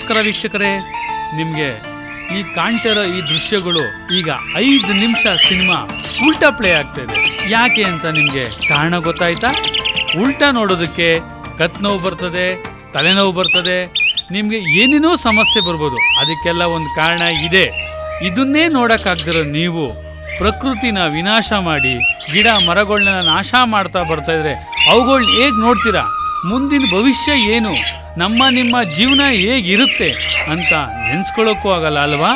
ನಮಸ್ಕಾರ ವೀಕ್ಷಕರೇ, ನಿಮಗೆ ಈ ಕಾಣ್ತಿರೋ ಈ ದೃಶ್ಯಗಳು ಈಗ 5 ನಿಮಿಷ ಸಿನಿಮಾ ಉಲ್ಟಾ ಪ್ಲೇ ಆಗ್ತಾ ಇದೆ. ಯಾಕೆ ಅಂತ ನಿಮಗೆ ಕಾರಣ ಗೊತ್ತಾಯ್ತಾ? ಉಲ್ಟಾ ನೋಡೋದಕ್ಕೆ ಕತ್ ನೋವು ಬರ್ತದೆ, ತಲೆನೋವು ಬರ್ತದೆ, ನಿಮಗೆ ಏನೇನೋ ಸಮಸ್ಯೆ ಬರ್ಬೋದು. ಅದಕ್ಕೆಲ್ಲ ಒಂದು ಕಾರಣ ಇದೆ. ಇದನ್ನೇ ನೋಡೋಕ್ಕಾಗ್ದಿರೋ ನೀವು ಪ್ರಕೃತಿನ ವಿನಾಶ ಮಾಡಿ ಗಿಡ ಮರಗಳನ್ನ ನಾಶ ಮಾಡ್ತಾ ಬರ್ತಾ ಇದ್ರೆ ಅವುಗಳನ್ನ ಹೇಗೆ ನೋಡ್ತೀರಾ? ಮುಂದಿನ ಭವಿಷ್ಯ ಏನು, ನಿಮ್ಮ ಜೀವನ ಹೇಗಿರುತ್ತೆ ಅಂತ ನೆನೆಸ್ಕೊಳ್ಳೋಕ್ಕೂ ಆಗಲ್ಲ ಅಲ್ವಾ?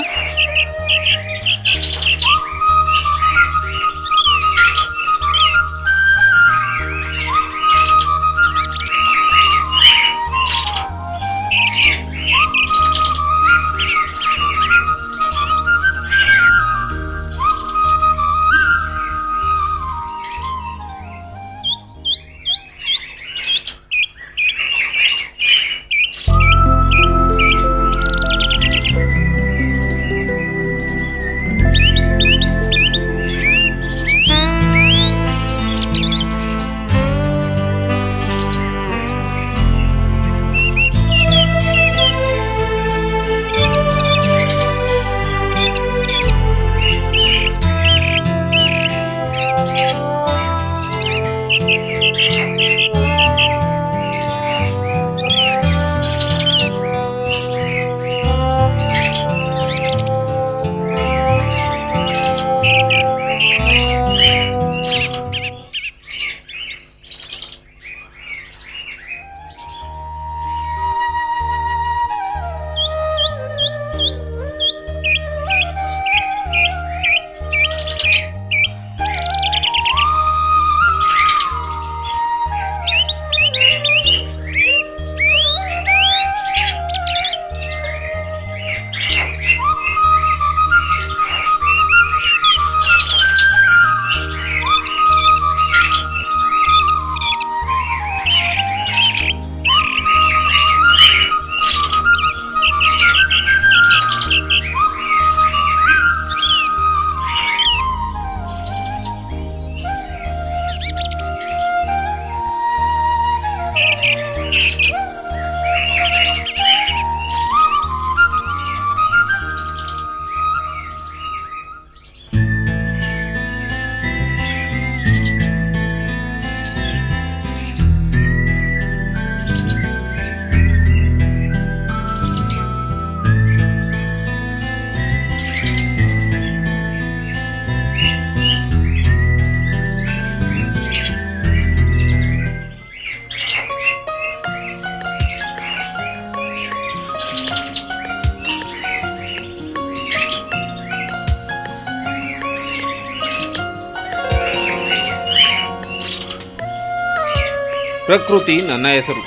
ಪ್ರಕೃತಿ ನನ್ನ ಹೆಸರು.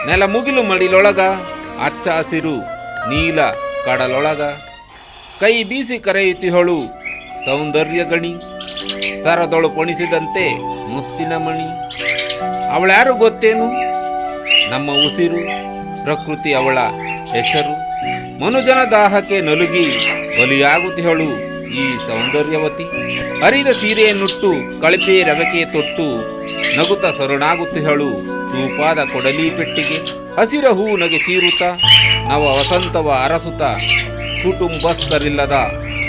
ನೆಲ ಮುಗಿಲು ಮಡಿಲೊಳಗ, ಹಚ್ಚ ಹಸಿರು ನೀಲ ಕಡಲೊಳಗ, ಕೈ ಬೀಸಿ ಕರೆಯುತ್ತಿಹಳು ಸೌಂದರ್ಯ ಗಣಿ, ಸರದೊಳು ಪೊಣಿಸಿದಂತೆ ಮುತ್ತಿನ ಮಣಿ. ಅವಳ್ಯಾರು ಗೊತ್ತೇನು? ನಮ್ಮ ಉಸಿರು. ಪ್ರಕೃತಿ ಅವಳ ಹೆಸರು. ಮನುಜನ ದಾಹಕ್ಕೆ ನಲುಗಿ ಬಲಿಯಾಗುತ್ತಿಹಳು ಈ ಸೌಂದರ್ಯವತಿ. ಹರಿದ ಸೀರೆಯನ್ನುಟ್ಟು ಕಳಪೆ ರವಕೆ ತೊಟ್ಟು ನಗುತ್ತ ಸರುಣಾಗುತ್ತಿಹಳು ಚೂಪಾದ ಕೊಡಲಿ ಪೆಟ್ಟಿಗೆ. ಹಸಿರ ಹೂ ನಗೆ ಚೀರುತ್ತ ನವ ವಸಂತವ ಅರಸುತ್ತ ಕುಟುಂಬಸ್ಥರಿಲ್ಲದ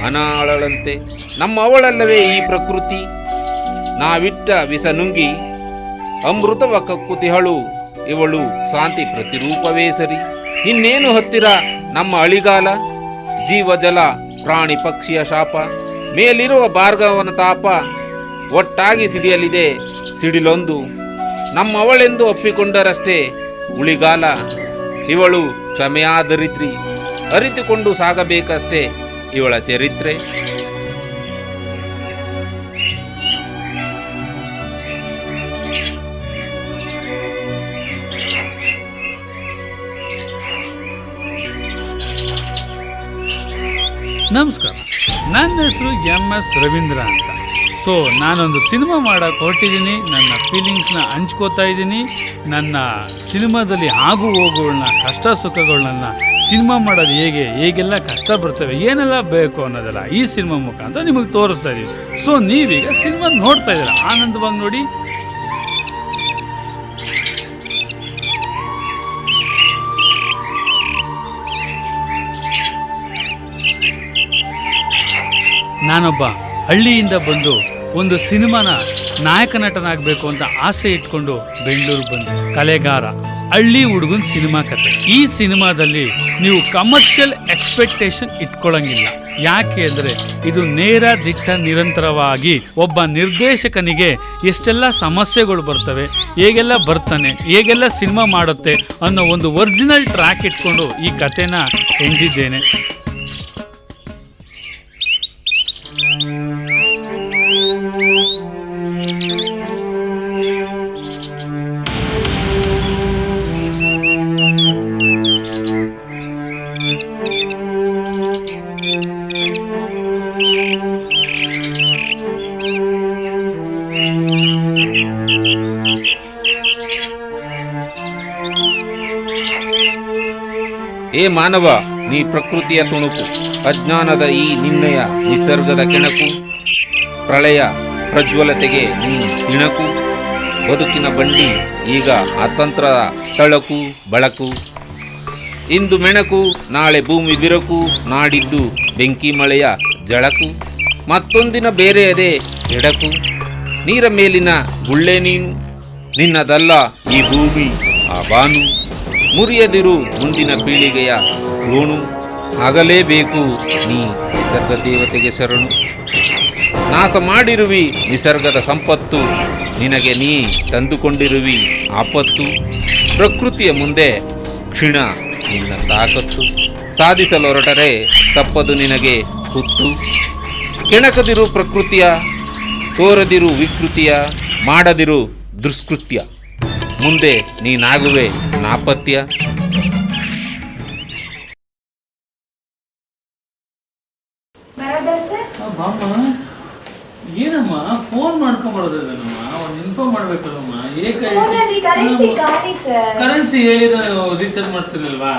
ಅನಾಳಳಂತೆ ನಮ್ಮವಳಲ್ಲವೇ ಈ ಪ್ರಕೃತಿ. ನಾವಿಟ್ಟ ವಿಸ ನುಂಗಿ ಅಮೃತವ ಕಕ್ಕುತಿಹಳು ಇವಳು ಶಾಂತಿ ಪ್ರತಿರೂಪವೇ ಸರಿ. ಇನ್ನೇನು ಹತ್ತಿರ ನಮ್ಮ ಅಳಿಗಾಲ, ಜೀವ ಜಲ ಪ್ರಾಣಿ ಪಕ್ಷಿಯ ಶಾಪ, ಮೇಲಿರುವ ಭಾರ್ಗವನ ತಾಪ, ಒಟ್ಟಾಗಿ ಸಿಡಿಯಲಿದೆ ಸಿಡಿಲೊಂದು. ನಮ್ಮವಳೆಂದು ಒಪ್ಪಿಕೊಂಡರಷ್ಟೇ ಉಳಿಗಾಲ, ಇವಳು ಕ್ಷಮೆಯಾದರಿತ್ರಿ, ಅರಿತುಕೊಂಡು ಸಾಗಬೇಕಷ್ಟೇ ಇವಳ ಚರಿತ್ರೆ. ನಮಸ್ಕಾರ, ನನ್ನ ಹೆಸರು MS ರವೀಂದ್ರ ಅಂತ. ಸೊ ನಾನೊಂದು ಸಿನಿಮಾ ಮಾಡೋಕ್ಕೆ ಹೊರಟಿದ್ದೀನಿ. ನನ್ನ ಫೀಲಿಂಗ್ಸ್ನ ಹಂಚ್ಕೋತಾ ಇದ್ದೀನಿ. ನನ್ನ ಸಿನಿಮಾದಲ್ಲಿ ಆಗು ಹೋಗುಗಳನ್ನ, ಕಷ್ಟ ಸುಖಗಳನ್ನ, ಸಿನಿಮಾ ಮಾಡೋದು ಹೇಗೆಲ್ಲ ಕಷ್ಟ ಬರ್ತವೆ, ಏನೆಲ್ಲ ಬೇಕು ಅನ್ನೋದೆಲ್ಲ ಈ ಸಿನಿಮಾ ಮುಖಾಂತರ ನಿಮಗೆ ತೋರಿಸ್ತಾ ಇದ್ದೀವಿ. ಸೊ ನೀವೀಗ ಸಿನಿಮಾ ನೋಡ್ತಾ ಇದ್ದೀರ, ಆನಂದವಾಗಿ ನೋಡಿ. ನಾನೊಬ್ಬ ಹಳ್ಳಿಯಿಂದ ಬಂದು ಒಂದು ಸಿನಿಮಾನ ನಾಯಕ ನಟನಾಗಬೇಕು ಅಂತ ಆಸೆ ಇಟ್ಕೊಂಡು ಬೆಂಗಳೂರು ಬಂದೆ. ಕಲೆಗಾರ, ಹಳ್ಳಿ ಹುಡುಗನ ಸಿನಿಮಾ ಕತೆ. ಈ ಸಿನಿಮಾದಲ್ಲಿ ನೀವು ಕಮರ್ಷಿಯಲ್ ಎಕ್ಸ್ಪೆಕ್ಟೇಷನ್ ಇಟ್ಕೊಳ್ಳಂಗಿಲ್ಲ. ಯಾಕೆ ಅಂದರೆ ಇದು ನೇರ ದಿಟ್ಟ ನಿರಂತರವಾಗಿ ಒಬ್ಬ ನಿರ್ದೇಶಕನಿಗೆ ಎಷ್ಟೆಲ್ಲ ಸಮಸ್ಯೆಗಳು ಬರ್ತವೆ, ಹೇಗೆಲ್ಲ ಬರ್ತಾನೆ, ಹೇಗೆಲ್ಲ ಸಿನಿಮಾ ಮಾಡುತ್ತೆ ಅನ್ನೋ ಒಂದು ಒರಿಜಿನಲ್ ಟ್ರ್ಯಾಕ್ ಇಟ್ಕೊಂಡು ಈ ಕತೆನ ಎಂದಿದ್ದೇನೆ. ಏ ಮಾನವ, ನೀ ಪ್ರಕೃತಿಯ ತುಣುಕು, ಅಜ್ಞಾನದ ಈ ನಿನ್ನಯ ನಿಸರ್ಗದ ಕೆಣಕು, ಪ್ರಳಯ ಪ್ರಜ್ವಲತೆಗೆ ನೀ ತಿಣಕು, ಬದುಕಿನ ಬಂಡಿ ಈಗ ಅತಂತ್ರದ ತಳಕು ಬಳಕು, ಇಂದು ಮೆಣಕು ನಾಳೆ ಭೂಮಿ ಬಿರಕು, ನಾಡಿದ್ದು ಬೆಂಕಿ ಮಳೆಯ ಜಳಕು, ಮತ್ತೊಂದಿನ ಬೇರೆಯದೇ ಎಡಕು, ನೀರ ಮೇಲಿನ ಗುಳ್ಳೆ ನೀನು, ನಿನ್ನದಲ್ಲ ಈ ಭೂಮಿ ಆ ಬಾನು, ಮುರಿಯದಿರು ಮುಂದಿನ ಪೀಳಿಗೆಯ ಗೋಣು, ಆಗಲೇಬೇಕು ನೀ ನಿಸರ್ಗ ದೇವತೆಗೆ ಶರಣು, ನಾಶ ಮಾಡಿರುವಿ ನಿಸರ್ಗದ ಸಂಪತ್ತು, ನಿನಗೆ ನೀ ತಂದುಕೊಂಡಿರುವಿ ಆಪತ್ತು, ಪ್ರಕೃತಿಯ ಮುಂದೆ ಕ್ಷೀಣ ನಿನ್ನ ತಾಕತ್ತು, ಸಾಧಿಸಲೊರಟರೆ ತಪ್ಪದು ನಿನಗೆ ಹುತ್ತು, ಕೆಣಕದಿರು ಪ್ರಕೃತಿಯ, ತೋರದಿರು ವಿಕೃತಿಯ, ಮಾಡದಿರು ದುಷ್ಕೃತ್ಯ, ಮುಂದೆ ನೀನಾಗುವೆ ನಾಪತ್ಯ. ಏನಮ್ಮ ಫೋನ್ ಮಾಡ್ಕೊಂಡ್ಬರೋದಮ್ಮ, ಒಂದು ಇನ್ಫಾರ್ಮ್ ಮಾಡ್ಬೇಕಲ್ಲಮ್ಮ. ಕರೆನ್ಸಿ ಹೇಳಿದ ರೀಚಾರ್ಜ್ ಮಾಡ್ತಿರ್ಲಿಲ್ವಾ?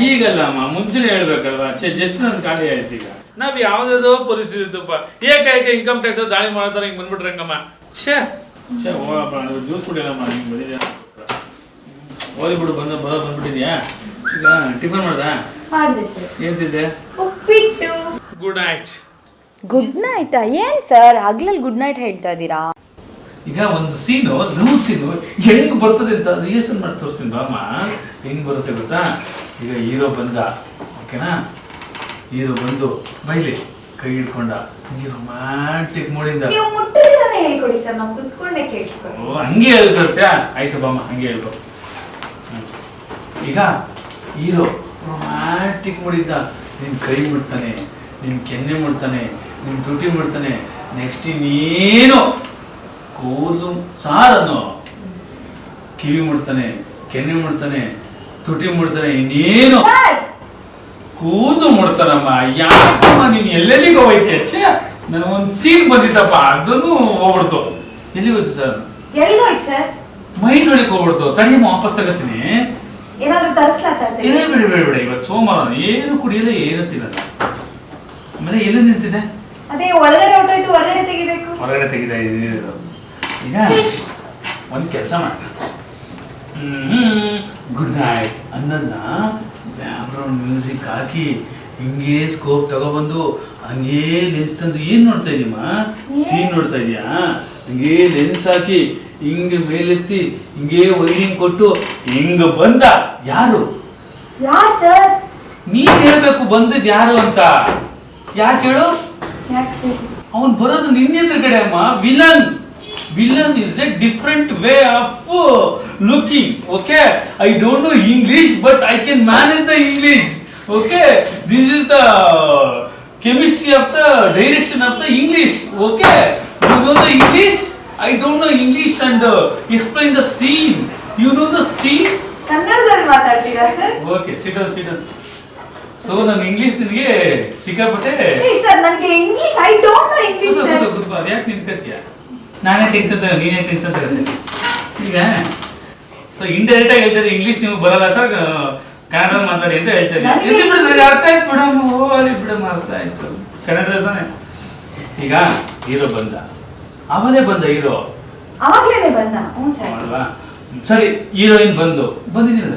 ಈಗಲ್ಲಮ್ಮ, ಮುಂಚೆನೆ ಹೇಳ್ಬೇಕಲ್ವಾ? ಜಸ್ಟ್ ನನ್ ಖಾಲಿ ಆಯ್ತು. ಈಗ ನಾವ್ ಯಾವ್ದಾದೋ ಪರಿಸ್ಥಿತಿ ಇದ್ದಪ್ಪ, ಏಕಾಏಕ ಇನ್ಕಮ್ ಟ್ಯಾಕ್ಸ್ ದಾಳಿ ಮಾಡ್ತಾರೆ, ಹಿಂಗ್ ಬಂದ್ಬಿಟ್ರೆ ಹೆಂಗಮ್ಮ? ಹೋಗಪ್ಪ, ಜ್ಯೂಸ್ ಕುಡಿಯಲ್ಲಮ್ಮ, ಹಿಂಗ್ ಬಂದಿದ್ಯಾ? ಓದಿ ಬಿಡು, ಬಂದ್ಬಿಟ್ಟಿದ್ಯಾ? ಈಗ ಟಿಫನ್ ಮಾಡ್ದ? ಏನ್ ತಿಂದೆ? ಉಪ್ಪಿಟ್ಟು. Good night. ಗುಡ್ ನೈಟ್ ಏನ್ ಸರ್ ಹಗ್ಲಲ್ಲಿ ಗುಡ್ ನೈಟ್ ಹೇಳ್ತಾ ಇದ್ದೀರಾ? ಈಗ ಒಂದು ಸೀನು, ಲವ್ ಸೀನು ಹೆಂಗ್ ಬರ್ತದೆ ಅಂತ ರಿಹರ್ಸಲ್ ಮಾಡಿ ತೋರಿಸ್ತೀನಿ ಬಾಮ್ಮ. ಹೆಂಗ್ ಬರುತ್ತೆ ಗೊತ್ತಾ? ಈಗ ಹೀರೋ ಬಂದ, ಓಕೆನಾ? ಹೀರೋ ಬಂದು ಬೈಲಿ ಕೈ ಹಿಡ್ಕೊಂಡ, ರೊಮ್ಯಾಂಟಿಕ್ ಮೂಡಿಂದ. ನೀವು ಮುಟ್ಟಿದಾನೆ ಹೇಳ್ಕೊಡಿ ಸರ್, ನಾವು ಕುತ್ಕೊಂಡೆ ಕೇಳಿಸ್ಕೊಂಡು. ಓ ಹಂಗೆ ಹೇಳ್ಕೊಡ್ತೀಯ? ಆಯ್ತು ಬಾಮ್ಮ, ಹಂಗೆ ಹೇಳ್ಕೊ. ಈಗ ಹೀರೋ ರೊಮ್ಯಾಂಟಿಕ್ ಮೂಡಿಂದ ನಿನ್ ಕೈ ಮುಡ್ತಾನೆ, ನಿನ್ ಕೆನ್ನೆ ಮುಡ್ತಾನೆ, ನಿನ್ ತುಟಿ ಮುಡ್ತಾನೆ. ನೆಕ್ಸ್ಟ್ ಇನ್ನೇನು ಕೂದಲು ಸಾರನ್ನು ಕಿವಿ ಮುಡ್ತಾನೆ, ಕೆನ್ನೆ ಮುಡ್ತಾನೆ, ತುಟಿ ಮುಡ್ತಾನೆ, ಇನ್ನೇನು ಕೂದಲು ಮುಡ್ತಾನಮ್ಮ. ಯಾಕಮ್ಮ ನೀನ್ ಎಲ್ಲೆಲ್ಲಿಗೆ ಹೋಯ್ತೆ? ನನ್ ಒಂದ್ ಸೀನ್ ಬಂದಿತ್ತಪ್ಪ, ಅದನ್ನು ಹೋಗ್ಬಿಡ್ತು. ಎಲ್ಲಿಗೆ ಹೋಯ್ತು ಸರ್? ಎಲ್ಲಿಗೋಯ್ತು ಸರ್? ಮೈಂಡ್ ಒಳಗೆ ಹೋಗ್ಬಿಡ್ತು. ತಡಿಯಮ್ಮ, ವಾಪಸ್ ತಗೋತೀನಿ. ಏನಾದ್ರು ತರಿಸ್ಲಾಕ? ಬೇಡ, ಇವತ್ತು ಸೋಮವಾರ, ಏನು ಕುಡಿಯಲ್ಲ, ಏನು ತಿನ್ನಲ್ಲ. ಆಮೇಲೆ ಎಲ್ಲಿ ನಿಲ್ಸಿದೆ? ಅದೇ ಒಳಗಡೆ ಹೊರಟೋಯ್ತು, ಹೊರಗಡೆ ತೆಗಿಬೇಕು. ಹೊರಗಡೆ ತೆಗಿತಾ ಇದ್ದೀನಿ. ಈಗ ಒಂದು ಕೆಲಸ ಮಾಡ, ಗುಡ್ ನೈಟ್ ಅನ್ನೋದನ್ನ ಬ್ಯಾಕ್ಗ್ರೌಂಡ್ ಮ್ಯೂಸಿಕ್ ಹಾಕಿ ಹಿಂಗೆ ಸ್ಕೋಪ್ ತಗೊಬಂದು ಹಂಗೇ ಲೆನ್ಸ್ ತಂದು ಏನ್ ನೋಡ್ತಾ ಇದೀಮ್ಮ? ಸೀನ್ ನೋಡ್ತಾ ಇದೀಯಾ? ಹಂಗೆ ಲೆನ್ಸ್ ಹಾಕಿ ಹಿಂಗೆ ಮೇಲೆತ್ತಿ ಹಿಂಗೆ ವೈರಿಂಗ್ ಕೊಟ್ಟು ಹಿಂಗ ಬಂದ. ಯಾರು ಸರ್? ನೀನ್ ಹೇಳ್ಬೇಕು ಬಂದದ್ ಯಾರು ಅಂತ. ಯಾಕೆ ಹೇಳು? ಅವನ್ ಬರೋದು ನಿನ್ನ ಎದುರುಗಡೆ ಅಮ್ಮ. Villain is a different way of looking. Okay, I don't know English, but I can manage the English. Okay, this is the chemistry of the direction of the English. Okay, you know the English? I don't know English and explain the scene. You know the scene? ಕನ್ನಡದಲ್ಲಿ ಮಾತಾಡ್ತೀರಾ sir? Okay, sit down. So ನನ್ನ English ನಿನಗೆ ಸಿಕ್ಕಾಪಟ್ಟೆ. Sir ನನಗೆ English I don't know English sir. ಗೊತ್ತು, ಅದ್ಯಾಕೆ ನಿಂತ್ಕತ್ತೀಯ? ನಾನೇ tension ತಗೋ, ನೀನೇ ಟೆನ್ಷನ್ ತಗೋ. ಈಗ ಸೊ ಇಂಡೈರೆಕ್ಟ್ ಆಗಿ ಹೇಳ್ತಾ ಇಂಗ್ಲಿಷ್ ನಿಮಗೆ ಬರಲ್ಲ ಸರ್, ಕನ್ನಡದಲ್ಲಿ ಮಾತಾಡಿ ಅಂತ ಹೇಳ್ತಾ ಇದ್ದೀನಿ. ಬಿಡು, ನನಗೆ ಅರ್ಥ ಆಯ್ತು ಬಿಡಮ್ಮ. ಹೋಗಲಿ ಬಿಡಮ್ಮ, ಅರ್ಥ ಆಯ್ತು. ಕನ್ನಡದಲ್ಲಿ ತಾನೆ. ಈಗ ಹೀರೋ ಬಂದ, ಅವನೇ ಬಂದ ಹೀರೋ. ಅವಾಗ್ಲೇನೆ ಬಂದ. ಸರ್ ಅಲ್ವಾ? ಸರಿ, ಹೀರೋಯಿನ್ ಬಂದಿದ್ದೀನಲ್ಲ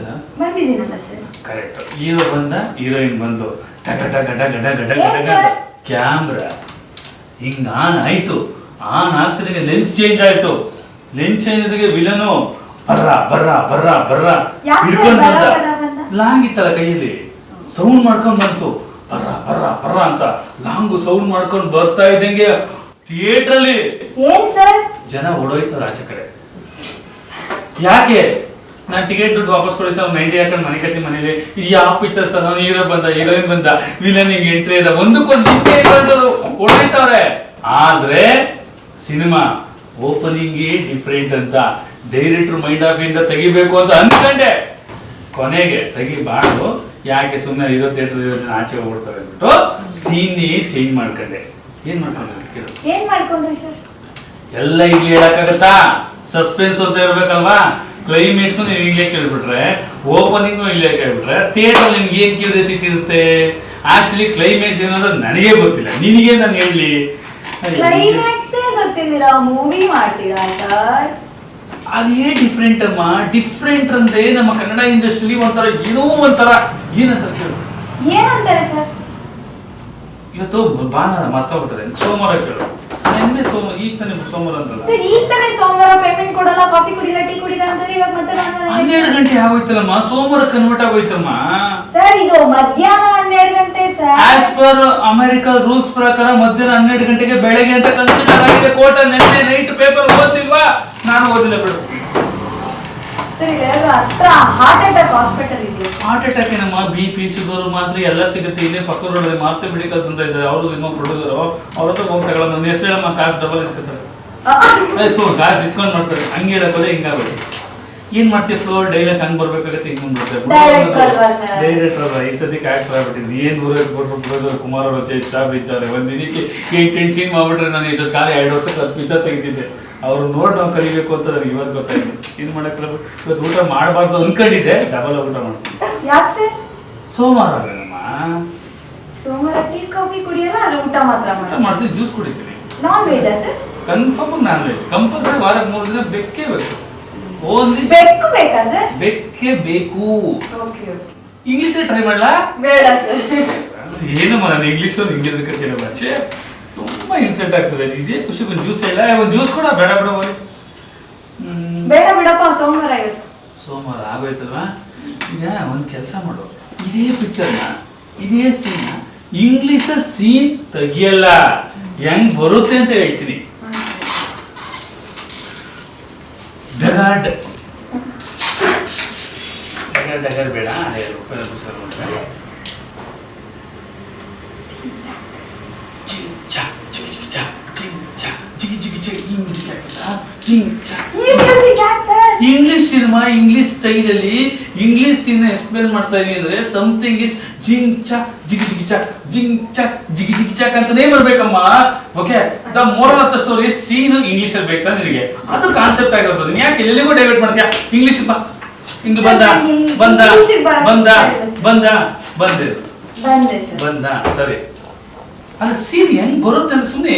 ಸರ್. ಕರೆಕ್ಟ್. ಹೀರೋ ಬಂದ, ಹೀರೋಯಿನ್ ಬಂದು ಟಕ ಟಕ ಟಕ ಟಕ ಟಕ ಟಕ ಕ್ಯಾಮ್ರಾ ಹಿಂಗ ಆಯ್ತು, ಆಗ್ತಿದ್ರೆ ಲೆನ್ಸ್ ಚೇಂಜ್ ಆಯ್ತು. ಲೆನ್ಸ್ ಚೇಂಜ್ ಆದಾಗ ವಿಲನು ಬರ್ರ ಬರ್ರ ಬರ್ರ ಬರ್ರ ಯಾಕ್ sir ಹಿಡ್ಕೊಂಡ್ ಬರ್ರ ಬಂದ. ಬರ್ರ ಬಂದ? ಲಾಂಗ್ ಇತ್ತಲ್ಲ ಕೈಯಲ್ಲಿ, ಸೌಂಡ್ ಮಾಡ್ಕೊಂಡ್ ಬಂತು, ಬರ್ರ ಬರ್ರ ಬರ್ರ ಅಂತ ಲಾಂಗು ಸೌಂಡ್ ಮಾಡ್ಕೊಂಡ್ ಬರ್ತಾ ಇದ್ದಂಗೆ ಥಿಯೇಟರ್ ಅಲ್ಲಿ ಏನ್ ಸರ್? ಜನ ಓಡೋಯ್ತಾರ ಆಚೆ ಕಡೆ. ಯಾಕೆ? ನಾನು ಟಿಕೆಟ್ ದುಡ್ಡು ವಾಪಸ್ ಕೊಡಿಸಿ ಅವ್ನು ನೈಂಟಿ ಹಾಕೊಂಡು ಮನೆ ಕಟ್ಟಿ ಮನೇಲಿ ಇದು ಯಾವ ಪಿಕ್ಚರ್ ಸರ್, ಅವ್ನು ಹೀರೋ ಬಂದ, ಹೀರೋಯಿನ್ ಬಂದ, ವಿಲನಿಂಗ್ ಎಂಟ್ರಿ ಅದ, ಒಂದಕ್ಕೊಂದು ಓಡೋಯ್ತವ್ರೆ. ಆದ್ರೆ ಸಿನಿಮಾ ಓಪನಿಂಗೇ ಡಿಫ್ರೆಂಟ್ ಅಂತ ಡೈರೆಕ್ಟರ್ ಮೈಂಡ್ ಆಫ್ ಇಂದ ತೆಗಿಬೇಕು ಅಂತ ಅನ್ಕೊಂಡೆ. ಕೊನೆಗೆ ತೆಗಿಬಾರ್ದು, ಯಾಕೆ ಸುಮ್ಮನೆ ಇರೋ ಥಿಯೇಟರ್ ಇರೋ ಜನ ಆಚೆ ಹೋಗ್ಬಿಡ್ತಾರೆ ಅಂದ್ಬಿಟ್ಟು ಸೀನ್ನೇ ಚೇಂಜ್ ಮಾಡ್ಕೊಂಡೆ. ಏನ್ ಮಾಡ್ಕೊಂಡ್ರೆ ಕೇಳು. ಏನ್ ಮಾಡ್ಕೊಂಡ್ರಿ ಸರ್? ಎಲ್ಲ ಇಲ್ಲಿ ಹೇಳಕ್ಕಾಗತ್ತಾ? ಸಸ್ಪೆನ್ಸ್ ಅಂತ ಇರ್ಬೇಕಲ್ವಾ? ಕ್ಲೈಮ್ಯಾಕ್ಸ್ ನೀವು ಇಲ್ಲೇ ಕೇಳ್ಬಿಟ್ರೆ, ಓಪನಿಂಗು ಇಲ್ಲೇ ಕೇಳ್ಬಿಟ್ರೆ, ಥಿಯೇಟರ್ ನಿಮ್ಗೆ ಏನ್ ಕ್ಯೂರಿಯಾಸಿಟಿ ಇರುತ್ತೆ? ಆಕ್ಚುಲಿ ಕ್ಲೈಮ್ಯಾಕ್ಸ್ ಏನಂದ್ರೆ ನನಗೆ ಗೊತ್ತಿಲ್ಲ, ನಿನಗೆ ನಾನು ಹೇಳಿ. ಕ್ಲೈಮ್ಯಾಕ್ಸೇ ಗೊತ್ತಿದ್ದೀರಾ, ಮೂವಿ ಮಾಡ್ತೀರಾ ಸರ್? ಅದೇ ಡಿಫ್ರೆಂಟ್ ಅಮ್ಮ. ಡಿಫ್ರೆಂಟ್ ಅಂದ್ರೆ ನಮ್ಮ ಕನ್ನಡ ಇಂಡಸ್ಟ್ರಿ ಒಂಥರ ಏನೋ ಒಂಥರ ಏನಂತ ಕೇಳು. ಏನಂತಾರೆ ಸರ್? ಇವತ್ತು ಭಾನುವಾರ ಮರ್ತೋಗ್ಬಿಟ್ಟದೆ, ಸೋಮವಾರ ಕೇಳು. ನಿನ್ನೆ ಈಗ ತಾನೇ ಸೋಮವಾರ ಅಂತಲ್ಲ. ಸರ್ ಈಗ ತಾನೇ ಸೋಮವಾರ ಪೇಮೆಂಟ್ ಕೊಡಲ್ಲ, ಕಾಫಿ ಕುಡಿಲ್ಲ, ಟೀ ಕುಡಿಲ್ಲ ಅಂದ್ರೆ ಇವಾಗ ಮತ್ತೆ 12 ಗಂಟೆ ಆಗೋಯ್ತಲ್ಲಮ್ಮ, ಸೋಮವಾರ ಕನ್ವರ್ಟ್ ಆಗೋಯ್ತಮ್ಮ. ಸರ್ ಇದು ಮಧ್ಯಾಹ್ನ 12 ಗಂಟೆ sir. As per America rules ಪ್ರಕಾರ ಮಧ್ಯಾಹ್ನ 12 ಗಂಟೆಗೆ ಬೆಳಗ್ಗೆ ಅಂತ ಕನ್ಸಿಡರ್ ಆಗಿದೆ ಕೋರ್ಟ್. ನೆನ್ನೆ ನೈಟ್ ಪೇಪರ್ ಓದಿಲ್ವಾ? ನಾನು ಓದಿಲ್ಲ ಬಿಡು. ಸರ್ ಇಲ್ಲೆಲ್ಲ ಹತ್ರ ಹಾರ್ಟ್ ಅಟ್ಯಾಕ್ ಹಾಸ್ಪಿಟಲ್ ಇದೆ. ಹಾರ್ಟ್ ಅಟ್ಯಾಕ್ ಏನಮ್ಮ, BP, ಶುಗರ್ ಮಾತ್ರ ಎಲ್ಲ ಸಿಗುತ್ತೆ. ಇಲ್ಲೇ ಪಕ್ಕ ರೋಡಲ್ಲಿ ಮಾತ್ರ ಮೆಡಿಕಲ್ ಅಂತ ಇದ್ದಾರೆ, ಅವರು ಇನ್ನೊಂದು ಪ್ರೊಡ್ಯೂಸರ್, ಅವ್ರ ಹತ್ರ ಹೋಗಿ ತಗೊಳ್ಳೋದು. ನನ್ನ ಹೆಸರು ಹೇಳಮ್ಮ, ಕಾಸು ಡಬಲ್ ಇಸ್ಕೊತಾರೆ, ಕಾಸು ಡಿಸ್ಕೌಂಟ್ ಮಾಡ್ತಾರೆ. ಹಂಗೆ ಹೇಳಕ್ಕೋದೆ ಹಿಂಗಾಗುತ್ತೆ. ಏನ್ ಮಾಡ್ತೀವಿ, ಫ್ಲೋರ್ ಡೈಲಾಗ್ ಹಂಗ್ ಬರ್ಬೇಕಾಗತ್ತೆ, ಹಿಂಗ್ ಬಂದ್ಬಿಡುತ್ತೆ. ಡೈರೆಕ್ಟರ್ ಅಲ್ಲ, ಈ ಸದ್ಯಕ್ಕೆ ಆಕ್ಟರ್ ಆಗ್ಬಿಟ್ಟಿದ್ವಿ. ಏನ್ ಪ್ರೊಡ್ಯೂಸರ್ ಕುಮಾರ್ ಅವರು ಇದ್ದಾರೆ. ಒಂದ್ ದಿನಕ್ಕೆ 8 ಸೀನ್ ಮಾಡ್ಬಿಟ್ರೆ ನಾನು ಇಷ್ಟೊತ್ತು ಕಾಲ 2 ವರ್ಷ 10 ಪಿಕ್ಚರ್ ತೆಗಿತಿದ್ದೆ. ಅವ್ರು ನೋಡಿ ನಾವು ಕಲಿಬೇಕು ಅಂತ ನನಗೆ ಇವತ್ತು ಗೊತ್ತಾಯ್ತು. ಏನ್ ಮಾಡಕ್ಕಿಲ್ಲ, ಇವತ್ತು ಊಟ ಮಾಡಬಾರ್ದು ಅನ್ಕೊಂಡಿದ್ದೆ, ಡಬಲ್ ಊಟ ಮಾಡ್ತೀನಿ. ಯಾಕೆ ಸರ್? ಸೋಮವಾರ ಅಲ್ಲಮ್ಮ, ಸೋಮವಾರ ಟೀ ಕಾಫಿ ಕುಡಿಯಲ್ಲ, ಅಲ್ಲಿ ಊಟ ಮಾತ್ರ ಮಾಡ್ತೀನಿ, ಜ್ಯೂಸ್ ಕುಡಿತೀನಿ. Non veg sir? Confirm non veg compulsory. ವಾರಕ್ಕೆ 3 ದಿನ ಬೆಕ್ಕೇ ಬೇಕು. ಓನ್ಲಿ ಬೆಕ್ಕು ಬೇಕಾ ಸರ್? ಬೆಕ್ಕೇ ಬೇಕು. Okay okay. ಇಂಗ್ಲಿಷ್ ಟ್ರೈ ಮಾಡಲಾ? ಬೇಡ ಸರ್. ಏನಮ್ಮ ನಾನು ಇಂಗ್ಲಿಷ್ ಇಂಗ್ಲಿಷ್ ಕಲಿಯೋ ಭಾಷೆ ತುಂಬಾ ಇನ್ಸೆಂಟ್ ಆಗ್ತದೆ. ಇದೇ ಖುಷಿ. ಒಂದು ಜ್ಯೂಸ್ ಹೇಳ, ಒಂದು ಜ್ಯೂಸ್ ಕೂಡ ಬೇಡ ಬೇಡ ಹೋಗಿ. ಬೇಡ ಬಿಡಪ್ಪ, ಸೋಮವಾರ ಇವತ್ತು. ಸೋಮವಾರ ಆಗೋಯ್ತಲ್ವಾ? ಈಗ ಒಂದು ಕೆಲಸ ಮಾಡು, ಇದೇ ಪಿಕ್ಚರ್ನ ಇದೇ ಸೀನ್ ಇಂಗ್ಲಿಷ್ ಸೀನ್ ತೆಗಿಯಲ್ಲ, ಹೆಂಗ್ ಬರುತ್ತೆ ಅಂತ ಹೇಳ್ತೀನಿ. ಡಗಾಡ್ ಡಗಾಡ್ ಡಗಾಡ್ ಬೇಡ, ಪುಸ್ತಕ ಇಂಗ್ಲಿಷ್ ಸಿನಿಮಾ ಇಂಗ್ಲಿಷ್ ಸ್ಟೈಲ್ ಅಲ್ಲಿ ಇಂಗ್ಲಿಷ್ ಸೀನ್ ಎಕ್ಸ್ಪ್ಲೇನ್ ಮಾಡ್ತಾ ಇದೀನಿ ಅಂದ್ರೆ ಸಮಥಿಂಗ್ ಇಸ್ ಜಿಂಗ್ ಚಾಕ್ ಜಿಗಿ ಜಿಗಿ ಚಾಕ್ ಜಿಂಗ್ ಚಾಕ್ ಜಿಗಿ ಜಿಗಿ ಚಾಕ್ ಅಂತಾನೆ ಬರ್ಬೇಕಮ್ಮ. Okay, the moral of the story scene English ಅಲ್ಲಿ ಬೇಕಾ ನಿನಗೆ? ಅದು ಕಾನ್ಸೆಪ್ಟ್ ಆಗಿರೋದು. ನೀನ್ ಯಾಕೆ ಎಲ್ಲಿಗೂ ಡೈವರ್ಟ್ ಮಾಡ್ತೀಯಾ? ಇಂಗ್ಲಿಷ್ ಬಾ, ಹಿಂಗ್ ಬಂದ ಬಂದ ಬಂದ ಬಂದ ಬಂದೆ ಬಂದ ಸರಿ. ಅದು ಸೀನ್ ಹೆಂಗ್ ಬರುತ್ತೆ ಅಂತ ಸುಮ್ಮನೆ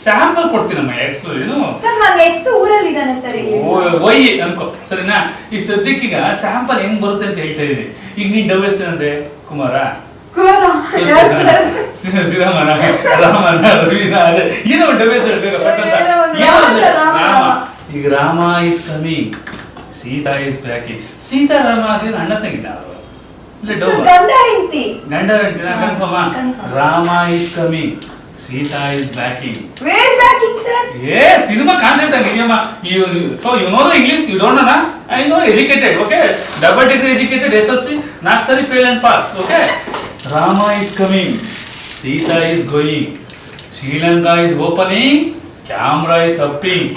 ಸ್ಯಾಂಪಲ್ ಕೊಡ್ತೀನಮ್ಮ. ಏನು ಸರ್, ನಾನು ಎಕ್ಸ್ ಊರಲ್ಲಿ ಇದ್ದಾನೆ ಸರ್. ವೈ ಅನ್ಕೋ, ಸರಿನಾ? ಈ ಸದ್ಯಕ್ಕೀಗ ಸ್ಯಾಂಪಲ್ ಹೆಂಗ್ ಬರುತ್ತೆ ಅಂತ ಹೇಳ್ತಾ ಇದೀನಿ. ಈಗ ನೀನ್ ಡವ್ ಹೆಸರಂದ್ರೆ ಕುಮಾರ, ಶ್ರೀರಾಮನ, ರಾಮನ, ರವಿನ, ಅದೇ ಏನೋ ಡವ್ ಹೆಸರು ಹೇಳ್ಬೇಕು ರಾಮ. ಈಗ Rama is coming, Sita is backing. Sitarama ಅದೇನು ಅಣ್ಣ ತಂಗಿನ ಗಂಡ ಹೆಂಡತಿನ ಕನ್ಫರ್ಮ್. Rama is coming, Sita is backing. ಏ ಸಿನಿಮಾ ಕಾನ್ಸೆಪ್ಟ್ ಆಗಿದೆಯಮ್ಮ. You know the English, you don't know? I know educated. Okay, double degree educated, SLC 4 ಸರಿ fail and pass. Okay, Rama is coming, Sita is going, Sri Lanka is opening, camera is upping,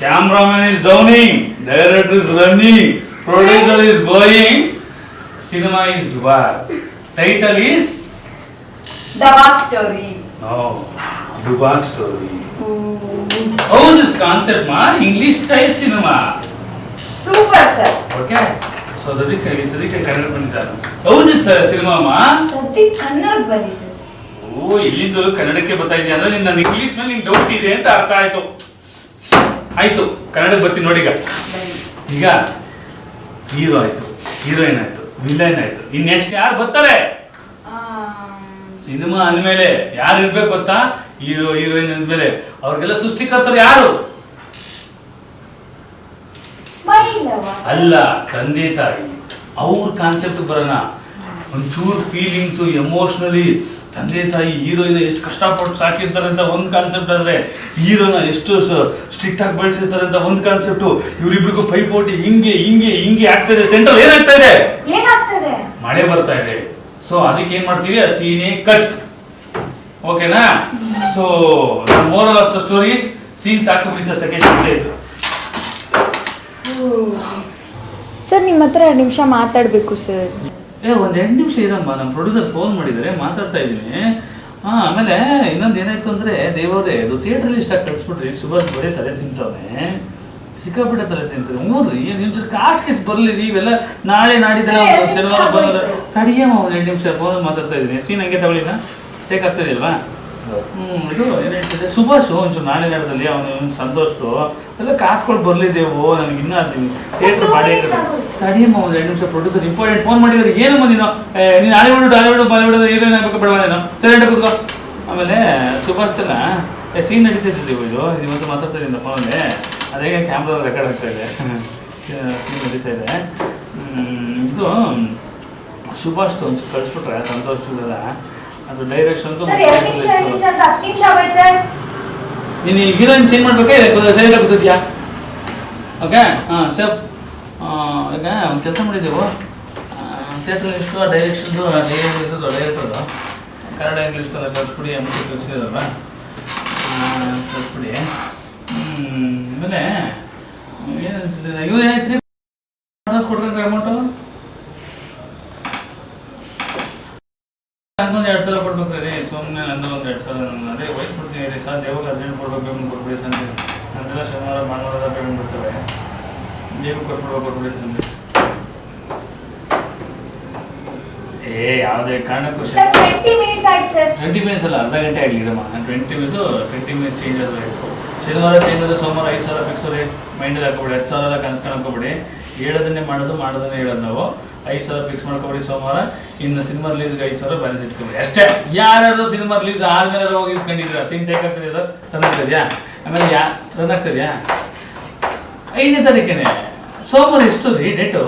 cameraman is downing, director is running, producer is going, cinema is Dubai. Title is Dubai Story. No, Dubai Story. How this concept ma English style cinema. Super sir. Okay. So sadike kannada bandiದ್ದಾರೆ. How this cinema ma? ಸದ್ಯ ಕನ್ನಡಕ್ಕೆ ಬನ್ನಿ sir. ಓ, ಇಲ್ಲಿಂದ ಕನ್ನಡಕ್ಕೆ ಬರ್ತಾ ಇದೆಯಾ ಅಂದ್ರೆ ನಿನ್ನ English ಮೇಲೆ ನಿಂಗೆ ಡೌಟ್ ಇದೆ ಅಂತ ಅರ್ಥ ಆಯ್ತು. ಆಯ್ತು, ಕನ್ನಡಕ್ಕೆ ಬರ್ತೀನಿ ನೋಡಿ. ಈಗ ಹೀರೋ ಆಯ್ತು, ಹೀರೋಯಿನ್ ಆಯ್ತು, ವಿಲನ್ ಆಯ್ತು, ಇನ್ ನೆಕ್ಸ್ಟ್ ಯಾರು ಬರ್ತಾರೆ? ಸಿನಿಮಾ ಅಂದ್ಮೇಲೆ ಯಾರು ಇರ್ಬೇಕು ಗೊತ್ತಾ? ಹೀರೋ ಹೀರೋಯಿನ್ ಅಂದ್ಮೇಲೆ ಅವ್ರಿಗೆಲ್ಲ ಸೃಷ್ಟಿಕರ್ತರು ಯಾರು? ಅಲ್ಲ, ತಂದೆ ತಾಯಿ. ಅವ್ರ ಕಾನ್ಸೆಪ್ಟ್ ಬರೋಣ. ಒಂಚೂರು ಫೀಲಿಂಗ್ಸು, ಎಮೋಷ್ನಲಿ ತಂದೆ ತಾಯಿ ಹೀರೋಯಿನ್ ಎಷ್ಟು ಕಷ್ಟಪಟ್ಟು ಸಾಕಿರ್ತಾರೆ ಅಂತ ಒಂದು ಕಾನ್ಸೆಪ್ಟ್ ಆದ್ರೆ, ಹೀರೋನ ಎಷ್ಟು ಸ್ಟ್ರಿಕ್ಟ್ ಆಗಿ ಬೆಳೆಸಿರ್ತಾರೆ ಅಂತ ಒಂದು ಕಾನ್ಸೆಪ್ಟು. ಇವರಿಬ್ರಿಗೂ ಪೈಪೋಟಿ ಹಿಂಗೆ ಹಿಂಗೆ ಹಿಂಗೆ ಆಗ್ತಾ ಇದೆ. ಸೆಂಟ್ರಲ್ ಏನಾಗ್ತಾ ಇದೆ? ಮಳೆ ಬರ್ತಾ ಇದೆ. ಸೊ ಅದಕ್ಕೆ ಏನ್ ಮಾಡ್ತೀವಿ, ಆ ಸೀನೇ ಕಟ್. ಓಕೆನಾ? So the moral of the stories, scene ಸಾಕು ಬಿಡಿಸ ಸೆಕೆಂಡ್ ಇತ್ತು. ಸರ್ ನಿಮ್ಮ ಹತ್ರ 2 ನಿಮಿಷ ಮಾತಾಡಬೇಕು ಸರ್. ಒಂದು 2 ನಿಮಿಷ ಇರಮ್ಮ, ನಮ್ಮ ಪ್ರೊಡ್ಯೂಸರ್ ಫೋನ್ ಮಾಡಿದರೆ ಮಾತಾಡ್ತಾ ಇದ್ದೀನಿ. ಆಮೇಲೆ ಇನ್ನೊಂದು ಏನಾಯ್ತು ಅಂದರೆ, ದೇವರೇ ಅದು ಥಿಯೇಟ್ರಲ್ಲಿ ಇಷ್ಟ ಕಳಿಸ್ಬಿಟ್ರಿ. ಸುಭಾಷ್ ಬರೀ ತಲೆ ತಿಂತವನೆ, ಸಿಕ್ಕಾಬಿಟ್ಟೆ ತಲೆ ತಿಂತಾರೆ. ಮೂರ್ರಿ ನಿಮಿಷ ಕಾಸು ಬರಲಿ ರೀ. ಇವೆಲ್ಲ ನಾಳೆ ನಾಡಿದ್ರೆ ಶನಿವಾರ ಬರೋದು. ತಡಿಯಮ್ಮ ಒಂದು 2 ನಿಮಿಷ ಫೋನಲ್ಲಿ ಮಾತಾಡ್ತಾ ಇದ್ದೀನಿ. ಸೀನ್ ಹಂಗೆ ತಗೊಳ್ಳಿಲ್ಲ, ಟೇಕ್ ಆಗ್ತಾಯಿಲ್ವಾ? ಇದು ಏನು ಹೇಳ್ತಿದ್ದೆ, ಸುಭಾಷು ಒಂಚೂರು ನಾಳೆ ನಡೆದಲ್ಲಿ ಅವನು ಸಂತೋಷು ಎಲ್ಲ ಕಾಸುಗಳು ಬರಲಿದ್ದೇವು. ನನಗೆ ಇನ್ನೂ ಅದೀನಿ ಥಿಯೇಟ್ರ್ ಬಾಡಿ ತಡಿಯಮ್ಮ ಒಂದು 2 ನಿಮಿಷ. ಪ್ರೊಡ್ಯೂಸರ್ ಇಂಪಾರ್ಟೆಂಟ್ ಫೋನ್ ಮಾಡಿದ್ರೆ ಏನಮ್ಮ ನೀನು ಹಾಲಿವುಡ್ ಬಾಲಿವುಡ್ ಹೀರೋಯಿನ್ ಆಗ್ಬೇಕು ಬೇಡ ನೀನು, ಸೈಲೆಂಟ್ ಕೂತ್ಕೋ. ಆಮೇಲೆ ಸುಭಾಷ್ದೆಲ್ಲ ಸೀನ್ ನಡೀತಿದ್ದೀವಿ. ಇದು ಇವತ್ತು ಮಾತಾಡ್ತಾ ಇದ್ದೀನಿ ಫೋನಲ್ಲಿ. ಅದೇ ಕ್ಯಾಮ್ರಾ ರೆಕಾರ್ಡ್ ಆಗ್ತಾ ಇದೆ, ಸೀನ್ ನಡೀತಾ ಇದೆ. ಇದು ಸುಭಾಷ್ದು ಒಂಚೂರು ಕಳಿಸ್ಬಿಟ್ರೆ ಸಂತೋಷದಲ್ಲ. ಅದು ಡೈರೆಕ್ಷನ್ ನೀನು ಹೀರೋಯಿನ್ ಚೇಂಜ್ ಮಾಡ್ಬೇಕಾ? ಸೈಲೆಂಟ್ ಕೂತಿದ್ಯಾ? ಓಕೆ. ಸರ್ ಈಗ ಒಂದು ಕೆಲಸ ಮಾಡಿದ್ದೆವು. ಥಿಯೇಟ್ರ್ ಇಷ್ಟು ಡೈರೆಕ್ಷನ್ದು ಡೈರೆಕ್ಟರ್ದು ಕನ್ನಡ ಇಂಗ್ಲೀಷ್ ಎಲ್ಲ ಕಳಿಸ್ಬಿಡಿ. ಅಮೌಂಟ್ ಕಳಿಸಿರೋದಲ್ವ, ಕಳಿಸ್ಬಿಡಿ. ಆಮೇಲೆ ಏನಂತಿದ್ದೆ, ಇವ್ರು ಏನಾಯ್ತು ರೀ ಅಡ್ವಾನ್ಸ್ ಕೊಡ್ಬೇಕ್ರಿ ಅಮೌಂಟು? ನಂಗೊಂದು 2,000 ಕೊಡ್ಬೇಕ್ರಿ ರೀ. ಸುಮ್ಮನೆ ನಂದು ಒಂದು 2,000 ಅದೇ ವಹಿಸ್ಬಿಡ್ತೀನಿ ರೀ ಸರ್. ದೇವಾಗ 18 ಕೊಡ್ಬೇಕು, ಪೇಮೆಂಟ್ ಕೊಟ್ಬಿಡಿ ಸರ್. ನಂದೆಲ್ಲ ಶನಿವಾರ ಭಾನುವಾರ ಪೇಮೆಂಟ್ ಬರ್ತವೆ. ದೇವ ಕೊಟ್ಬಿಡಿ ಸಂಜೆ. ಯಾವುದೇ ಕಾರಣಕ್ಕೂ 20 ಮಿನಿಟ್ಸ್ ಅಲ್ಲ, ಅರ್ಧ ಗಂಟೆ ಆಗಲಿ ಇರಮ್ಮ. 20 ಮಿನಿಟ್ಸ್ ಚೇಂಜ್ ಆದ್ರೆ ಆಯಿತು. ಶನಿವಾರ ಚೇಂಜ್ ಆದರೆ ಸೋಮವಾರ 5,000 ಫಿಕ್ಸ್ ರೀ. ಮೈಂಡಲ್ಲಿ ಹಾಕೋಬಿಡಿ. 10,000 ಕನ್ಸ್ಕೊಂಡು ಹೇಳೋದನ್ನೇ ಮಾಡೋದನ್ನೇ ಹೇಳೋದು ನಾವು. 5,000 ಫಿಕ್ಸ್ ಮಾಡ್ಕೊಬಿಡಿ ಸೋಮವಾರ. ಇನ್ನು ಸಿನಿಮಾ ರಿಲೀಸ್ಗೆ 5,000 ಬ್ಯಾಲೆನ್ಸ್ ಇಟ್ಕೊಬಿಡಿ ಅಷ್ಟೇ. ಯಾರ್ಯಾರು ಸಿನಿಮಾ ರಿಲೀಸ್ ಆದ್ಮೇಲೆ ಹೋಗಿ ಇಸ್ಕೊಂಡಿದ್ದೀರಾ? ಸೀನ್ ಟೇಕ್ ಆಗ್ತಿದೆ ಸರ್, ರನ್ ಆಗ್ತಿದ್ಯಾ? ಆಮೇಲೆ ರನ್ ಆಗ್ತಿದ್ಯಾ? 5ನೇ ತಾರೀಕೇನೆ ಸೋಮವಾರ. ಎಷ್ಟು ರೀ ಡೇಟು?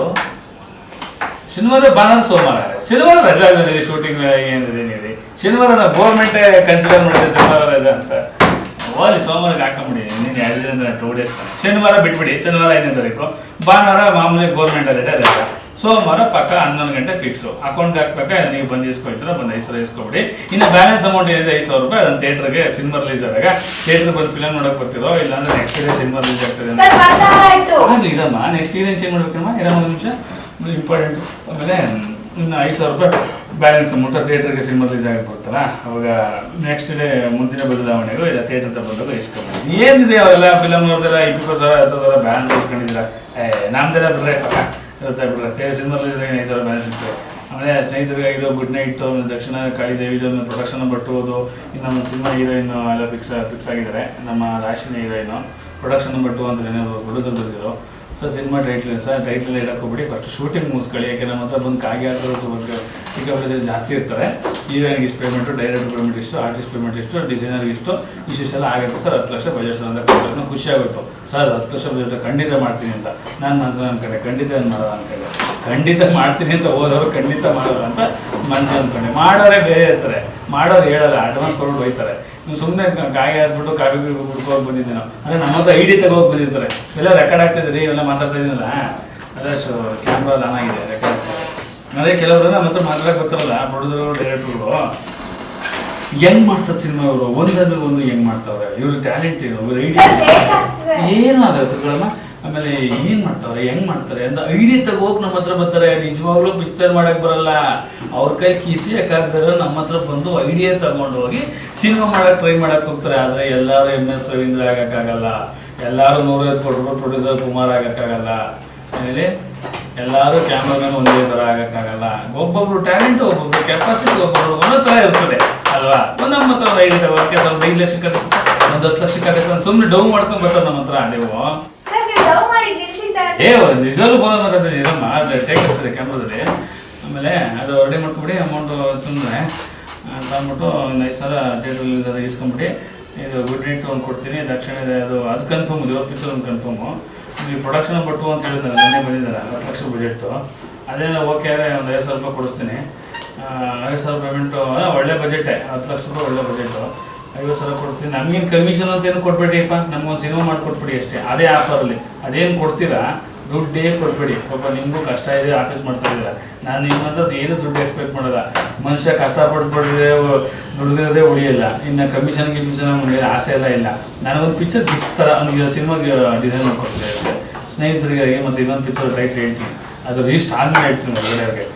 ಶನಿವಾರ ಭಾನುವಾರ ಸೋಮವಾರ. ಶನಿವಾರ ರಜೆ ಆದ್ಮೇಲೆ ಶೂಟಿಂಗ್ ಏನಿದೆ ನೀರಿ. ಶನಿವಾರ ನಾವು ಗೋರ್ಮೆಂಟೇ ಕನ್ಸಿಡರ್ ಮಾಡಿದೆ ಶನಿವಾರ ರಜೆ ಅಂತ. ಓಲಿ ಸೋಮವಾರಕ್ಕೆ ಹಾಕೊಂಬಿಡಿ. ನೀನು 2 ದಿನ 2 ಡೇಸ್. ಶನಿವಾರ ಬಿಟ್ಬಿಡಿ. ಶನಿವಾರ 5ನೇ ತಾರೀಕು. ಭಾನುವಾರ ಮಾಮೂಲಿ ಗೋರ್ಮೆಂಟ್ ರಜೆ ರಜೆ. ಸೋಮವಾರ ಪಕ್ಕ 11 ಗಂಟೆ ಫಿಕ್ಸು. ಅಕೌಂಟ್ಗೆ ಹಾಕ್ಬೇಕಾ? ನೀವು ಬಂದು ಇಸ್ಕೊಳ್ತೀರ, ಬಂದು 5,000 ಇಸ್ಕೊಬಿಡಿ. ಇನ್ನು ಬ್ಯಾಲೆನ್ಸ್ ಅಮೌಂಟ್ ಏನಿದೆ 5,000 ರೂಪಾಯಿ, ಅದನ್ನು ಥಿಯೇಟ್ರಿಗೆ ಸಿನಿಮಾ ರಿಲೀಸ್ ಆದಾಗ ಥಿಯೇಟ್ರಿಗೆ ಬಂದು ಫಿಲಮ್ ನೋಡೋಕೆ ಬರ್ತಿರೋ, ಇಲ್ಲಾಂದ್ರೆ ನೆಕ್ಸ್ಟ್ ಡೇ ಸಿನಿಮಾ ರಿಲೀಸ್ ಆಗ್ತದೆ ಆಗಲಿ. ಇದಮ್ಮ ನೆಕ್ಸ್ಟ್ ಏನೇನು ಚೇಂಜ್ ಮಾಡ್ಬೇಕಮ್ಮ? ಇರಮ್ಮ ಒಂದು ನಿಮಿಷ, ಇಂಪಾರ್ಟೆಂಟ್. ಆಮೇಲೆ ಇನ್ನು 5,000 ರೂಪಾಯಿ ಬ್ಯಾಲೆನ್ಸ್ ಅಮೌಂಟ್ ಥಿಯೇಟ್ರಿಗೆ ಸಿನಿಮಾ ರಿಲೀಸ್ ಆಗಿಬಿಡ್ತಲ್ಲ, ಅವಾಗ ನೆಕ್ಸ್ಟ್ ಡೇ ಮುಂದಿನ ಬದಲಾವಣೆಗೂ ಇಲ್ಲ ಥಿಯೇಟರ್ ಬಂದಾಗ ಇಸ್ಕೊಬೋದು. ಏನಿದೆ ಅವೆಲ್ಲ ಫಿಲಮ್ ನೋಡಿದ್ರೆ 20,000 10,000 ಬ್ಯಾಲೆನ್ಸ್ ಇಸ್ಕೊಂಡಿದ್ದೀರಾ? ನಮ್ದೆಲ್ಲ ಬಿಡ್ರೆ ಇರುತ್ತೆ ಬಿಡ್ರೆ. ಸಿನಿಮಾ ರಿಲೀಸ್ 5,000 ಬ್ಯಾಲೆನ್ಸ್ ಇರ್ತದೆ. ಆಮೇಲೆ ಸ್ನೇಹಿತರಿಗೆ ಇದು ಗುಡ್ ನೈಟ್, ದಕ್ಷಿಣ ಕಾಳಿದೇವಿದು ಪ್ರೊಡಕ್ಷನ್ ಬಟ್ಟುವುದು. ಇನ್ನು ನಮ್ಮ ಸಿನಿಮಾ ಹೀರೋಯಿನ್ ಎಲ್ಲ ಫಿಕ್ಸ್ ಆಗಿದ್ದಾರೆ. ನಮ್ಮ ರಾಶಿನ ಹೀರೋಯಿನು ಪ್ರೊಡಕ್ಷನ್ ಬಟ್ಟು ಅಂತ ಪ್ರೊಡ್ಯೂಸರ್ ಬಂದಿರೋ. ಸರ್ ಸಿನಿಮಾ ಟೈಟ್ಲ್ ಹೇಳಕ್ಕೆ ಹೋಗ್ಬಿಡಿ, ಫಸ್ಟ್ ಶೂಟಿಂಗ್ ಮುಗಿಸ್ಕೊಳ್ಳಿ. ಯಾಕೆ ನಮ್ಮ ಹತ್ರ ಬಂದು ಕಾಗಿ ಹಾಕೋದು ಸಿಕ್ಕಾಪಟ್ಟೆ ಜಾಸ್ತಿ ಇರ್ತಾರೆ. ಹೀರೋಯಿನ್ಗೆ ಇಷ್ಟು ಪೇಮೆಂಟು, ಡೈರೆಕ್ಟರ್ ಪೇಮೆಂಟ್ ಇಷ್ಟು, ಆರ್ಟಿಸ್ಟ್ ಪೇಮೆಂಟ್ ಇಷ್ಟು, ಡಿಸೈನರ್ಗೆ ಇಷ್ಟು ಎಲ್ಲ ಆಗುತ್ತೆ ಸರ್. 10 ಲಕ್ಷ ಬಜೆಟ್ ಅಂತ ಕೊಟ್ಟರೆ ಖುಷಿ ಆಗುತ್ತೆ ಸರ್. 10 ಲಕ್ಷ ಬಜೆಟ್ ಖಂಡಿತ ಮಾಡ್ತೀನಿ ಅಂತ ನಾನು ಮನಸ್ಸು ಅನ್ಕೊಂಡೆ. ಖಂಡಿತ ಮಾಡೋದು ಅನ್ಕೊಂಡೆ. ಖಂಡಿತ ಮಾಡ್ತೀನಿ ಅಂತ ಹೋದವರು ಖಂಡಿತ ಮಾಡೋರು ಅಂತ ಮನಸ್ಸು ಅಂದ್ಕೊಂಡೆ. ಮಾಡೋರೇ ಬೇರೆ ಇರ್ತಾರೆ, ಮಾಡೋರು ಹೇಳಲ್ಲ, ಅಡ್ವಾನ್ಸ್ ಕೊಟ್ಟು ಹೋಗ್ತಾರೆ. ನೀವು ಸುಮ್ಮನೆ ಕಾಯಿ ಹಾಕ್ಬಿಟ್ಟು ಕಾಫಿ ಬಿಡ್ಕೋಗಿ ಬಂದಿದ್ದೆ ನಾವು. ಅಂದರೆ ನಮ್ಮ ಹತ್ರ ID ತಗೋಗಿ ಬಂದಿರ್ತಾರೆ. ಎಲ್ಲ ರೆಕಾರ್ಡ್ ಆಗ್ತಾಯಿದೆ, ಇವೆಲ್ಲ ಮಾತಾಡ್ತಾ ಇದ್ದೀನಲ್ಲ, ಅದೇ ಕ್ಯಾಮ್ರಾ ಆನ್ ಆಗಿದೆ, ರೆಕಾರ್ಡ್ ಆಗ್ತದೆ. ಅದೇ ಕೆಲವರು ನಮ್ಮ ಹತ್ರ ಮಾತಾಡೋಕೆ ಗೊತ್ತಿರಲ್ಲ, ಪ್ರೊಡ್ಯೂಸರು ಡೈರೆಕ್ಟ್ರುಗಳು ಹೆಂಗ್ ಮಾಡ್ತಾರೆ ಸಿನಿಮಾ. ಅವರು ಒಂದಾದ್ರೂ ಒಂದು ಹೆಂಗ್ ಮಾಡ್ತಾವ್ರೆ, ಇವ್ರ ಟ್ಯಾಲೆಂಟ್ ಏನು, ಇವ್ರ ಏನು ಆಗೋದ್ರಗಳನ್ನ. ಆಮೇಲೆ ಏನು ಮಾಡ್ತಾವ್ರೆ, ಹೆಂಗ್ ಮಾಡ್ತಾರೆ ಅಂತ ID ತಗೋಗಿ ನಮ್ಮ ಹತ್ರ ಬರ್ತಾರೆ. ನಿಜವಾಗ್ಲೂ ಪಿಕ್ಚರ್ ಮಾಡಕ್ಕೆ ಬರಲ್ಲ, ಅವ್ರ ಕೈ ಕಿಸಿ ಯಾಕಾಗ್ದಾರೆ ನಮ್ಮ ಹತ್ರ ಬಂದು ID ತಗೊಂಡು ಹೋಗಿ ಸಿನಿಮಾ ಮಾಡಕ್ಕೆ ಟ್ರೈ ಮಾಡಕ್ಕೆ ಹೋಗ್ತಾರೆ. ಆದರೆ ಎಲ್ಲರೂ MS ರವೀಂದ್ರ ಆಗಕ್ಕಾಗಲ್ಲ, ಎಲ್ಲರೂ 150 ಕೋಟಿ ರೂಪಾಯಿ ಪ್ರೊಡ್ಯೂಸರ್ ಕುಮಾರ್ ಆಗಕ್ಕಾಗಲ್ಲ. ಆಮೇಲೆ ಎಲ್ಲರೂ ಕ್ಯಾಮ್ರಾಮನ್ ಒಂದೇ ಥರ ಆಗಕ್ಕಾಗಲ್ಲ. ಒಬ್ಬೊಬ್ರು ಟ್ಯಾಲೆಂಟು, ಒಬ್ಬೊಬ್ರು ಕೆಪಾಸಿಟಿ, ಒಬ್ಬೊಬ್ರು ಒಂದೊಂದು ಥರ ಇರ್ತದೆ ಅಲ್ವಾ. ನಮ್ಮ ಹತ್ರ ಒಂದು ID ತಗೋಕ್ಕೆ ಸ್ವಲ್ಪ 5 ಲಕ್ಷಕ್ಕಾಗುತ್ತೆ, ಒಂದು 10 ಲಕ್ಷಕ್ಕಾಗುತ್ತೆ. ಸುಮ್ಮನೆ ಡೌನ್ ಮಾಡ್ಕೊಂಡು ಬರ್ತಾರೆ ನಮ್ಮ ಹತ್ರ. ಅದೇವು ನಿಜವಾಗ್ಲೂ ಫೋನ್ ಮಾತಾಡ್ತೀನಿ ಇರಮ್ಮ, ಟೇಕ್ ಆಗ್ತದೆ ಕ್ಯಾಮ್ರಾದಲ್ಲಿ. ಆಮೇಲೆ ಅದು ರೆಡಿ ಮಾಡ್ಕೊಬಿಡಿ. ಅಮೌಂಟು ತಂದರೆ ಅಂತ ಅಂದ್ಬಿಟ್ಟು ಒಂದು 5 ಸಾವಿರ ಥಿಯೇಟ್ರಲ್ಲಿ ಇಸ್ಕೊಂಬಿಟ್ಟು ಇದು ಗುಡ್ ನೈಟ್ ಒಂದು ಕೊಡ್ತೀನಿ, ದಕ್ಷಿಣ ಇದೆ ಅದು ಕನ್ಫರ್ಮ್, ದೇವ್ರ ಪಿಕ್ಚರ್ ಒಂದು ಕನ್ಫರ್ಮು. ಈ ಪ್ರೊಡಕ್ಷನ್ ಬಟ್ಟು ಅಂತ ಹೇಳಿದ್ದಾರೆ, ನೆನ್ನೆ ಬಂದಿದ್ದಾರೆ 10 ಲಕ್ಷ ಬಜೆಟ್ಟು. ಅದೇನೋ ಓಕೆ ಆದರೆ ಒಂದು 50,000 ರೂಪಾಯಿ ಕೊಡಿಸ್ತೀನಿ. 50,000 ಪೇಮೆಂಟು ಒಳ್ಳೆ ಬಜೆಟೇ, 10 ಲಕ್ಷ ರೂಪಾಯಿ ಒಳ್ಳೆ ಬಜೆಟು. 50,000 ಕೊಡ್ತೀನಿ. ನಮಗೇನು ಕಮಿಷನ್ ಅಂತ ಏನು ಕೊಟ್ಬಿಡಿಯಪ್ಪ, ನಮಗೊಂದು ಸಿನಿಮಾ ಮಾಡಿಕೊಟ್ಬಿಡಿ ಅಷ್ಟೇ. ಅದೇ ಆಫರಲ್ಲಿ ಅದೇನು ಕೊಡ್ತೀರಾ ದುಡ್ಡೇ ಕೊಟ್ಬಿಡಿ. ಪಾಪ ನಿಮಗೂ ಕಷ್ಟ ಇದೆ, ಆಫೀಸ್ ಮಾಡ್ತಾ ಇದ್ದೀರಾ. ನಾನು ನಿಮ್ಮಂಥದ್ದು ಏನು ದುಡ್ಡು ಎಕ್ಸ್ಪೆಕ್ಟ್ ಮಾಡೋಲ್ಲ. ಮನುಷ್ಯ ಕಷ್ಟಪಟ್ಬಿಟ್ಟಿದೆ, ದುಡ್ದಿರೋದೇ ಉಳಿಯಲ್ಲ. ಇನ್ನು ಕಮಿಷನ್ ನನಗೆ ಆಸೆ ಎಲ್ಲ ಇಲ್ಲ. ನನಗೊಂದು ಪಿಕ್ಚರ್ ಗಿಫ್ಟ್ ಥರ ಒಂದು ಸಿನಿಮಾಗೆ ಡಿಸೈನ್ ಮಾಡ್ಕೊಡ್ತಿದ್ದೆ ಸ್ನೇಹಿತರಿಗೆ. ಮತ್ತು ಇನ್ನೊಂದು ಪಿಕ್ಚರ್ ಟೈಟ್ಲ್ ಹೇಳ್ತೀನಿ, ಅದು ರೀಸ್ಟ್ ಆದಮೇಲೆ ಹೇಳ್ತೀನಿ ಹೊರಗಡೆ ಅವ್ರಿಗೆ.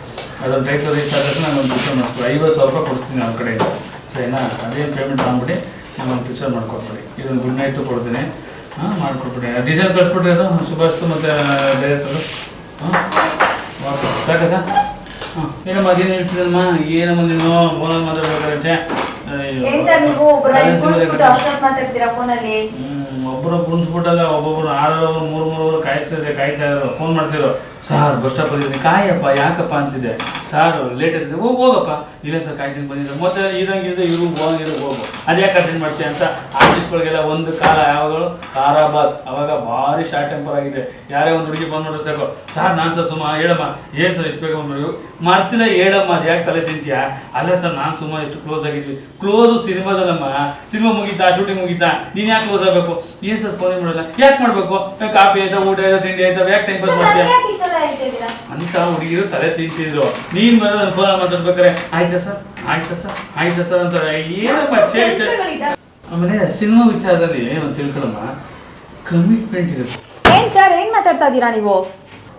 ಅದೊಂದು ಟೈಟ್ಲ್ ರೀಸ್ಟ್ ಆದಾಗ ನಾನು ಒಂದು ಪಿಕ್ಚರ್ ಮಾಡಿಸ್ಬಿಟ್ಟು 50,000 ರೂಪಾಯಿ ಕೊಡ್ತೀನಿ ಅವ್ರ ಕಡೆಯಿಂದ, ಸರಿನಾ? ಅದೇನು ಪೇಮೆಂಟ್ ತಗೊಂಡ್ಬಿಟ್ಟು ನಾನೊಂದು ಪಿಕ್ಚರ್ ಮಾಡ್ಕೊಟ್ಬಿಡಿ. ಇದೊಂದು ಗುಡ್ ನೈಟು ಕೊಡ್ತೀನಿ, ಮಾಡಿಕೊಟ್ಬಿಡಿ. ಡಿಸೈನ್ ಕಳಿಸ್ಬಿಟ್ರಿ, ಅದು ಸುಭಾಷ್ದು ಮತ್ತು ಡೈರೆಕ್ಟರು. ಓಕೆ ಸಾಕಾ ಸರ್? ಏನಮ್ಮ ಅದೇನು ಹೇಳ್ತಿದ್ದಮ್ಮ, ಏನಮ್ಮ ನೀನು ಫೋನಲ್ಲಿ ಮಾತಾಡ್ಬೇಕಾಗತ್ತೆ? ಏನ್ ಸರ್ ನೀವು ಒಬ್ಬರು ಮಾತಾಡ್ತೀರಾ ಫೋನಲ್ಲಿ? ಒಬ್ಬರು ಕುಣಿಸ್ಬಿಟ್ಟಲ್ಲ, ಒಬ್ಬೊಬ್ರು 6 3 ಕಾಯ್ತಾ ಇದ್ರು, ಫೋನ್ ಮಾಡ್ತಿರೋ, ಸಾರ್ ಬಸ್ ಸ್ಟಾಪ್ ಬಂದಿದ್ದೀನಿ, ಕಾಯಪ್ಪ ಯಾಕಪ್ಪ ಅಂತಿದ್ದೆ. ಸಾರ್ ಲೇಟ್ ಇರ್ತಿದ್ದೆ, ಹೋಗಪ್ಪ. ಇಲ್ಲ ಸರ್ ಕಾಯ್ತೀನಿ ಬಂದಿದ್ದೆ. ಮತ್ತೆ ಇರಂಗಿದೆ ಇರು ಹೋಗು, ಅದ್ಯಾಕೆ ಅಟೆಂಡ್ ಮಾಡ್ತೀಯ ಅಂತ. ಆರ್ಟಿಸ್ಟ್ಗಳಿಗೆಲ್ಲ ಒಂದು ಕಾಲ ಯಾವಾಗಲೂ ತಾರಾಬಾದ್, ಅವಾಗ ಭಾರಿ ಶಾರ್ಟ್ ಟೆಂಪರ್ ಆಗಿದೆ. ಯಾರೇ ಒಂದು ಹುಡುಗಿ ಫೋನ್ ಮಾಡಿದ್ರೆ ಸಾಕು, ಸಾರ್ ನಾನು ಸರ್ ಸುಮ್ಮ ಹೇಳಮ್ಮ, ಏನು ಸರ್ ಇಷ್ಟು ಬೇಗ ಮಾಡ್ತಿಲ್ಲ ಹೇಳಮ್ಮ, ಅದು ಯಾಕೆ ತಲೆ ತಿಂತೀಯಾ? ಅಲ್ಲ ಸರ್ ನಾನು ಸುಮ್ಮ ಎಷ್ಟು ಕ್ಲೋಸ್ ಆಗಿದ್ವಿ. ಕ್ಲೋಸು ಸಿನಿಮಾದಲ್ಲಮ್ಮ, ಸಿನಿಮಾ ಮುಗೀತಾ, ಶೂಟಿಂಗ್ ಮುಗೀತಾ, ನೀನು ಯಾಕೆ ಕ್ಲೋಸ್ ಆಗಬೇಕು? ಏನು ಸರ್ ಫೋನೇ ಮಾಡಲ್ಲ, ಯಾಕೆ ಮಾಡಬೇಕು? ಕಾಫಿ ಆಯ್ತಾ, ಊಟ ಆಯ್ತಾ, ತಿಂಡಿ ಆಯ್ತಾ, ಯಾಕೆ ಟೈಮ್ ಪಾಸ್ ಮಾಡ್ತೀಯಾ ಅಂತ ಹುಡುಗಿರು ತಲೆ ತಿಂತಿದ್ರು. ನೀನು ಬಂದು ನನ್ನ ಫೋನ್ ಮಾತಾಡ್ಬೇಕಾರೆ ಆಯ್ತಾ ಸರ್ ಅಂತಾರೆ. ಏನಮ್ಮ ಆಮೇಲೆ ಸಿನಿಮಾ ವಿಚಾರದಲ್ಲಿ ಏನು ತಿಳ್ಕೊಳಮ್ಮ, ಕಮಿಟ್ಮೆಂಟ್ ಇರುತ್ತೆ. ಏನ್ ಸರ್ ಏನ್ ಮಾತಾಡ್ತಾ ಇದ್ದೀರಾ ನೀವು?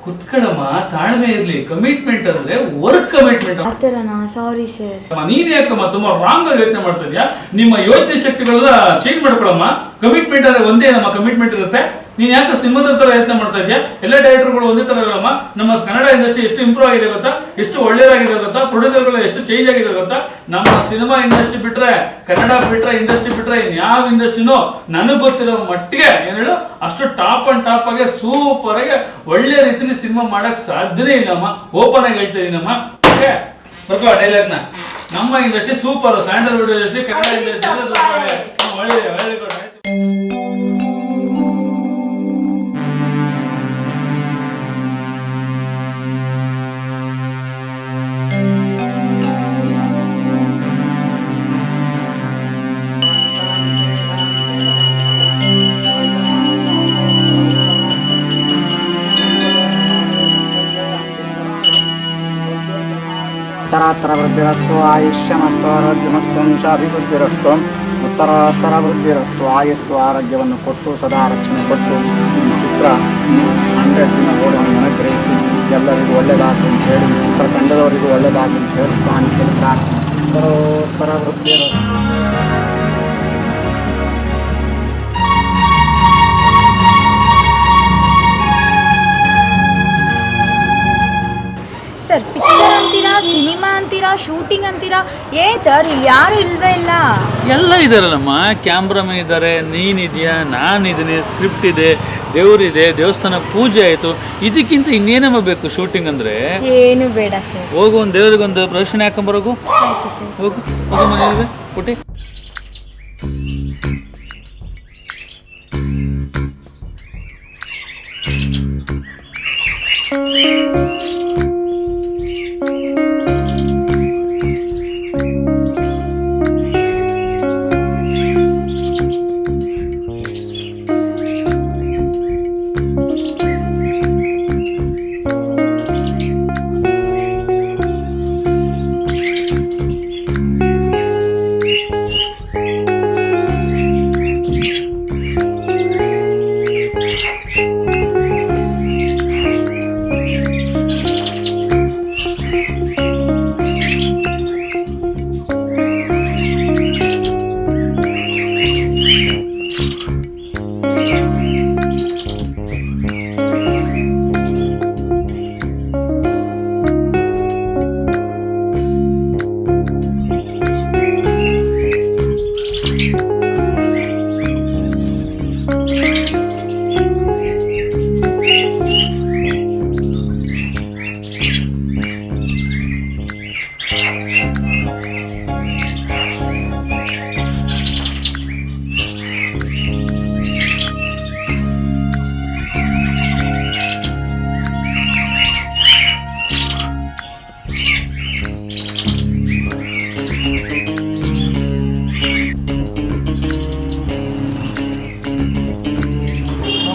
ಕುತ್ಕೊಳ್ಳಮ್ಮ, ತಾಳ್ಮೆ ಇರ್ಲಿ. ಕಮಿಟ್ಮೆಂಟ್ ಅಂದ್ರೆ ವರ್ಕ್ ಕಮಿಟ್ಮೆಂಟ್. ಆತರನಾ? Sorry sir. ನೀನ್ ಯಾಕಮ್ಮ ತುಂಬಾ ರಾಂಗ್ ಆಗಿ ಯೋಚನೆ ಮಾಡ್ತಾ ಇದೀಯಾ? ನಿಮ್ಮ ಯೋಚನೆ ಶಕ್ತಿಗಳೆಲ್ಲ ಚೇಂಜ್ ಮಾಡ್ಕೊಳಮ್ಮ. ಕಮಿಟ್ಮೆಂಟ್ ಅಂದ್ರೆ ಒಂದೇ ನಮ್ಮ ಕಮಿಟ್ಮೆಂಟ್ ಇರುತ್ತೆ. ನೀನ್ ಯಾಕೆ ಸಿನಿಮಾದ ತರ ಯೋಚನೆ ಮಾಡ್ತಾ ಇದೀಯಾ? ಎಲ್ಲ ಡೈರೆಕ್ಟರ್ಗಳು ಒಂದೇ ತರ ಇರಲ್ಲಮ್ಮ. ನಮ್ಮ ಕನ್ನಡ ಇಂಡಸ್ಟ್ರಿ ಎಷ್ಟು ಇಂಪ್ರೂವ್ ಆಗಿದೆ ಗೊತ್ತಾ, ಎಷ್ಟು ಒಳ್ಳೆಯದಾಗಿದೆ ಗೊತ್ತಾ, ಪ್ರೊಡ್ಯೂಸರ್ಗಳು ಎಷ್ಟು ಚೇಂಜ್ ಆಗಿದೆ ಗೊತ್ತಾ. ನಮ್ಮ ಸಿನಿಮಾ ಇಂಡಸ್ಟ್ರಿ ಬಿಟ್ರೆ, ಕನ್ನಡ ಬಿಟ್ರೆ, ಇಂಡಸ್ಟ್ರಿ ಬಿಟ್ರೆ ಯಾವ ಇಂಡಸ್ಟ್ರಿನೂ ನನಗೆ ಗೊತ್ತಿರೋ ಮಟ್ಟಿಗೆ ಏನು ಹೇಳು ಅಷ್ಟು ಟಾಪ್ ಅಂಡ್ ಟಾಪ್ ಆಗಿ ಸೂಪರ್ ಆಗಿ ಒಳ್ಳೆ ರೀತಿಯಲ್ಲಿ ಸಿನಿಮಾ ಮಾಡಕ್ ಸಾಧ್ಯನೇ ಇಲ್ಲಮ್ಮ. ಓಪನ್ ಆಗಿ ಹೇಳ್ತಾ ಇದೀನಮ್ಮ. ಓಕೆ ಬರ್ಕೋ ಡೈಲಾಗ್ನ. ನಮ್ಮ industry super, Sandalwood industry, Kannada industry ಒಳ್ಳೆ ಒಳ್ಳೆ ಕೊಡ. ಉತ್ತರಾತ್ತರ ವೃದ್ಧಿರಸ್ತು ಆಯುಷ್ಯಮಸ್ತು ಆರೋಗ್ಯಮಸ್ತು ವಂಶಾಭಿವೃದ್ಧಿರಸ್ತು. ಉತ್ತರಾತ್ತರ ವೃದ್ಧಿರಸ್ತು, ಆಯುಸ್ಸು ಆರೋಗ್ಯವನ್ನು ಕೊಟ್ಟು ಸದಾ ರಕ್ಷಣೆ ಕೊಟ್ಟು ಈ ಚಿತ್ರ 100 ದಿನ ಓಡುವನ್ನು ಅನುಗ್ರಹಿಸಿ ಎಲ್ಲರಿಗೂ ಒಳ್ಳೆಯದಾಗಲಿ ಅಂತ ಹೇಳಿ, ಚಿತ್ರ ತಂಡದವರಿಗೂ ಒಳ್ಳೆಯದಾಗಲಿ ಅಂತ ಹೇಳಿ ಸ್ವಾಮಿ ಕೇಳ್ತಾರೆ. ಉತ್ತರೋತ್ತರ ವೃದ್ಧಿರಸ್ತು. ಸರ್ ಪಿಕ್ಚರ್ ಅಂತೀರಾ, ಸಿನಿಮಾ ಅಂತೀರಾ, ಶೂಟಿಂಗ್ ಅಂತೀರಾ, ಏನ್ ಸರ್ ಇಲ್ಲಿ ಯಾರು ಇಲ್ವೇ ಇಲ್ಲ? ಎಲ್ಲ ಇದಾರಲ್ಲಮ್ಮ. ಕ್ಯಾಮ್ರಾಮನ್ ಇದ್ದಾರೆ, ನೀನಿದೆಯಾ, ನಾನಿದ್ದೀನಿ, ಸ್ಕ್ರಿಪ್ಟ್ ಇದೆ, ದೇವರಿದೆ, ದೇವಸ್ಥಾನ ಪೂಜೆ ಆಯಿತು. ಇದಕ್ಕಿಂತ ಇನ್ನೇನಮ್ಮ ಬೇಕು ಶೂಟಿಂಗ್ ಅಂದರೆ? ಏನು ಬೇಡ ಸರ್. ಹೋಗು, ಒಂದು ದೇವರಿಗೊಂದು ಪ್ರದರ್ಶನ ಹಾಕೊಂಬರೋಗು. ಆಯ್ತು ಸರ್. ಹೋಗು ಹೋಗು ಮನೆಗೆ ಕೊಟ್ಟಿ.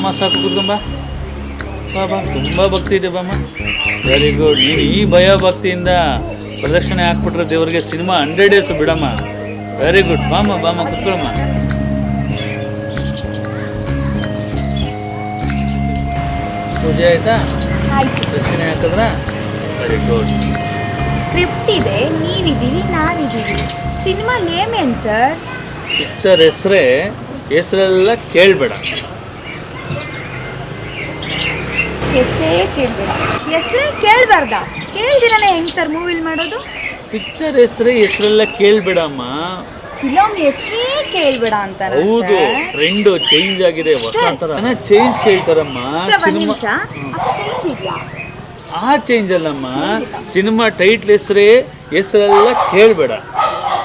ಬಾಮ್ಮ ಸಾಕು ಕೂತ್ಕೊಂಬ ಬಾ ಬಾ ತುಂಬ ಭಕ್ತಿ ಇದೆ ಬಾಮ್ಮ. Very good. ನೀನು ಈ ಭಯ ಭಕ್ತಿಯಿಂದ ಪ್ರದಕ್ಷಿಣೆ ಹಾಕ್ಬಿಟ್ರೆ ದೇವರಿಗೆ ಸಿನಿಮಾ 100 ಡೇಸ್ ಬಿಡಮ್ಮ. Very good. ಬಾಮ್ಮ ಬಾಮ್ಮ ಕೂತ್ಕೊಳ್ಳಮ್ಮ. ಪೂಜೆ ಆಯ್ತಾ? ಆಯ್ತು. ಪ್ರದಕ್ಷಿಣೆ ಹಾಕಿದ್ರ? Very good. ಸ್ಕ್ರಿಪ್ಟ್ ಇದೆ, ನೀವಿದ್ದೀವಿ, ನಾವಿದ್ದೀವಿ. ಸಿನಿಮಾ ನೇಮ್ ಏನು ಸರ್? ಪಿಕ್ಚರ್ ಹೆಸರೆಲ್ಲ ಕೇಳಬೇಡ. ಹೆಸರೇ ಕೇಳಬೇಡ. ಹೆಸರೇ ಕೇಳಬಾರ್ದ? ಕೇಳ್ದಿರನೇ ಹೆಂಗೆ ಸರ್ ಮೂವಿಲ್ ಮಾಡೋದು? ಪಿಕ್ಚರ್ ಹೆಸರೆಲ್ಲ ಕೇಳಬೇಡಮ್ಮ. ಫಿಲಮ್ ಹೆಸರೇ ಕೇಳಬೇಡ ಅಂತ. ಹೌದು, ಟ್ರೆಂಡ್ ಚೇಂಜ್ ಆಗಿದೆ, ಹೊಸ ತರ ಚೇಂಜ್ ಕೇಳ್ತಾರಮ್ಮ. ಒಂದು ನಿಮಿಷ, ಚೇಂಜ್ ಇದೆಯಾ? ಆ ಚೇಂಜ್ ಅಲ್ಲಮ್ಮ, ಸಿನಿಮಾ ಟೈಟ್ಲ್ ಹೆಸರೆಲ್ಲ ಕೇಳಬೇಡ.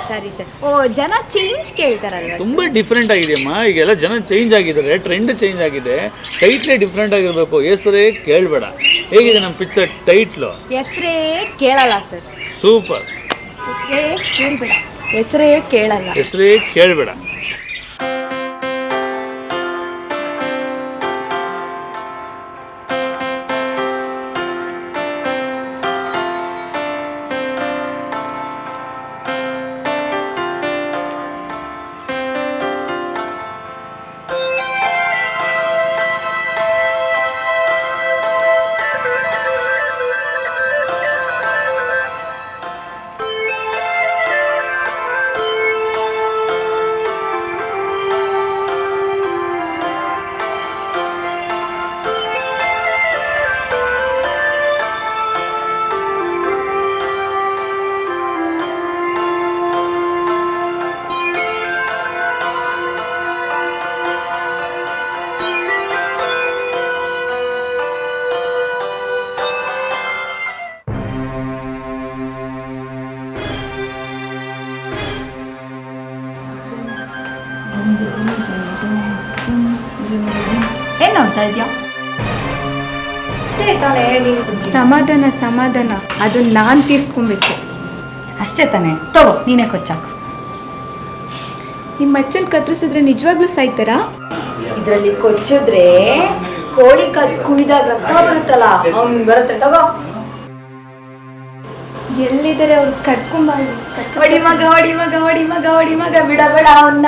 ಸರಿ ಸರ್. ಓ, ಜನ ಚೇಂಜ್ ಕೇಳ್ತಾರಲ್ವ? ತುಂಬಾ ಡಿಫ್ರೆಂಟ್ ಆಗಿದೆಯಮ್ಮ. ಈಗೆಲ್ಲ ಜನ ಚೇಂಜ್ ಆಗಿದ್ದಾರೆ, ಟ್ರೆಂಡ್ ಚೇಂಜ್ ಆಗಿದೆ. ಟೈಟ್ಲೇ ಡಿಫ್ರೆಂಟ್ ಆಗಿರ್ಬೇಕು, ಹೆಸರೇ ಕೇಳಬೇಡ. ಹೇಗಿದೆ ನಮ್ಮ ಪಿಕ್ಚರ್ ಟೈಟ್ಲು? ಹೆಸರೇ ಕೇಳಲ್ಲ ಸರ್. ಸೂಪರ್. ಹೆಸರೇ ಕೇಳಬೇಡ. ಹೆಸರೇ ಕೇಳಲ್ಲ. ಹೆಸರೇ ಕೇಳಬೇಡ. ಏನ್ ನೋಡ್ತಾ ಇದ್ಯಾ? ಸಮಾಧಾನ ಸಮಾಧಾನ, ಅದನ್ನ ನಾನು ತೀರ್ಸ್ಕೊಬೇಕು ಅಷ್ಟೇ ತಾನೇ. ತಗೋ, ನೀನೇ ಕೊಚ್ಚಾಕು. ನಿಮ್ಮ ಅಚ್ಚನ್ ಕತ್ತರಿಸಿದ್ರೆ ನಿಜವಾಗ್ಲೂ ಸಾಯ್ತಾರಾ? ಇದರಲ್ಲಿ ಕೊಚ್ಚಿದ್ರೆ ಕೋಳಿ ಕುಯ್ದಾಗ ರಕ್ತ ಬರುತ್ತಲ್ಲ, ಅವ್ನ್ ಬರುತ್ತೆ. ತಗೋ. ಎಲ್ಲಿದ್ದಾರೆ ಅವ್ರು? ಕಟ್ಕೊಂಬ. ಹೊಡಿ ಮಗ, ಹೊಡಿ ಮಗ, ಹೊಡಿ ಮಗ, ಹೊಡಿ ಮಗ, ಬಿಡಬೇಡ ಅವನ್ನ.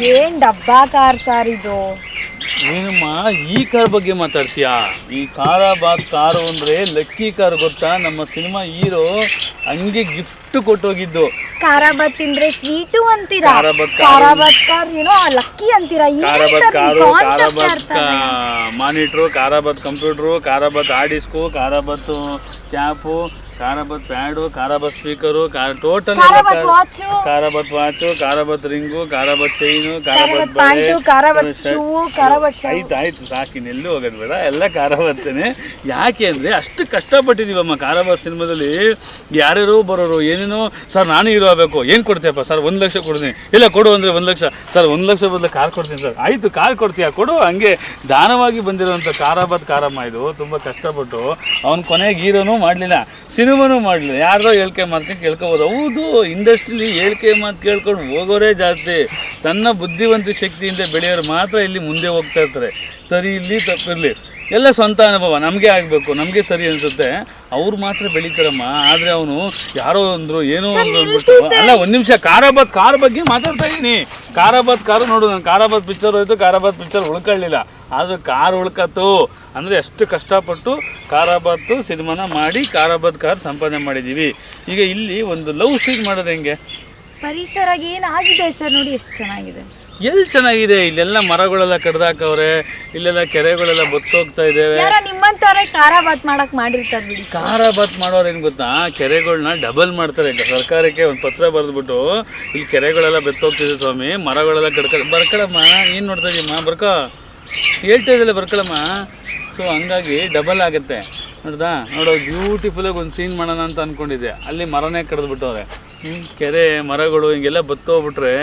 ಏನ್ ಡಬ್ಬಾ ಕಾರ್ ಸಾರ್ ಇದು? ಏನಮ್ಮ ಈ ಕಾರ್ ಬಗ್ಗೆ ಮಾತಾಡ್ತೀಯಾ? ಈ ಕಾರಾಬಾದ್ ಕಾರು ಅಂದ್ರೆ ಲಕ್ಕಿ ಕಾರ್ ಗೊತ್ತಾ? ನಮ್ಮ ಸಿನಿಮಾ ಹೀರೋ ಹಂಗೆ ಗಿಫ್ಟ್ ಕೊಟ್ಟೋಗಿದ್ದು. ಕಾರಾಬಾದ್ ತಿಂದ್ರೆ ಸ್ವೀಟು ಅಂತೀರಾ? ಕಾರಾಬಾದ್ ಕಾರ್ ಏನೋ ಲಕ್ಕಿ ಅಂತೀರಾ? ಕಾರಾಬಾದ್ ಕಾರು, ಕಾರಾಬಾದ್ ಮಾನಿಟ್ರು, ಕಾರಾಬಾದ್ ಕಂಪ್ಯೂಟ್ರು, ಕಾರಾಬಾದ್ ಆಡಿಸ್ಕು, ಕಾರಾಬಾದ್ ಕ್ಯಾಪು, ಕಾರಾಬಾದ್ ಪ್ಯಾಡು, ಕಾರಾಬಾದ್ ಸ್ಪೀಕರು, ಟೋಟಲ್ ಕಾರಾಬಾದ್ ವಾಚು, ಕಾರಾಬಾದ್ ರಿಂಗು, ಕಾರಾಬಾದ್ ಚೈನು, ಕಾರಾಬಾದ್ ಪ್ಯಾಂಟು, ಕಾರಾಬಾದ್ ಶೂ, ಕಾರಾಬಾದ್ ಆಯ್ತು ಸಾಕಿನೆಲ್ಲೂ ಹೋಗೋದು ಬೇಡ, ಎಲ್ಲ ಕಾರಾಬಾದ್ತೇನೆ. ಯಾಕೆ ಅಂದರೆ ಅಷ್ಟು ಕಷ್ಟಪಟ್ಟಿದ್ದೀವಮ್ಮ ಕಾರಾಬಾದ್ ಸಿನಿಮಾದಲ್ಲಿ. ಯಾರ್ಯಾರೋ ಬರೋರು ಏನೇನೋ, ಸರ್ ನಾನು ಹೀರೋ ಆಗಬೇಕು, ಏನು ಕೊಡ್ತೀಯಪ್ಪ ಸರ್? 1 ಲಕ್ಷ ಕೊಡ್ತೀನಿ. ಇಲ್ಲ ಕೊಡು ಅಂದರೆ 1 ಲಕ್ಷ. ಸರ್ 1 ಲಕ್ಷ ಬದಲು ಕಾರ್ ಕೊಡ್ತೀನಿ ಸರ್. ಆಯಿತು ಕಾರ್ ಕೊಡ್ತೀಯಾ ಕೊಡು. ಹಂಗೆ ದಾನವಾಗಿ ಬಂದಿರೋಂಥ ಕಾರಾಬಾದ್ ಕಾರಮ್ಮ ಇದು. ತುಂಬ ಕಷ್ಟಪಟ್ಟು ಅವ್ನು ಕೊನೆಗೆ ಹೀರೋನೂ ಮಾಡಲಿಲ್ಲ, ಸಿನಿಮಾನೂ ಮಾಡಲಿಲ್ಲ. ಯಾರೋ ಹೇಳಿಕೆ ಮಾತು ಕೇಳ್ಕೊಬೋದು. ಹೌದು, ಇಂಡಸ್ಟ್ರಿಲಿ ಹೇಳಿಕೆ ಮಾತು ಕೇಳ್ಕೊಂಡು ಹೋಗೋರೇ ಜಾಸ್ತಿ. ತನ್ನ ಬುದ್ಧಿವಂತ ಶಕ್ತಿಯಿಂದ ಬೆಳೆಯೋರು ಮಾತ್ರ ಇಲ್ಲಿ ಮುಂದೆ ಹೋಗ್ತಾ ಇರ್ತಾರೆ. ಸರಿ, ಇಲ್ಲಿ ತಪ್ಪಿರಲಿ. ಎಲ್ಲ ಸ್ವಂತ ಅನುಭವ ನಮಗೆ ಆಗಬೇಕು, ನಮಗೆ ಸರಿ ಅನಿಸುತ್ತೆ. ಅವ್ರು ಮಾತ್ರ ಬೆಳೀತಾರಮ್ಮ. ಆದರೆ ಅವನು ಯಾರೋ ಅಂದರು ಏನೋ ಅಂದ್ಬಿಟ್ಟು ಅಲ್ಲ, ಒಂದು ನಿಮಿಷ. ಕಾರ್ ಬಗ್ಗೆ ಮಾತಾಡ್ತಾ ಇದ್ದೀನಿ. ಕಾರು ನೋಡು, ನಾನು ಕಾರಾಬಾದ್ ಪಿಕ್ಚರ್ ಹೋಯ್ತು, ಕಾರಾಬಾದ್ ಪಿಕ್ಚರ್ ಉಳ್ಕೊಳ್ಳಿಲ್ಲ. ಆದರೆ ಕಾರ್ ಉಳ್ಕತ್ತು ಅಂದರೆ ಅಷ್ಟು ಕಷ್ಟಪಟ್ಟು ಕಾರಾಬಾದ್ ಸಿನಿಮಾನ ಮಾಡಿ ಕಾರ್ ಸಂಪಾದನೆ ಮಾಡಿದ್ದೀವಿ. ಈಗ ಇಲ್ಲಿ ಒಂದು ಲವ್ ಸೀನ್ ಮಾಡೋದು ಹೆಂಗೆ? ಪರಿಸರ ಏನಾಗಿದೆ ಸರ್ ನೋಡಿ, ಎಷ್ಟು ಚೆನ್ನಾಗಿದೆ. ಎಲ್ಲಿ ಚೆನ್ನಾಗಿದೆ? ಇಲ್ಲೆಲ್ಲ ಮರಗಳೆಲ್ಲ ಕಡ್ದಾಕವ್ರೆ, ಇಲ್ಲೆಲ್ಲ ಕೆರೆಗಳೆಲ್ಲ ಬತ್ತೋಗ್ತಾ ಇದ್ದೇವೆ. ನಿಮ್ಮಂತವ್ರೆ ಕಾರಾಬಾತ್ ಮಾಡಕ್ ಮಾಡಿರ್ತಾರೆ ಬಿಡಿ. ಕಾರಾಬಾತ್ ಮಾಡೋರು ಏನು ಗೊತ್ತಾ, ಕೆರೆಗಳನ್ನ ಡಬಲ್ ಮಾಡ್ತಾರೆ. ಸರ್ಕಾರಕ್ಕೆ ಒಂದು ಪತ್ರ ಬರೆದ್ಬಿಟ್ಟು ಇಲ್ಲಿ ಕೆರೆಗಳೆಲ್ಲ ಬೆತ್ತೋಗ್ತಿದೆ ಸ್ವಾಮಿ, ಮರಗಳೆಲ್ಲ ಬರ್ಕಳಮ್ಮ. ಏನು ನೋಡ್ತಾ ಇದೀಯಮ್ಮ? ಹೇಳ್ತಾ ಇದ್ದಲ್ಲ, ಬರ್ಕಳಮ್ಮ. ಸೊ ಹಂಗಾಗಿ ಡಬಲ್ ಆಗುತ್ತೆ. ನೋಡೋ ಬ್ಯೂಟಿಫುಲ್ಲಾಗಿ ಒಂದು ಸೀನ್ ಮಾಡೋಣ ಅಂತ ಅಂದ್ಕೊಂಡಿದ್ದೆ, ಅಲ್ಲಿ ಮರನೇ ಕಡ್ದುಬಿಟ್ಟವ್ರೆ. ಕೆರೆ ಮರಗಳು ಹಿಂಗೆಲ್ಲ ಬತ್ತೋಗ್ಬಿಟ್ರೆ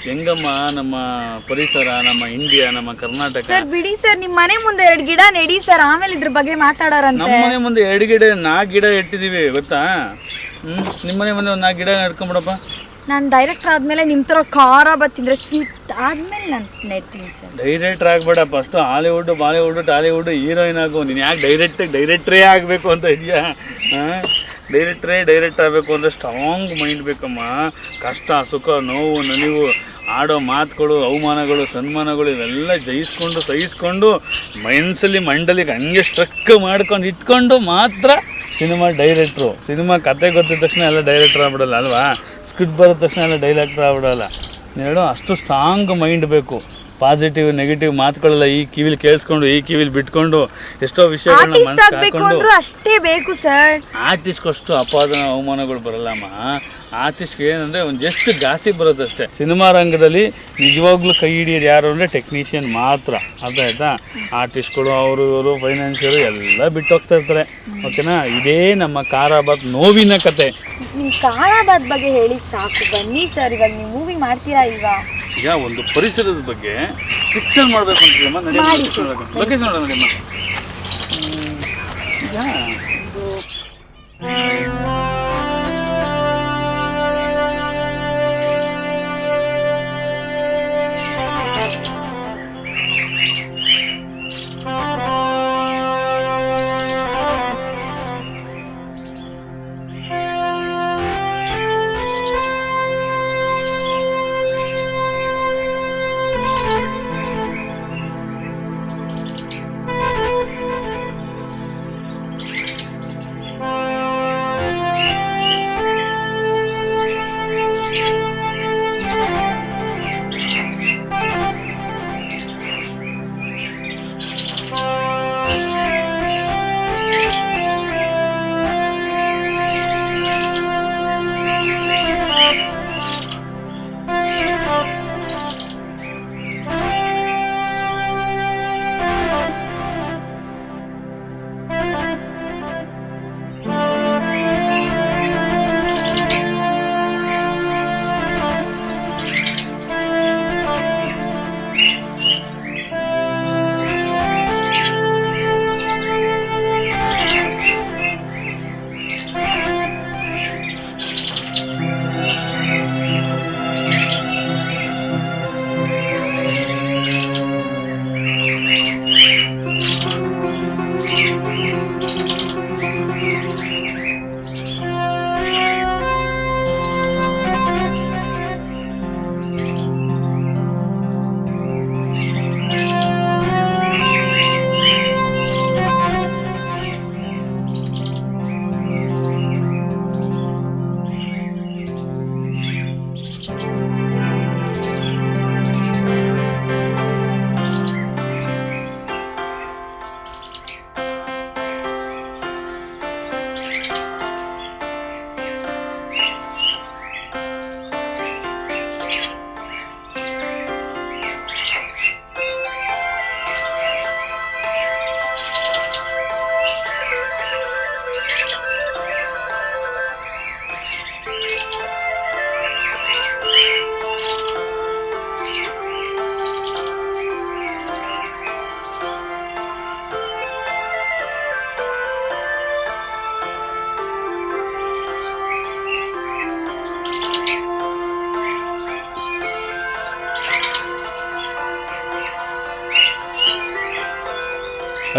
ಹೆಂಗಮ್ಮ ನಮ್ಮ ಪರಿಸರ, ನಮ್ಮ ಇಂಡಿಯಾ, ನಮ್ಮ ಕರ್ನಾಟಕ. ಸರ್ ಬಿಡಿ ಸರ್, ನಿಮ್ಮ ಮನೆ ಮುಂದೆ 2 ಗಿಡ ನೆಡಿ ಸರ್, ಆಮೇಲೆ ಇದ್ರ ಬಗ್ಗೆ ಮಾತಾಡೋರಂತೆ. ನಮ್ಮ ಮನೆ ಮುಂದೆ 2 ಗಿಡ 4 ಗಿಡ ಇಟ್ಟಿದ್ದೀವಿ ಗೊತ್ತಾ? ನಿಮ್ಮ ಮನೆ ಮುಂದೆ ಒಂದು 4 ಗಿಡ ನೆಡ್ಕೊಂಬಿಡಪ್ಪ. ನಾನು ಡೈರೆಕ್ಟರ್ ಆದಮೇಲೆ ನಿಮ್ಮ ಥರ ಖಾರ ಬತ್ತಿದ್ರೆ ಸ್ವೀಟ್ ಆದಮೇಲೆ ನಾನು ನೆಡ್ತೀನಿ ಸರ್. ಡೈರೆಕ್ಟ್ರ್ ಆಗಬೇಡ, first Hollywood, Bollywood, Tollywood heroine ಆಗು. ನೀನು ಯಾಕೆ ಡೈರೆಕ್ಟ್ರೇ ಆಗಬೇಕು ಅಂತ ಇದೆಯಾ? ಡೈರೆಕ್ಟ್ ಆಗಬೇಕು ಅಂದರೆ ಸ್ಟ್ರಾಂಗ್ ಮೈಂಡ್ ಬೇಕಮ್ಮ. ಕಷ್ಟ, ಸುಖ, ನೋವು, ನಲಿವು, ಆಡೋ ಮಾತುಗಳು, ಅವಮಾನಗಳು, ಸನ್ಮಾನಗಳು ಇವೆಲ್ಲ ಜಯಿಸ್ಕೊಂಡು ಸಹಿಸ್ಕೊಂಡು ಮನಸ್ಸಲ್ಲಿ ಮಂಡಲಿಗೆ ಹಂಗೆ ಸ್ಟ್ರಕ್ ಮಾಡ್ಕೊಂಡು ಇಟ್ಕೊಂಡು ಮಾತ್ರ ಸಿನಿಮಾ ಡೈರೆಕ್ಟ್ರು. ಸಿನಿಮಾ ಕತೆ ಗೊತ್ತಿದ ತಕ್ಷಣ ಎಲ್ಲ ಡೈರೆಕ್ಟ್ರ್ ಆಗ್ಬಿಡಲ್ಲ ಅಲ್ವಾ? ಸ್ಕ್ರಿಪ್ಟ್ ಬರೋದ ತಕ್ಷಣ ಎಲ್ಲ ಡೈರೆಕ್ಟ್ರ್ ಆಗ್ಬಿಡಲ್ಲ. ಹೇಳೋ ಅಷ್ಟು ಸ್ಟ್ರಾಂಗ್ ಮೈಂಡ್ ಬೇಕು. ಪಾಸಿಟಿವ್ ನೆಗೆಟಿವ್ ಮಾತುಗಳೆಲ್ಲ ಈ ಕಿವಿಲಿ ಕೇಳಿಸ್ಕೊಂಡು ಈ ಕಿವಿಲಿ ಬಿಟ್ಕೊಂಡು ಎಷ್ಟೋ ವಿಷಯಗಳನ್ನ ಮನಸ್ಸು ಅಷ್ಟೇ ಬೇಕು ಸರ್. ಆರ್ಟಿಸ್ಟ್ಗಷ್ಟು ಅಪಾದನ ಅವಮಾನಗಳು ಬರಲ್ಲಮ್ಮ. ಆರ್ಟಿಸ್ಟ್ಗೆ ಏನಂದರೆ ಒಂದು ಜಸ್ಟ್ ಗಾಸಿಪ್ ಬರೋದಷ್ಟೇ. ಸಿನಿಮಾ ರಂಗದಲ್ಲಿ ನಿಜವಾಗ್ಲೂ ಕೈ ಹಿಡಿಯೋದು ಯಾರು ಅಂದರೆ ಟೆಕ್ನಿಷಿಯನ್ ಮಾತ್ರ. ಅರ್ಥ ಆಯ್ತಾ? ಆರ್ಟಿಸ್ಟ್ಗಳು ಅವರು ಇವರು ಫೈನಾನ್ಷಿಯರು ಎಲ್ಲ ಬಿಟ್ಟೋಗ್ತಾ ಇರ್ತಾರೆ. ಓಕೆನಾ? ಇದೇ ನಮ್ಮ ಕಾರಾಬಾದ್ ನೋವಿನ ಕತೆ. ನಿಮ್ಮ ಕಾರಾಬಾದ್ ಬಗ್ಗೆ ಹೇಳಿ ಸಾಕು. ಬನ್ನಿ ಸರ್, ಇವಾಗ ನೀವು ಮೂವಿ ಮಾಡ್ತೀರಾ ಈಗ? ಈಗ ಒಂದು ಪರಿಸರದ ಬಗ್ಗೆ ಪಿಕ್ಚರ್ ಮಾಡಬೇಕು ಅಂತಿಲ್ಲಮ್ಮ. ಲೊಕೇಶನ್ ನೋಡೋಣ ನಡಿಯಮ್ಮ.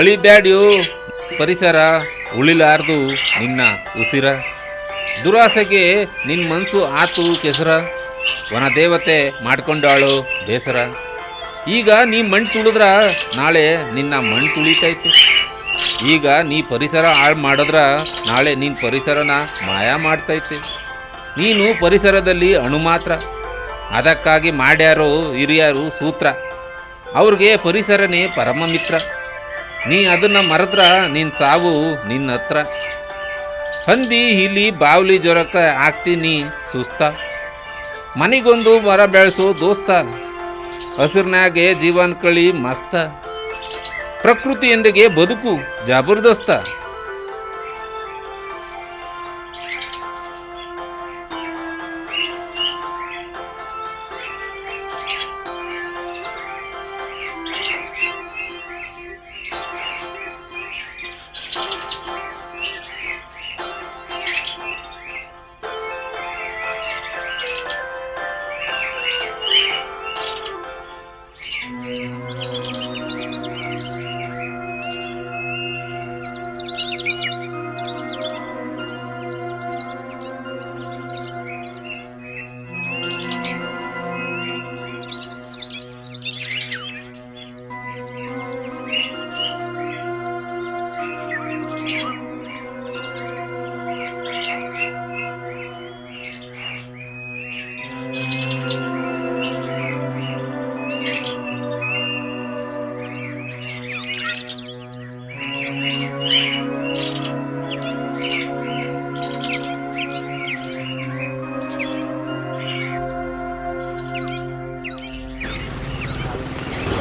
ಅಳಿಬ್ಯಾಡ್ಯೋ ಪರಿಸರ ಉಳಿಲಾರ್ದು ನಿನ್ನ ಉಸಿರ. ದುರಾಸೆಗೆ ನಿನ್ನ ಮನಸ್ಸು ಆತು ಕೆಸರ, ವನದೇವತೆ ಮಾಡ್ಕೊಂಡಾಳು ಬೇಸರ. ಈಗ ನೀ ಮಣ್ಣು ತುಳಿದ್ರ ನಾಳೆ ನಿನ್ನ ಮಣ್ಣು ತುಳಿತೈತೆ. ಈಗ ನೀ ಪರಿಸರ ಹಾಳು ಮಾಡಿದ್ರ ನಾಳೆ ನಿನ್ನ ಪರಿಸರನ ಮಾಯ ಮಾಡ್ತೈತೆ. ನೀನು ಪರಿಸರದಲ್ಲಿ ಅಣು ಮಾತ್ರ, ಅದಕ್ಕಾಗಿ ಮಾಡ್ಯಾರೋ ಹಿರಿಯರು ಸೂತ್ರ. ಅವ್ರಿಗೆ ಪರಿಸರನೇ ಪರಮ ಮಿತ್ರ. ನೀ ಅದನ್ನು ಮರೆತ್ರ ನಿನ್ನ ಸಾವು ನಿನ್ನ ಹತ್ರ. ಹಂದಿ ಇಲ್ಲಿ ಬಾವ್ಲಿ ಜ್ವರಕ್ಕೆ ಆಗ್ತೀನಿ ಸುಸ್ತ. ಮನೆಗೊಂದು ಮರ ಬೆಳೆಸೋ ದೋಸ್ತ, ಹಸಿರ್ನಾಗೆ ಜೀವನ ಕಳಿ ಮಸ್ತ. ಪ್ರಕೃತಿಯೊಂದಿಗೆ ಬದುಕು ಜಬರ್ದಸ್ತ.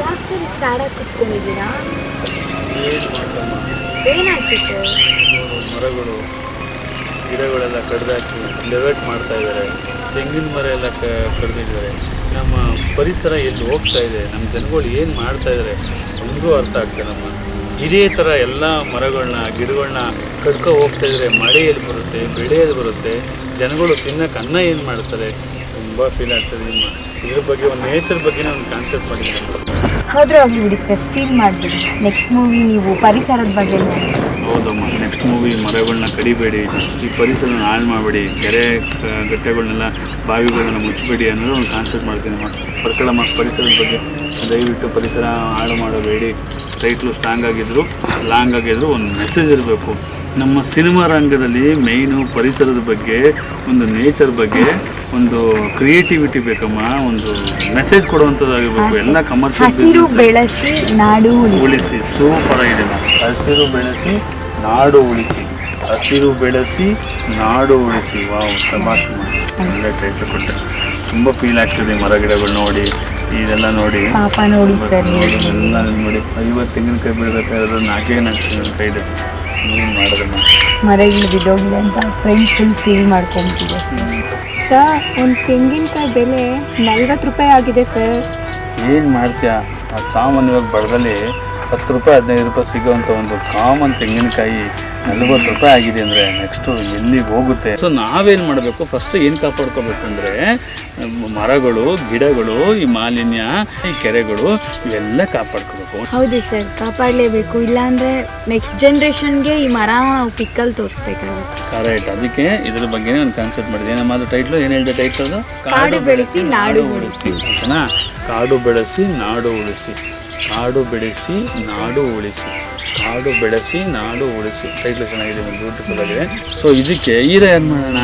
ಯಾಕೆ ಸರ್ ಸ್ಯಾಡಾಗಿ ಕುತ್ಕೊಂಡಿದ್ದೀರಾ? ಏನಾಯ್ತು ಸರ್? ಮರಗಳು ಗಿಡಗಳೆಲ್ಲ ಕಡ್ದಾಕಿ ಲೆವೆಟ್ ಮಾಡ್ತಾ ಇದ್ದಾರೆ, ತೆಂಗಿನ ಮರ ಎಲ್ಲ ಕಡ್ದಿದ್ದಾರೆ. ನಮ್ಮ ಪರಿಸರ ಎಲ್ಲಿ ಹೋಗ್ತಾ ಇದೆ, ನಮ್ಮ ಜನಗಳು ಏನು ಮಾಡ್ತಾ ಇದ್ದಾರೆ ನಮಗೂ ಅರ್ಥ ಆಗ್ತದೆ. ನಮ್ಮ ಇದೇ ಥರ ಎಲ್ಲ ಮರಗಳನ್ನ ಗಿಡಗಳನ್ನ ಕಡ್ಕೊ ಹೋಗ್ತಾ ಇದ್ರೆ ಮಳೆ ಎಲ್ಲಿ ಬರುತ್ತೆ, ಬೆಳೆ ಎಲ್ಲಿ ಬರುತ್ತೆ, ಜನಗಳು ತಿನ್ನಕ್ಕೆ ಅನ್ನ ಏನು ಮಾಡ್ತಾರೆ, ತುಂಬ ಫೀಲ್ ಆಗ್ತದೆ. ನಿಮ್ಮ ಇದ್ರ ಬಗ್ಗೆ ಒಂದು ನೇಚರ್ ಬಗ್ಗೆನೇ ಒಂದು ಕಾನ್ಸೆಪ್ಟ್ ಮಾಡಿದ್ದೀನಿ. ಹೋದ್ರೆ ಹೋಗಿ ಬಿಡಿ ಸರ್, ಫೀಲ್ ಮಾಡಿಬಿಡಿ. ನೆಕ್ಸ್ಟ್ ಮೂವಿ ನೀವು ಪರಿಸರದ ಬಗ್ಗೆ ಮಾಡಿ. ಹೌದಮ್ಮ, ನೆಕ್ಸ್ಟ್ ಮೂವಿ ಮರಗಳನ್ನ ಕಡಿಬೇಡಿ, ಈ ಪರಿಸರನ ಹಾಳು ಮಾಡಬೇಡಿ, ಕೆರೆ ಗಟ್ಟೆಗಳನ್ನೆಲ್ಲ ಬಾವಿಗಳನ್ನ ಮುಚ್ಚಬೇಡಿ ಅನ್ನೋದು ಒಂದು ಕಾನ್ಸೆಪ್ಟ್ ಮಾಡ್ತೀನಿ. ಬರ್ಕೊಳ್ಳಮ್ಮ, ಪರಿಸರದ ಬಗ್ಗೆ ದಯವಿಟ್ಟು ಪರಿಸರ ಹಾಳು ಮಾಡಬೇಡಿ. ಟೈಟ್ಲು ಸ್ಟ್ರಾಂಗ್ ಆಗಿದ್ರು ಲಾಂಗ್ ಆಗಿದ್ರು ಒಂದು ಮೆಸೇಜ್ ಇರಬೇಕು. ನಮ್ಮ ಸಿನಿಮಾ ರಂಗದಲ್ಲಿ ಮೇಯ್ನು ಪರಿಸರದ ಬಗ್ಗೆ, ಒಂದು ನೇಚರ್ ಬಗ್ಗೆ ಒಂದು ಕ್ರಿಯೇಟಿವಿಟಿ ಬೇಕಮ್ಮ, ಒಂದು ಮೆಸೇಜ್ ಕೊಡುವಂಥದ್ದಾಗಿರ್ಬೇಕು. ಎಲ್ಲ ಕಮರ್ಷಿಯಲ್ ಹಸಿರು ಬೆಳೆಸಿ ನಾಡು ಉಳಿಸಿ, ಸೂಪರ್ ಆಗಿದೆ. ಹಸಿರು ಬೆಳೆಸಿ ನಾಡು ಉಳಿಸಿ, ಹಸಿರು ಬೆಳೆಸಿ ನಾಡು ಉಳಿಸಿ. ವಾವ್, ಶಬಾಷ್, ಒಳ್ಳೆ ಟೈಟ್ಲ್ ಕೊಟ್ಟೆ. ತುಂಬ ಫೀಲ್ ಆಗ್ತದೆ ಮರ ಗಿಡಗಳು ನೋಡಿ, ಇದೆಲ್ಲ ನೋಡಿ. ಪಾಪ ನೋಡಿ ಸರ್, ಎಲ್ಲ ನೋಡಿ 50 ತೆಂಗಿನಕಾಯಿ ಬೀಳಬೇಕಾದ್ರೆ 4 ತೆಂಗಿನಕಾಯಿ ಇದೆ. ಏನು ಮಾಡೋದಮ್ಮ, ಮರಗಳು ಬಿದ್ದೋಗಿದೆ ಅಂತ ಫ್ರೆಂಡ್ ಫುಲ್ ಫೀಲ್ ಮಾಡ್ಕೊಂಬಿಟ್ಟಿದೆ ಸರ್. ಒಂದು ತೆಂಗಿನಕಾಯಿ ಬೆಲೆ 40 ರೂಪಾಯಿ ಆಗಿದೆ ಸರ್. ಏನು ಮಾಡ್ತೀಯಾ? ಆ ಸಾಮಾನ್ಯವಾಗಿ ಬಡದಲ್ಲಿ 10 ರೂಪಾಯಿ 15 ರೂಪಾಯಿ ಸಿಗೋವಂಥ ಒಂದು ಕಾಮನ್ ತೆಂಗಿನಕಾಯಿ 40 ರೂಪಾಯಿ ಆಗಿದೆ ಅಂದರೆ ನೆಕ್ಸ್ಟು ಎಲ್ಲಿಗೆ ಹೋಗುತ್ತೆ? ಸೊ ನಾವೇನು ಮಾಡಬೇಕು, ಫಸ್ಟ್ ಏನು ಕಾಪಾಡ್ಕೋಬೇಕಂದ್ರೆ ಮರಗಳು, ಗಿಡಗಳು, ಈ ಮಾಲಿನ್ಯ, ಈ ಕೆರೆಗಳು ಇವೆಲ್ಲ ಕಾಪಾಡ್ಕೋಬೇಕು. ಹೌದು ಸರ್, ಕಾಪಾಡಲೇಬೇಕು. ಇಲ್ಲಾಂದರೆ ನೆಕ್ಸ್ಟ್ ಜನ್ರೇಷನ್ಗೆ ಈ ಮರ ನಾವು ಪಿಕ್ಕಲ್ಲಿ ತೋರಿಸ್ಬೇಕಾಗುತ್ತೆ. ಕರೆಕ್ಟ್, ಅದಕ್ಕೆ ಇದ್ರ ಬಗ್ಗೆನೇ ಒಂದು ಕಾನ್ಸೆಪ್ಟ್ ಮಾಡಿದೆ. ನಮ್ಮ ಅದು ಟೈಟ್ಲು ಏನು ಹೇಳಿದೆ? ಟೈಟ್ಲ್ ಅದು ಕಾಡು ಬೆಳೆಸಿ ನಾಡು ಉಳಿಸಿ. ಓಕೆನಾ? ಕಾಡು ಬೆಳೆಸಿ ನಾಡು ಉಳಿಸಿ, ಕಾಡು ಬೆಳೆಸಿ ನಾಡು ಉಳಿಸಿ, ಕಾಡು ಬೆಳೆಸಿ ನಾಡು ಉಳಿಸಿ. ಟೈಟ್ಲು ಚೆನ್ನಾಗಿದೆ, ಬ್ಯೂಟಿಫುಲ್ ಆಗಿದೆ. ಸೊ ಇದಕ್ಕೆ ಹೀರೋ ಏನು ಮಾಡೋಣ,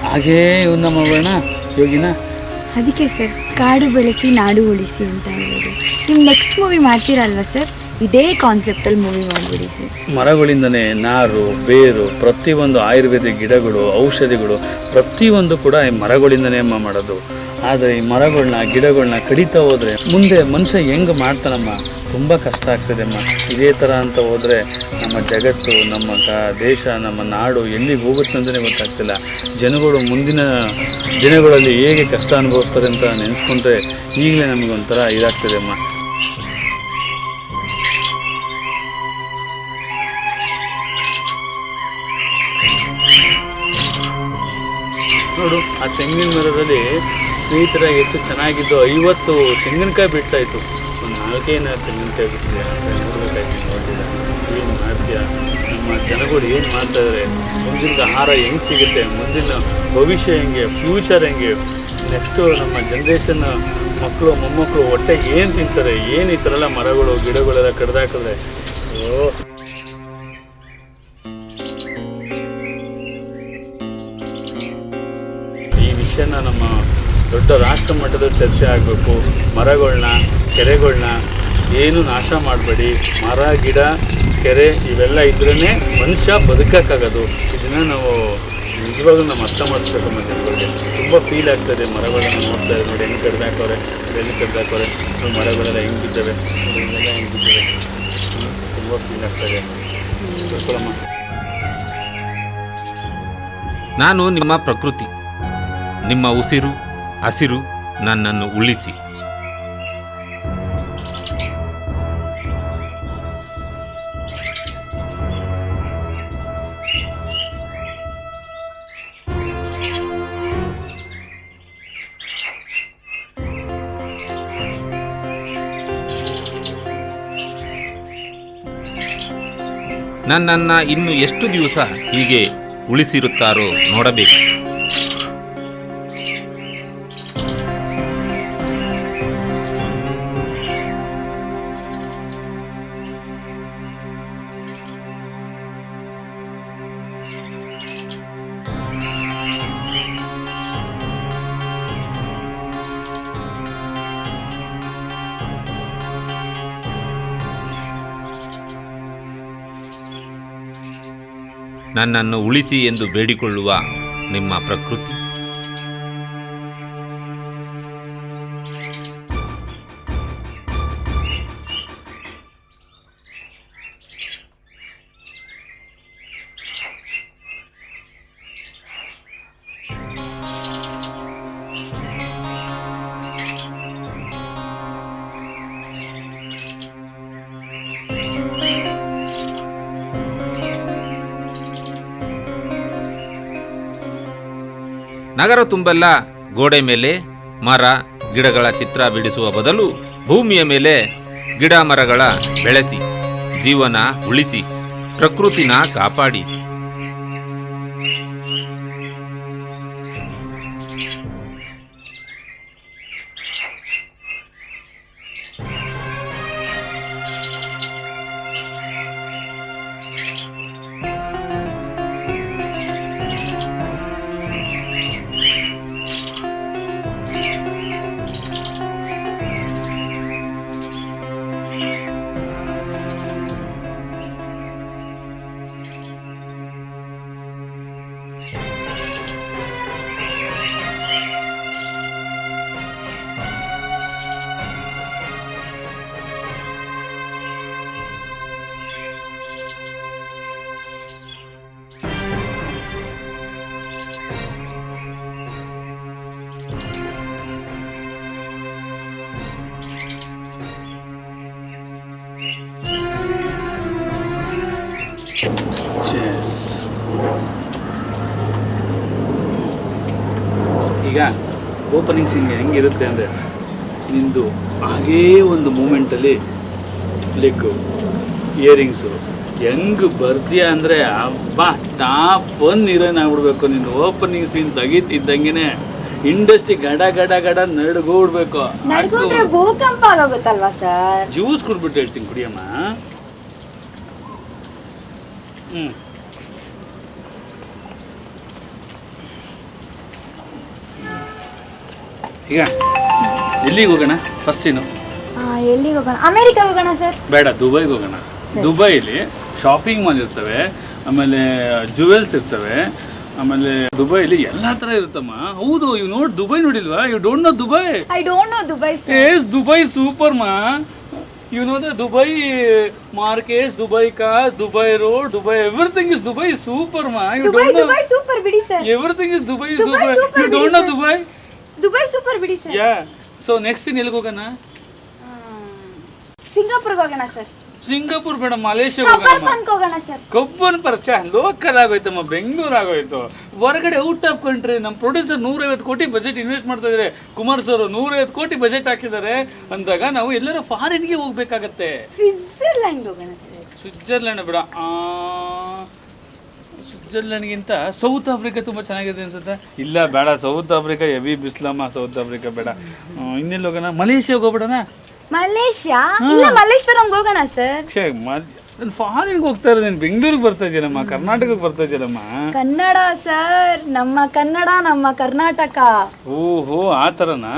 ಹಾಗೇ ಇವನ್ನ ಮಾಡೋಣ ಯೋಗಿನ. ಅದಕ್ಕೆ ಸರ್ ಕಾಡು ಬೆಳೆಸಿ ನಾಡು ಉಳಿಸಿ ಅಂತ ಹೇಳೋದು. ನೀವು ನೆಕ್ಸ್ಟ್ ಮೂವಿ ಮಾಡ್ತೀರಲ್ವ ಸರ್, ಇದೇ ಕಾನ್ಸೆಪ್ಟಲ್ಲಿ ಮೂವಿ ಮಾಡಿಬಿಡಿ ಸರ್. ಮರಗಳಿಂದನೇ ನಾರು, ಬೇರು, ಪ್ರತಿಯೊಂದು ಆಯುರ್ವೇದಿಕ್ ಗಿಡಗಳು, ಔಷಧಿಗಳು ಪ್ರತಿಯೊಂದು ಕೂಡ ಈ ಮರಗಳಿಂದನೇ ಮಾಡೋದು. ಆದರೆ ಈ ಮರಗಳನ್ನ, ಗಿಡಗಳನ್ನ ಕಡಿತಾ ಹೋದರೆ ಮುಂದೆ ಮನುಷ್ಯ ಹೆಂಗೆ ಮಾಡ್ತಾನಮ್ಮ? ತುಂಬ ಕಷ್ಟ ಆಗ್ತದೆ ಅಮ್ಮ. ಇದೇ ಥರ ಅಂತ ಹೋದರೆ ನಮ್ಮ ಜಗತ್ತು, ನಮ್ಮ ದೇಶ, ನಮ್ಮ ನಾಡು ಎಲ್ಲಿಗೆ ಹೋಗುತ್ತೆ ಅಂತಲೇ ಗೊತ್ತಾಗ್ತಿಲ್ಲ. ಜನಗಳು ಮುಂದಿನ ದಿನಗಳಲ್ಲಿ ಹೇಗೆ ಕಷ್ಟ ಅನುಭವಿಸ್ತಾರೆ ಅಂತ ನೆನೆಸ್ಕೊಂಡ್ರೆ ಈಗಲೇ ನಮಗೊಂಥರ ಇದಾಗ್ತದೆ ಅಮ್ಮ. ನೋಡು, ಆ ತೆಂಗಿನ ಮರದಲ್ಲಿ ಸ್ನೇಹಿತರ ಎಷ್ಟು ಚೆನ್ನಾಗಿದ್ದು 50 ತೆಂಗಿನಕಾಯಿ ಬಿಡ್ತಾ ಇತ್ತು. ಒಂದು 4 ತೆಂಗಿನ ಬಿಟ್ಟಿದೆ ನೋಡ್ಬೇಕಾಗಿ ನೋಡಿಲ್ಲ ಏನು ಮಾಡ್ತೀಯ, ನಮ್ಮ ಜನಗಳು ಏನು ಮಾಡ್ತಾ ಇದ್ದಾರೆ, ಮುಂದಿನ ಆಹಾರ ಹೆಂಗೆ ಸಿಗುತ್ತೆ, ಮುಂದಿನ ಭವಿಷ್ಯ ಹೆಂಗೆ, ಫ್ಯೂಚರ್ ಹೆಂಗೆ, ನೆಕ್ಸ್ಟು ನಮ್ಮ ಜನ್ರೇಷನ್ ಮಕ್ಕಳು ಮೊಮ್ಮಕ್ಕಳು ಹೊಟ್ಟೆಗೆ ಏನು ತಿಂತಾರೆ, ಏನು ಈ ಥರ ಎಲ್ಲ ಮರಗಳು ಗಿಡಗಳೆಲ್ಲ ಕಡ್ದಾಕಿದ್ರೆ ಈ ವಿಷಯನ ನಮ್ಮ ದೊಡ್ಡ ರಾಷ್ಟ್ರ ಮಟ್ಟದಲ್ಲಿ ಚರ್ಚೆ ಆಗಬೇಕು. ಮರಗಳನ್ನ ಕೆರೆಗಳನ್ನ ಏನು ನಾಶ ಮಾಡಬೇಡಿ, ಮರ ಗಿಡ ಕೆರೆ ಇವೆಲ್ಲ ಇದ್ರೇ ಮನುಷ್ಯ ಬದುಕೋಕ್ಕಾಗೋದು. ಇದನ್ನು ನಾವು ನಿಜವಾಗ್ಲೂ ನಾವು ಅರ್ಥ ಮಾಡಿಸ್ಬೇಕು ನಮ್ಮ ಜನಗಳಿಗೆ. ತುಂಬ ಫೀಲ್ ಆಗ್ತದೆ ಮರಗಳನ್ನ ನೋಡ್ತಾ ಇದ್ದಾರೆ ನೋಡಿ, ಹೆಂಗೆ ಕಡ್ದಾಕವ್ರೆ, ಎಲ್ಲಿ ಕಡ್ದಾಕವ್ರೆ, ಮರಗಳೆಲ್ಲ ಹೆಂಗೆ ಬಿದ್ದಾವೆ, ಇದೆಲ್ಲ ಹೆಂಗೆ ಬಿದ್ದಾವೆ, ತುಂಬ ಫೀಲ್ ಆಗ್ತದೆ. ತಿಳ್ಕೊಳಮ್ಮ. ನಾನು ನಿಮ್ಮ ಪ್ರಕೃತಿ, ನಿಮ್ಮ ಉಸಿರು ಹಸಿರು ನನ್ನನ್ನು ಉಳಿಸಿ. ನನ್ನನ್ನು ಇನ್ನು ಎಷ್ಟು ದಿವಸ ಹೀಗೆ ಉಳಿಸಿರುತ್ತಾರೋ ನೋಡಬೇಕು. ನನ್ನನ್ನು ಉಳಿಸಿ ಎಂದು ಬೇಡಿಕೊಳ್ಳುವ ನಿಮ್ಮ ಪ್ರಕೃತಿ. ನಗರ ತುಂಬೆಲ್ಲ ಗೋಡೆ ಮೇಲೆ ಮರ ಗಿಡಗಳ ಚಿತ್ರ ಬಿಡಿಸುವ ಬದಲು ಭೂಮಿಯ ಮೇಲೆ ಗಿಡ ಮರಗಳ ಬೆಳೆಸಿ, ಜೀವನ ಉಳಿಸಿ, ಪ್ರಕೃತಿನ ಕಾಪಾಡಿ. ಈಗ ಓಪನಿಂಗ್ ಸೀನ್ ಹೆಂಗಿರುತ್ತೆ ಅಂದರೆ, ನಿಂದು ಹಾಗೇ ಒಂದು ಮೂಮೆಂಟಲ್ಲಿ ಲೆಗ್ಗು ಇಯರಿಂಗ್ಸು ಹೆಂಗೆ ಬರ್ತೀಯ ಅಂದರೆ ಅಬ್ಬಾ ಟಾಪ್ 1 ಹೀರೋಯಿನ್ ಆಗ್ಬಿಡ್ಬೇಕು. ನಿನ್ನ ಓಪನಿಂಗ್ ಸೀನ್ ತೆಗೀತಿದ್ದಂಗೆ ಇಂಡಸ್ಟ್ರಿ ಗಡ ಗಡ ಗಡ ನಡ್ಗೋಡ್ಬೇಕು. ಭೂಕಂಪ ಆಗೋಗುತ್ತಲ್ವಾ ಸರ್? ಜ್ಯೂಸ್ ಕುಡ್ಬಿಟ್ಟು ಹೇಳ್ತೀನಿ, ಕುಡಿಯಮ್ಮ. ಈಗ ಎಲ್ಲಿಗೆ ಹೋಗೋಣ? ಫಸ್ಟ್ ಸೀನು ಎಲ್ಲಿಗೆ ಹೋಗೋಣ? ಅಮೆರಿಕಾಗೆ ಹೋಗೋಣ ಸರ್. ಬೇಡ, ದುಬೈಗೆ ಹೋಗೋಣ. ದುಬೈಲಿ ಶಾಪಿಂಗ್ ಮಾಲ್ ಇರ್ತವೆ, ಆಮೇಲೆ ಜುವೆಲ್ಸ್ ಇರ್ತವೆ, ಆಮೇಲೆ ದುಬೈಲಿ ಎಲ್ಲ ಥರ ಇರುತ್ತಮ್ಮ. ಹೌದು, ಇವ್ ನೋಡಿ ದುಬೈ ನೋಡಿಲ್ವಾ? You don't know Dubai? I don't know Dubai sir. Ace Dubai super ಮಾ. You know the Dubai markets, Dubai cars, Dubai road, Dubai everything is Dubai super ಮಾ. You don't know Dubai super ಬಿಡಿ sir. Everything is Dubai super. You don't know Dubai? Dubai super ಬಿಡಿ sir. Yeah. So next scene ಎಲ್ಲಿಗೆ ಹೋಗೋಣ? ಸಿಂಗಾಪುರ್ಗೆ ಹೋಗೋಣ sir. Singapore ಬೇಡ, Malaysia ಹೋಗೋಣ. ಹೋಗೋಣ sir. ಕೊಬ್ಬನ್ ಪರಿಚಯ ಲೋಕಲ್ ಆಗೋಯ್ತಮ್ಮ, ಬೆಂಗಳೂರು ಆಗೋಯ್ತು. ಹೊರಗಡೆ ಔಟ್ ಆಫ್ ಕಂಟ್ರಿ ನಮ್ಮ ಪ್ರೊಡ್ಯೂಸರ್ 150 ಕೋಟಿ ಬಜೆಟ್ ಇನ್ವೆಸ್ಟ್ ಮಾಡ್ತಾ ಇದ್ದಾರೆ. ಕುಮಾರ್ ಸರ್ 150 ಕೋಟಿ ಬಜೆಟ್ ಹಾಕಿದ್ದಾರೆ ಅಂದಾಗ ನಾವು ಎಲ್ಲರೂ ಫಾರಿನ್ಗೆ ಹೋಗ್ಬೇಕಾಗತ್ತೆ. ಸ್ವಿಟ್ಜರ್ಲ್ಯಾಂಡ್ ಹೋಗೋಣ ಸರ್. ಸ್ವಿಟ್ಜರ್ಲ್ಯಾಂಡ್ ಬೇಡ, ಸ್ವಿಟ್ಜರ್ಲ್ಯಾಂಡ್ಗಿಂತ ಸೌತ್ ಆಫ್ರಿಕಾ ತುಂಬ ಚೆನ್ನಾಗಿದೆ ಅನ್ಸುತ್ತೆ. ಇಲ್ಲ ಬೇಡ, ಸೌತ್ ಆಫ್ರಿಕಾ ಹೆವಿ ಬಿಸ್ಲಮ್ಮ, ಸೌತ್ ಆಫ್ರಿಕಾ ಬೇಡ. ಇನ್ನೆಲ್ಲಿ ಹೋಗೋಣ? ಮಲೇಷ್ಯಾಗೆ ಹೋಗ್ಬಿಡೋಣ. ಮಲೇಷ್ಯಾ ಇಲ್ಲ ಮಲ್ಲೇಶ್ವರಂಗೆ ಹೋಗೋಣ ಸರ್. ನಾನು ಫಾರಿನ್ಗೆ ಹೋಗ್ತಾ ಇರೋದು, ನೀನು ಬೆಂಗಳೂರಿಗೆ ಬರ್ತಾ ಇದೆಯಲ್ಲಮ್ಮ, ಕರ್ನಾಟಕಕ್ಕೆ ಬರ್ತಾ ಇದೆಯಲ್ಲಮ್ಮ. ಕನ್ನಡ ಸರ್, ನಮ್ಮ ಕನ್ನಡ ನಮ್ಮ ಕರ್ನಾಟಕ. ಓಹೋ ಆ ಥರನಾ?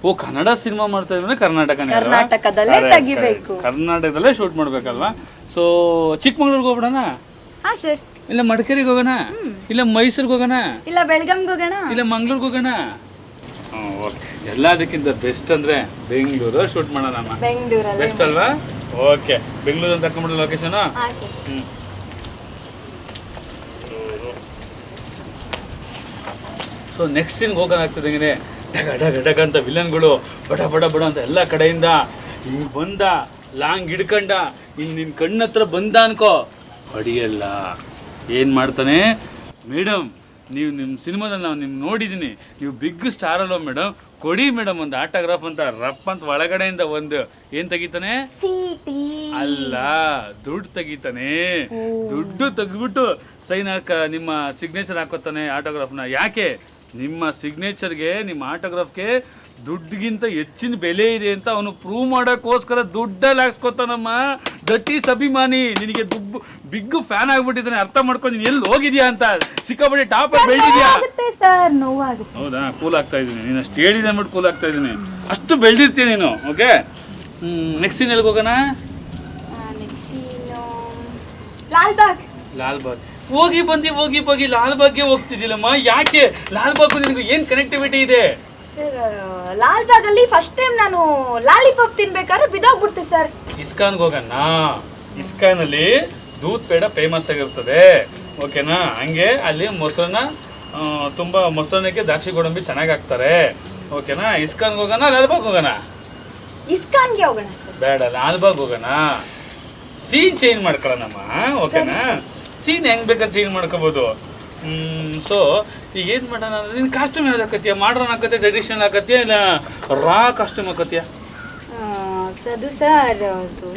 ಓ ಕನ್ನಡ ಸಿನಿಮಾ ಮಾಡ್ತಾ ಇದ್ರೆ ಕರ್ನಾಟಕದಲ್ಲೇ ತೆಗಿಬೇಕು, ಕರ್ನಾಟಕದಲ್ಲೇ ಶೂಟ್ ಮಾಡ್ಬೇಕಲ್ವಾ? ಸೊ ಚಿಕ್ಕಮಂಗ್ಳೂರ್ಗೆ ಹೋಗ್ಬಿಡೋಣ. ಹಾ ಸರ್. ಇಲ್ಲ ಮಡಿಕೇರಿಗೆ ಹೋಗೋಣ, ಇಲ್ಲ ಮೈಸೂರಿಗೆ ಹೋಗೋಣ, ಇಲ್ಲ ಬೆಳಗಾಂಗೆ ಹೋಗೋಣ, ಇಲ್ಲ ಮಂಗ್ಳೂರ್ಗೆ ಹೋಗೋಣ. ಓಕೆ, ಎಲ್ಲದಕ್ಕಿಂತ ಬೆಸ್ಟ್ ಅಂದ್ರೆ ಬೆಂಗಳೂರು ಶೂಟ್ ಮಾಡೋಣ. ಬೆಂಗಳೂರಲ್ಲಿ ಬೆಸ್ಟ್ ಅಲ್ವಾ? ಓಕೆ, ಬೆಂಗಳೂರು ಅಂತ ಹಾಕೊಂಡ್ಬಿಡೋ ಲೊಕೇಶನ್. ಸೊ ನೆಕ್ಸ್ಟ್ ಸೀನ್ಗೆ ಹೋಗೋದಾಗ್ತದೆ. ಡಗ ಡಗ ಡಗ ಅಂತ ವಿಲನ್ಗಳು ಬಡ ಬಡ ಬಡ ಅಂತ ಎಲ್ಲ ಕಡೆಯಿಂದ ಹಿಂಗೆ ಬಂದ, ಲಾಂಗ್ ಹಿಡ್ಕಂಡ, ಹಿಂಗೆ ನಿನ್ನ ಕಣ್ಣತ್ರ ಬಂದ ಅನ್ಕೋ, ಹೊಡಿಯಲ್ಲ. ಏನು ಮಾಡ್ತಾನೆ? ಮೇಡಮ್ ನೀವು ನಿಮ್ಮ ಸಿನಿಮಾದಲ್ಲಿ ನಾವು ನಿಮ್ಗೆ ನೋಡಿದ್ದೀನಿ, ನೀವು ಬಿಗ್ ಸ್ಟಾರ್ ಅಲ್ವ ಮೇಡಮ್, ಕೊಡಿ ಮೇಡಮ್ ಒಂದು ಆಟೋಗ್ರಾಫ್ ಅಂತ ರಪ್ ಅಂತ ಒಳಗಡೆಯಿಂದ ಒಂದು ಏನು ತೆಗಿತಾನೆ? ಅಲ್ಲ, ದುಡ್ಡು ತೆಗಿತಾನೆ. ದುಡ್ಡು ತೆಗೆದ್ಬಿಟ್ಟು ಸೈನ್ ನಿಮ್ಮ ಸಿಗ್ನೇಚರ್ ಹಾಕೋತಾನೆ ಆಟೋಗ್ರಾಫ್ನ. ಯಾಕೆ? ನಿಮ್ಮ ಸಿಗ್ನೇಚರ್ಗೆ, ನಿಮ್ಮ ಆಟೋಗ್ರಾಫ್ಗೆ ದುಡ್ಡಿಗಿಂತ ಹೆಚ್ಚಿನ ಬೆಲೆ ಇದೆ ಅಂತ ಅವನು ಪ್ರೂವ್ ಮಾಡೋಕ್ಕೋಸ್ಕರ ದುಡ್ಡಲ್ಲಿ ಹಾಕ್ಸ್ಕೊತಾನಮ್ಮ. ದಟ್ ಈಸ್ ಅಭಿಮಾನಿ. ನಿನಗೆ ಬಿಗ್ ಫ್ಯಾನ್ ಆಗ್ಬಿಟ್ಟಿದ್ದಾನೆ, ಅರ್ಥ ಮಾಡ್ಕೊಂಡು ನೀನು ಎಲ್ಲಿ ಹೋಗಿದ್ಯಾ ಅಂತ. ಸಿಕ್ಕಾಪಟ್ಟೆ ಟಾಪ್ ಆಗಿ ಬೆಳೆದಿದ್ಯಾ. ಹೌದಾ? ಕೂಲ್ ಆಗ್ತಾ ಇದ್ದೀನಿ, ನೀನು ಅಷ್ಟು ಹೇಳಿದೆ ಅಂದ್ಬಿಟ್ಟು ಕೂಲ್ ಆಗ್ತಾ ಇದ್ದೀನಿ. ಅಷ್ಟು ಬೆಳೆದಿರ್ತೀಯ ನೀನು. ಓಕೆ, ನೆಕ್ಸ್ಟ್ ಸೀನ್ ಎಲ್ಲಿಗೆ ಹೋಗೋಣ? ಲಾಲ್ಬಾಗ್. ಹೋಗಿ ಬಂದು ಲಾಲ್ಬಾಗ್ಗೆ ಹೋಗ್ತಿದ್ದಿಲ್ಲಮ್ಮ. ಯಾಕೆ ಲಾಲ್ಬಾಗ್? ನಿನಗೆ ಏನು ಕನೆಕ್ಟಿವಿಟಿ ಇದೆ? ಸರ್ ಲಾಲ್ಬಾಗ್ ಅಲ್ಲಿ ಫಸ್ಟ್ ಟೈಮ್ ನಾನು ಲಾಲಿಪಾಪ್ ತಿನ್ಬೇಕಾದ್ರೆ ಬಿದ್ದೋಗ್ಬಿಡ್ತು ಸರ್. ಇಸ್ಕಾನ್ಗೆ ಹೋಗೋಣ. ಇಸ್ಕಾನ್ ಅಲ್ಲಿ ದೂದ್ ಪೇಡ ಫೇಮಸ್ ಆಗಿರ್ತದೆ, ಓಕೆನಾ? ಹಂಗೆ ಅಲ್ಲಿ ಮೊಸರನ್ನ ತುಂಬ, ಮೊಸರನ್ನಕ್ಕೆ ದ್ರಾಕ್ಷಿ ಗೋಡಂಬಿ ಚೆನ್ನಾಗಿ ಹಾಕ್ತಾರೆ, ಓಕೆನಾ? ಇಸ್ಕಾನ್ಗೆ ಹೋಗೋಣ, ಲಾಲ್ಬಾಗ್ ಹೋಗೋಣ? ಇಸ್ಕಾನ್ಗೆ ಹೋಗೋಣ ಸರ್. ಬೇಡ, ಲಾಲ್ಬಾಗ್ ಹೋಗೋಣ. ಸೀನ್ ಚೇಂಜ್ ಮಾಡ್ಕೊಳ್ಳೋಣಮ್ಮ, ಓಕೆನಾ? ಸೀನ್ ಹೆಂಗ್ ಬೇಕಾದ್ರೆ ಚೇಂಜ್ ಮಾಡ್ಕೋಬೋದು. ಸೊ ಈಗ ಏನು ಮಾಡೋಣ ಅಂದ್ರೆ, ನೀನು ಕಾಸ್ಟ್ಯೂಮ್ ಯಾವ್ದು ಹಾಕತ್ತೀಯ? ಮಾಡ್ರನ್ ಹಾಕತ್ತೀಯ, ಟ್ರೆಡಿಷನಲ್ ಹಾಕತ್ತೀಯ, ಇಲ್ಲ ರಾ ಕಾಸ್ಟ್ಯೂಮ್ ಹಾಕತ್ತೀಯ? ಅದು ಸರ್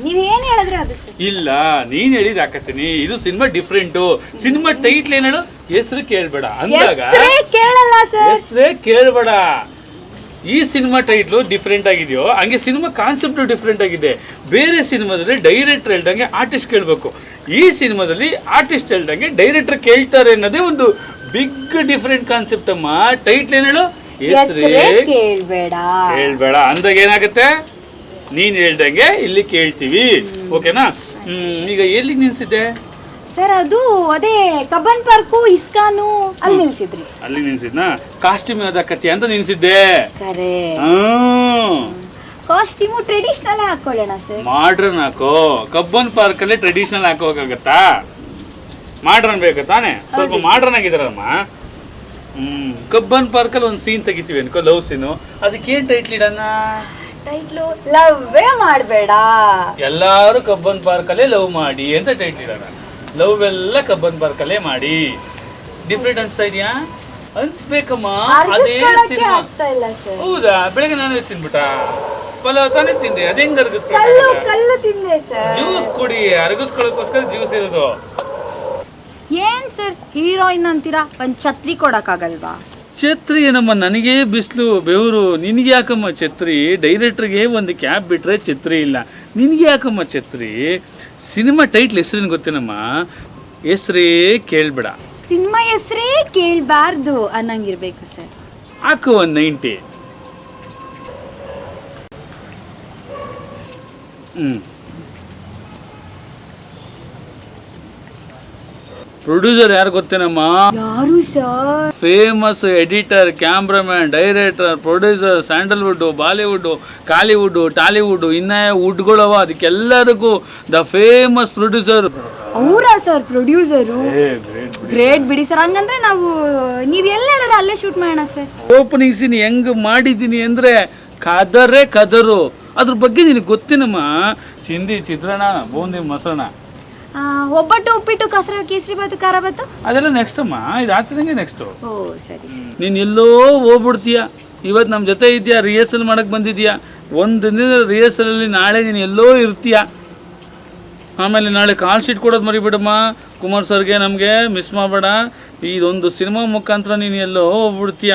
ನೀವು ಏನು ಹೇಳಿದ್ರೆ ಅದು ಸರ್. ಇಲ್ಲ, ನೀನು ಹೇಳಿದ್ ಹಾಕತ್ತೀನಿ. ಇದು ಸಿನಿಮಾ ಡಿಫ್ರೆಂಟು. ಸಿನಿಮಾ ಟೈಟ್ಲ್ ಏನು ಹೇಳು? ಹೆಸರು ಕೇಳಬೇಡ ಅಂದಾಗ. ಕೇಳಲ್ಲ ಸರ್, ಹೆಸರೇ ಕೇಳಬೇಡ. ಈ ಸಿನಿಮಾ ಟೈಟ್ಲು ಡಿಫ್ರೆಂಟ್ ಆಗಿದೆಯೋ ಹಂಗೆ ಸಿನಿಮಾ ಕಾನ್ಸೆಪ್ಟು ಡಿಫ್ರೆಂಟ್ ಆಗಿದೆ. ಬೇರೆ ಸಿನಿಮಾದಲ್ಲಿ ಡೈರೆಕ್ಟರ್ ಹೇಳ್ದಂಗೆ ಆರ್ಟಿಸ್ಟ್ ಕೇಳಬೇಕು, ಈ ಸಿನಿಮಾದಲ್ಲಿ ಆರ್ಟಿಸ್ಟ್ ಹೇಳ್ದಂಗೆ ಡೈರೆಕ್ಟರ್ ಕೇಳ್ತಾರೆ ಅನ್ನೋದೇ ಒಂದು ಬಿಗ್ ಡಿಫ್ರೆಂಟ್ ಕಾನ್ಸೆಪ್ಟ್ ಅಮ್ಮ. ಟೈಟ್ಲ್ ಏನು ಹೇಳು? ಹೆಸರೇ ಕೇಳಬೇಡ ಅಂದಾಗ ಏನಾಗುತ್ತೆ? ನೀನು ಹೇಳ್ದಂಗೆ ಇಲ್ಲಿ ಕೇಳ್ತೀವಿ, ಓಕೆನಾ? ಈಗ ಎಲ್ಲಿಗೆ ನಿಲ್ಸಿದ್ದೆ ಸರ್? ಅದು ಅದೇ ಕಬ್ಬನ್ ಪಾರ್ಕು, ಇಸ್ಕಾನು ಅಲ್ಲಿ ನಿಲ್ಸಿದ್ರಿ. ಅಲ್ಲಿ ನಿಲ್ಸಿದ್ನಾ? ಕಾಸ್ಟ್ಯೂಮ್ ಯಾವ್ದು ಹಾಕತ್ತೀಯ ಅಂತ ನಿಲ್ಸಿದ್ದೆ. ಕಾಸ್ಟ್ಯೂಮು ಟ್ರೆಡಿಷನಲ್ ಹಾಕೊಳ್ಳೋಣ ಸರ್. ಮಾಡ್ರನ್ ಹಾಕೋ. ಕಬ್ಬನ್ ಪಾರ್ಕ್ ಅಲ್ಲಿ ಟ್ರೆಡಿಷನಲ್ ಹಾಕೋಕಾಗತ್ತಾ? ಮಾಡ್ರನ್ ಬೇಕಾ ತಾನೆ? ಸ್ವಲ್ಪ ಮಾಡ್ರನ್ ಆಗಿದಾರಮ್ಮ. ಕಬ್ಬನ್ ಪಾರ್ಕ್ ಅಲ್ಲಿ ಒಂದು ಸೀನ್ ತೆಗಿತೀವಿ ಅನ್ಕೋ, ಲವ್ ಸೀನು. ಅದಕ್ಕೇನ್ ಟೈಟ್ಲ್ ಇಡೋಣ? ಟೈಟ್ಲು ಲವ್ವೇ ಮಾಡಬೇಡ, ಎಲ್ಲಾರು ಕಬ್ಬನ್ ಪಾರ್ಕ್ ಅಲ್ಲೇ ಲವ್ ಮಾಡಿ ಅಂತ ಟೈಟ್ಲ್ ಇಡೋಣ. ಲವ್ ಎಲ್ಲ ಕಬ್ಬನ್ ಪಾರ್ಕ್ ಅಲ್ಲೇ ಮಾಡಿ. ಡಿಫ್ರೆಂಟ್ ಅನ್ಸ್ತಾ ಇದೆಯಾ? ಅನ್ಸ್ಬೇಕಮ್ಮ, ಅದೇ ಸಿನಿಮಾ. ಹೌದಾ? ಬೆಳಗ್ಗೆ ನಾನು ತಿನ್ಬಿಟ್ಟ ಪಲಾವ್ ತಾನೇ ತಿಂದೆ, ಅದ ಹೆಂಗ್ ಜ್ಯೂಸ್ ಕುಡಿ. ಅರಗಿಸ್ಕೊಳ್ಳೋಕೋಸ್ಕರ ಜ್ಯೂಸ್ ಇರೋದು. ಏನ್ ಸರ್ ಹೀರೋಯಿನ್ ಅಂತೀರಾ? ಒಂದ್ ಛತ್ರಿ ಕೊಡಕ್ಕಾಗಲ್ವಾ? ಛತ್ರಿ ಏನಮ್ಮ, ನನಗೆ ಬಿಸಿಲು ಬೆವರು, ನಿನಗೆ ಯಾಕಮ್ಮ ಛತ್ರಿ? ಡೈರೆಕ್ಟ್ರಿಗೆ ಒಂದು ಕ್ಯಾಬ್ ಬಿಟ್ರೆ ಛತ್ರಿ ಇಲ್ಲ, ನಿನಗೆ ಯಾಕಮ್ಮ ಛತ್ರಿ? ಸಿನಿಮಾ ಟೈಟ್ಲ್ ಹೆಸರೇನು ಗೊತ್ತೇನಮ್ಮ? ಹೆಸರೇ ಕೇಳಬೇಡ. ಸಿನಿಮಾ ಹೆಸರೇ ಕೇಳಬಾರ್ದು ಅನ್ನಂಗಿರ್ಬೇಕು ಸರ್. ಹಾಕು ಒಂದು 90. ಪ್ರೊಡ್ಯೂಸರ್ ಯಾರು ಗೊತ್ತೇನಮ್ಮ? ಯಾರು sir? Famous editor, cameraman, director, producer, Sandalwood, Bollywood, Kollywood, Tollywood, ಇನ್ನ ವುಡ್ಗಳವ, ಅದಕ್ಕೆಲ್ಲರಿಗೂ ದ ಫೇಮಸ್ ಪ್ರೊಡ್ಯೂಸರ್. ಅವರಾ ಸರ್ ಪ್ರೊಡ್ಯೂಸರು? ಗ್ರೇಟ್ ಬಿಡಿ ಸರ್. ಹಂಗಂದ್ರೆ ನಾವು ನೀವು ಎಲ್ಲ ಹೇಳಿದ್ರೆ ಅಲ್ಲೇ ಶೂಟ್ ಮಾಡೋಣ ಸರ್. ಓಪನಿಂಗ್ ಸೀನ್ ಹೆಂಗ್ ಮಾಡಿದ್ದೀನಿ ಅಂದ್ರೆ ಕದರೇ ಕದರು. ಅದ್ರ ಬಗ್ಗೆ ನಿನಗೆ ಗೊತ್ತೇನಮ್ಮ? ಚಿಂದಿ, ಚಿತ್ರಾನ್ನ, ಬೂಂದಿ, ಮೊಸರನ್ನ, ಒಬ್ಬಟ್ಟು, ಉಪ್ಪಿಟ್ಟು, ಕೇಸರಿ ಬಾತು, ಖಾರ ಬಾತು ಅದೆಲ್ಲ ನೆಕ್ಸ್ಟ್ ಅಮ್ಮ. ಇದು ಆಗ್ತಿದಂಗೆ ನೆಕ್ಸ್ಟು. ಓ ಸರಿ. ನೀನು ಎಲ್ಲೋ ಹೋಗ್ಬಿಡ್ತೀಯ. ಇವತ್ತು ನಮ್ಮ ಜೊತೆ ಇದೆಯಾ, ರಿಹರ್ಸಲ್ ಮಾಡೋಕ್ಕೆ ಬಂದಿದ್ಯಾ. ಒಂದು ದಿನದ ರಿಹರ್ಸಲಲ್ಲಿ ನಾಳೆ ನೀನು ಎಲ್ಲೋ ಇರ್ತೀಯ. ಆಮೇಲೆ ನಾಳೆ ಕಾಲ್ ಶೀಟ್ ಕೊಡೋದು ಮರಿಬೇಡಮ್ಮ ಕುಮಾರ್ ಸರ್ಗೆ, ನಮಗೆ ಮಿಸ್ ಮಾಡಬೇಡ. ಇದೊಂದು ಸಿನಿಮಾ ಮುಖಾಂತರ ನೀನು ಎಲ್ಲೋ ಹೋಗ್ಬಿಡ್ತೀಯ.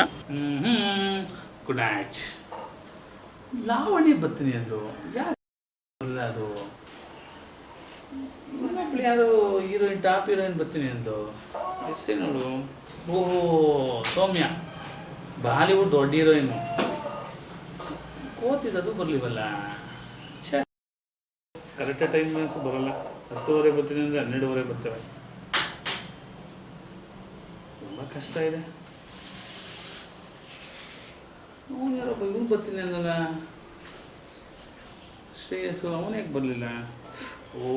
Good night. ಲಾವಣಿ ಬರ್ತೀನಿ ಅಂದು ಯಾರು ಅದು? ಮಕ್ಕಳು ಯಾರು ಹೀರೋಯಿನ್, ಟಾಪ್ ಹೀರೋಯಿನ್ ಬರ್ತೀನಿ ಅಂದು ಹೆಸರು ನೋಡು. ಓಹೋ, ಸೌಮ್ಯ, ಬಾಲಿವುಡ್ ದೊಡ್ಡ ಹೀರೋಯಿನು. ಓದ್ತಿದ್ದು ಬರಲಿವಲ್ಲ. ಕರೆಕ್ಟಾಗಿ ಟೈಮ್ ಬರೋಲ್ಲ. 10:30 ಬರ್ತೀನಿ ಅಂದರೆ 12:30 ಬರ್ತವೆ. ತುಂಬ ಕಷ್ಟ ಇದೆ. ಅವನು ಯಾರೊಬ್ಬ ಇವ್ನು ಬರ್ತೀನಿ ಅಂದಲ್ಲ, ಶ್ರೇಯಸ್ಸು, ಅವನು ಯಾಕೆ ಬರಲಿಲ್ಲ? ಓ,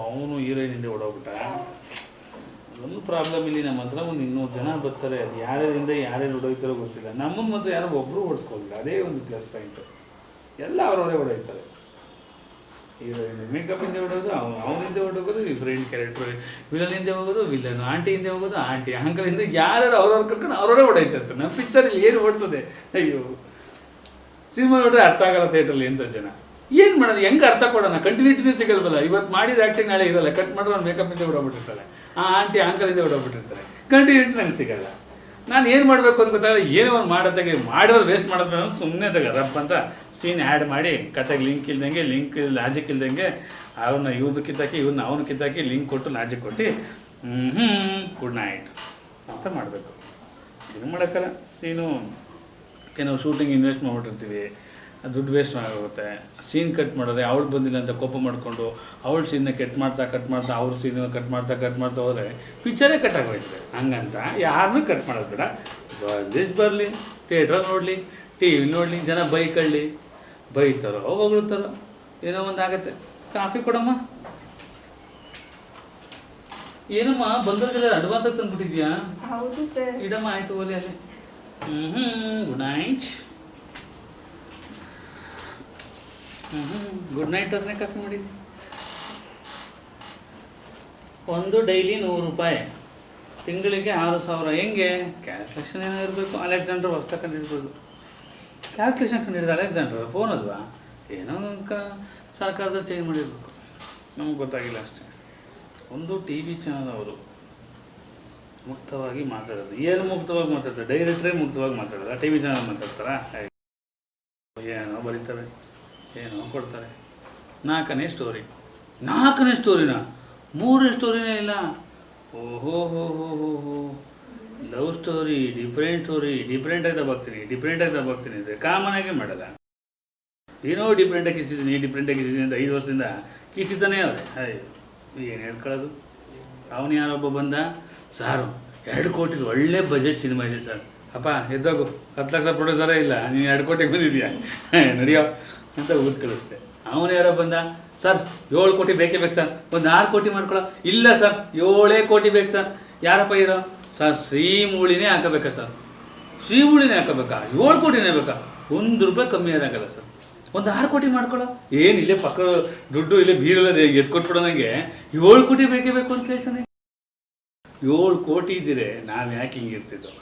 ಅವನು ಹೀರೋಯಿನಿಂದ ಓಡೋಗ್ಬಿಟ್ಟ. ಒಂದು ಪ್ರಾಬ್ಲಮ್ ಇಲ್ಲಿ, ನಮ್ಮ ಹತ್ರ ಒಂದು 200 ಜನ ಬರ್ತಾರೆ. ಅದು ಯಾರ್ಯಾರಿಂದ ಯಾರ್ಯಾರು ಓಡೋಗ್ತಾರೋ ಗೊತ್ತಿಲ್ಲ. ನಮ್ಮನ್ನು ಮಾತ್ರ ಯಾರೋ ಒಬ್ಬರು ಓಡಿಸ್ಕೊಳ್ಳಿಲ್ಲ. ಅದೇ ಒಂದು ಪ್ಲಸ್ ಪಾಯಿಂಟು. ಎಲ್ಲ ಅವರವರೇ ಓಡೋಗ್ತಾರೆ. ಹೀರೋಯಿನ್ ಮೇಕಪ್ ಹಿಂದೆ ಓಡೋದು, ಅವನಿಂದ ಓಡೋಗೋದು, ಫ್ರೆಂಡ್ ಕ್ಯಾರೆಕ್ಟರ್, ವಿಲನ್ ಹಿಂದೆ ಹೋಗೋದು, ವಿಲನ್, ಆಂಟಿ ಹಿಂದೆ ಹೋಗೋದು, ಆಂಟಿ, ಅಂಕಲಿಂದ ಯಾರ್ಯಾರು ಅವ್ರವ್ರು ಕರ್ಕೊಂಡು ಅವರವರೇ ಓಡೋಗ್ತಾರೆ. ನಮ್ಮ ಪಿಕ್ಚರಲ್ಲಿ ಏನು ಓಡ್ತದೆ? ಅಯ್ಯೋ, ಸಿನಿಮಾ ನೋಡ್ರೆ ಅರ್ಥ ಆಗಲ್ಲ ಥಿಯೇಟ್ರಲ್ಲಿ ಎಂಥ ಜನ. ಏನು ಮಾಡೋದು? ಹೆಂಗೆ ಅರ್ಥ ಕೊಡೋಣ? ಕಂಟಿನ್ಯೂಟಿನೇ ಸಿಗಲ್ವಲ್ಲ. ಇವತ್ತು ಮಾಡಿದ ಆ್ಯಕ್ಟಿಂಗ್ ನಾಳೆ ಇರಲ್ಲ. ಕಟ್ ಮಾಡಿದ್ರೆ ಅವ್ನು ಮೇಕಪ್ಪಿಂದ ಓಡೋಗ್ಬಿಟ್ಟಿರ್ತಾರೆ, ಆ ಆಂಟಿ ಅಂಕಲಿಂದ ಓಡೋಗ್ಬಿಟ್ಟಿರ್ತಾರೆ. ಕಂಟಿನ್ಯೂಟಿ ನಂಗೆ ಸಿಗಲ್ಲ. ನಾನು ಏನು ಮಾಡಬೇಕು ಅಂತ ಗೊತ್ತಾಗಲ್ಲ. ಏನೋ ಒಂದು ಮಾಡೋದಾಗೆ ಮಾಡಿರೋದು ವೇಸ್ಟ್ ಮಾಡೋದು ಸುಮ್ಮನೆ ರಪ್ಪ ಅಂತ ಸೀನ್ ಆ್ಯಡ್ ಮಾಡಿ, ಕತೆಗೆ ಲಿಂಕ್ ಇಲ್ದಂಗೆ, ಲಾಜಿಕ್ ಇಲ್ದಂಗೆ, ಅವ್ರನ್ನ ಇವ್ರದ್ದು ಕಿತ್ತಾಕಿ, ಇವ್ರನ್ನ ಅವನು ಕಿತ್ತಾಕಿ, ಲಿಂಕ್ ಕೊಟ್ಟು ಲಾಜಿಕ್ ಕೊಟ್ಟು ಗುಡ್ ನೈಟ್ ಅಂತ ಮಾಡಬೇಕು. ಇದು ಮಾಡೋಕ್ಕಲ್ಲ. ಸೀನು ಏನೋ ಶೂಟಿಂಗ್ ಇನ್ವೆಸ್ಟ್ ಮಾಡಿಬಿಟ್ಟಿರ್ತೀವಿ, ದುಡ್ಡು ವೇಸ್ಟ್ ಆಗೋಗುತ್ತೆ. ಸೀನ್ ಕಟ್ ಮಾಡೋದೆ, ಅವಳು ಬಂದಿಲ್ಲ ಅಂತ ಕೋಪ ಮಾಡಿಕೊಂಡು ಅವಳ ಸೀನ್ನ ಕಟ್ ಮಾಡ್ತಾ ಅವ್ರ ಸೀನ್ ಕಟ್ ಮಾಡ್ತಾ ಹೋದರೆ ಪಿಕ್ಚರೇ ಕಟ್ ಆಗೋಯ್ತದೆ. ಹಂಗಂತ ಯಾರನ್ನೂ ಕಟ್ ಮಾಡೋದು ಬೇಡ. ಬಂದಿಷ್ಟು ಬರಲಿ, ಥಿಯೇಟ್ರಲ್ಲಿ ನೋಡಲಿ, ಟಿ ವಿ ನೋಡಲಿ, ಜನ ಬೈಕಳ್ಳಿ, ಬೈತಾರೋ ಹೊಗಳ್ತಾರೋ, ಏನೋ ಒಂದು ಆಗುತ್ತೆ. ಕಾಫಿ ಕೊಡಮ್ಮ. ಏನಮ್ಮ ಬಂದವ್ರಿಗೆಲ್ಲ ಅಡ್ವಾನ್ಸ್ ಆಗಿ ತಂದುಬಿಟ್ಟಿದ್ಯಾ? ಹೌದು ಸರ್. ಇಡಮ್ಮ, ಆಯಿತು, ಓಲಿ ಅಲ್ಲಿ. Good night. ಗುಡ್ ನೈಟ್ ಅವ್ರನ್ನೇ ಕಾಫಿ ಮಾಡಿದ್ವಿ. ಒಂದು ಡೈಲಿ 100 ರೂಪಾಯಿ, ತಿಂಗಳಿಗೆ 6,000. ಹೆಂಗೆ? ಕ್ಯಾಲ್ಕುಲೇಷನ್ ಏನೋ ಇರಬೇಕು. ಅಲೆಕ್ಸಾಂಡ್ರ್ ಹೊಸ ಕಂಡಿರ್ಬೋದು. ಕ್ಯಾಲ್ಕುಲೇಷನ್ ಕಂಡಿಡಿದ ಅಲೆಕ್ಸಾಂಡ್ರ್ ಫೋನ್ ಅಲ್ವಾ? ಏನೋ ಸರ್ಕಾರದ ಚೇಂಜ್ ಮಾಡಿರ್ಬೇಕು, ನಮಗೆ ಗೊತ್ತಾಗಿಲ್ಲ ಅಷ್ಟೇ. ಒಂದು ಟಿ ವಿ ಚಾನಲ್ ಅವರು ಮುಕ್ತವಾಗಿ ಮಾತಾಡೋದು. ಏನು ಮುಕ್ತವಾಗಿ ಮಾತಾಡ್ತಾರೆ? ಡೈರೆಕ್ಟ್ರೇ ಮುಕ್ತವಾಗಿ ಮಾತಾಡೋದು. ಟಿ ವಿ ಚಾನಲ್ ಮಾತಾಡ್ತಾರಾ? ಏನೋ ಬರೀತಾರೆ, ಏನೋ ಕೊಡ್ತಾರೆ. 4ನೇ ಸ್ಟೋರಿನ 3 ಸ್ಟೋರಿನೇ ಇಲ್ಲ. ಓಹೋ ಹೋ ಹೋ ಹೋ ಹೋ, ಲವ್ ಸ್ಟೋರಿ, ಡಿಫ್ರೆಂಟ್ ಆಗಿ ತಗೋಗ್ತೀನಿ ಅಂದರೆ ಕಾಮನ್ ಆಗಿ ಮಾಡಲ್ಲ. ಏನೋ ಡಿಫ್ರೆಂಟಾಗಿ ಕಿಸಿದ್ದೀನಿ ಅಂತ 5 ವರ್ಷದಿಂದ ಕಿಸಿತಾನೇ ಅವ್ರೆ. ಏನು ಹೇಳ್ಕೊಳ್ಳೋದು? ಅವನು ಯಾರೊಬ್ಬ ಬಂದ, ಸಾರು 2 ಕೋಟಿ ಒಳ್ಳೆ ಬಜೆಟ್ ಸಿನಿಮಾ ಇದೆ ಸರ್. ಅಪ್ಪ ಎದ್ದೋಗು, 10 ಲಕ್ಷ ಪ್ರೊಡ್ಯೂಸರೇ ಇಲ್ಲ, ನೀನು 2 ಕೋಟಿಗೆ ಬಂದಿದ್ಯಾ, ನಡಿಯೋ ಅಂತ ಊಟ ಕಳಿಸ್ದೆ. ಅವನು ಯಾರೋ ಬಂದ, ಸರ್ 7 ಕೋಟಿ ಬೇಕೇ ಬೇಕು ಸರ್, ಒಂದು 6 ಕೋಟಿ ಮಾಡ್ಕೊಳ್ಳೋ. ಇಲ್ಲ ಸರ್, 7 ಕೋಟಿ ಬೇಕು ಸರ್. ಯಾರಪ್ಪ ಇರೋ? ಸರ್ ಶ್ರೀಮೂಳಿನೇ ಹಾಕಬೇಕಾ ಸರ್? ಶ್ರೀಮೂಳಿನೇ ಹಾಕಬೇಕಾ? 7 ಕೋಟಿನೇ ಬೇಕಾ? 1 ರೂಪಾಯಿ ಕಮ್ಮಿ ಆದಾಗಲ್ಲ ಸರ್, ಒಂದು 6 ಕೋಟಿ ಮಾಡ್ಕೊಳ್ಳೋ. ಏನು ಇಲ್ಲೇ ಪಕ್ಕ ದುಡ್ಡು ಇಲ್ಲೇ ಬೀರಲ್ಲ ಎತ್ಕೊಟ್ಬಿಡೋ. ನನಗೆ 7 ಕೋಟಿ ಬೇಕೇ ಬೇಕು ಅಂತ ಕೇಳ್ತಾನೆ. 7 ಕೋಟಿ ಇದ್ದಿರೆ ನಾವು ಯಾಕೆ ಹಿಂಗಿರ್ತಿದ್ದೋ?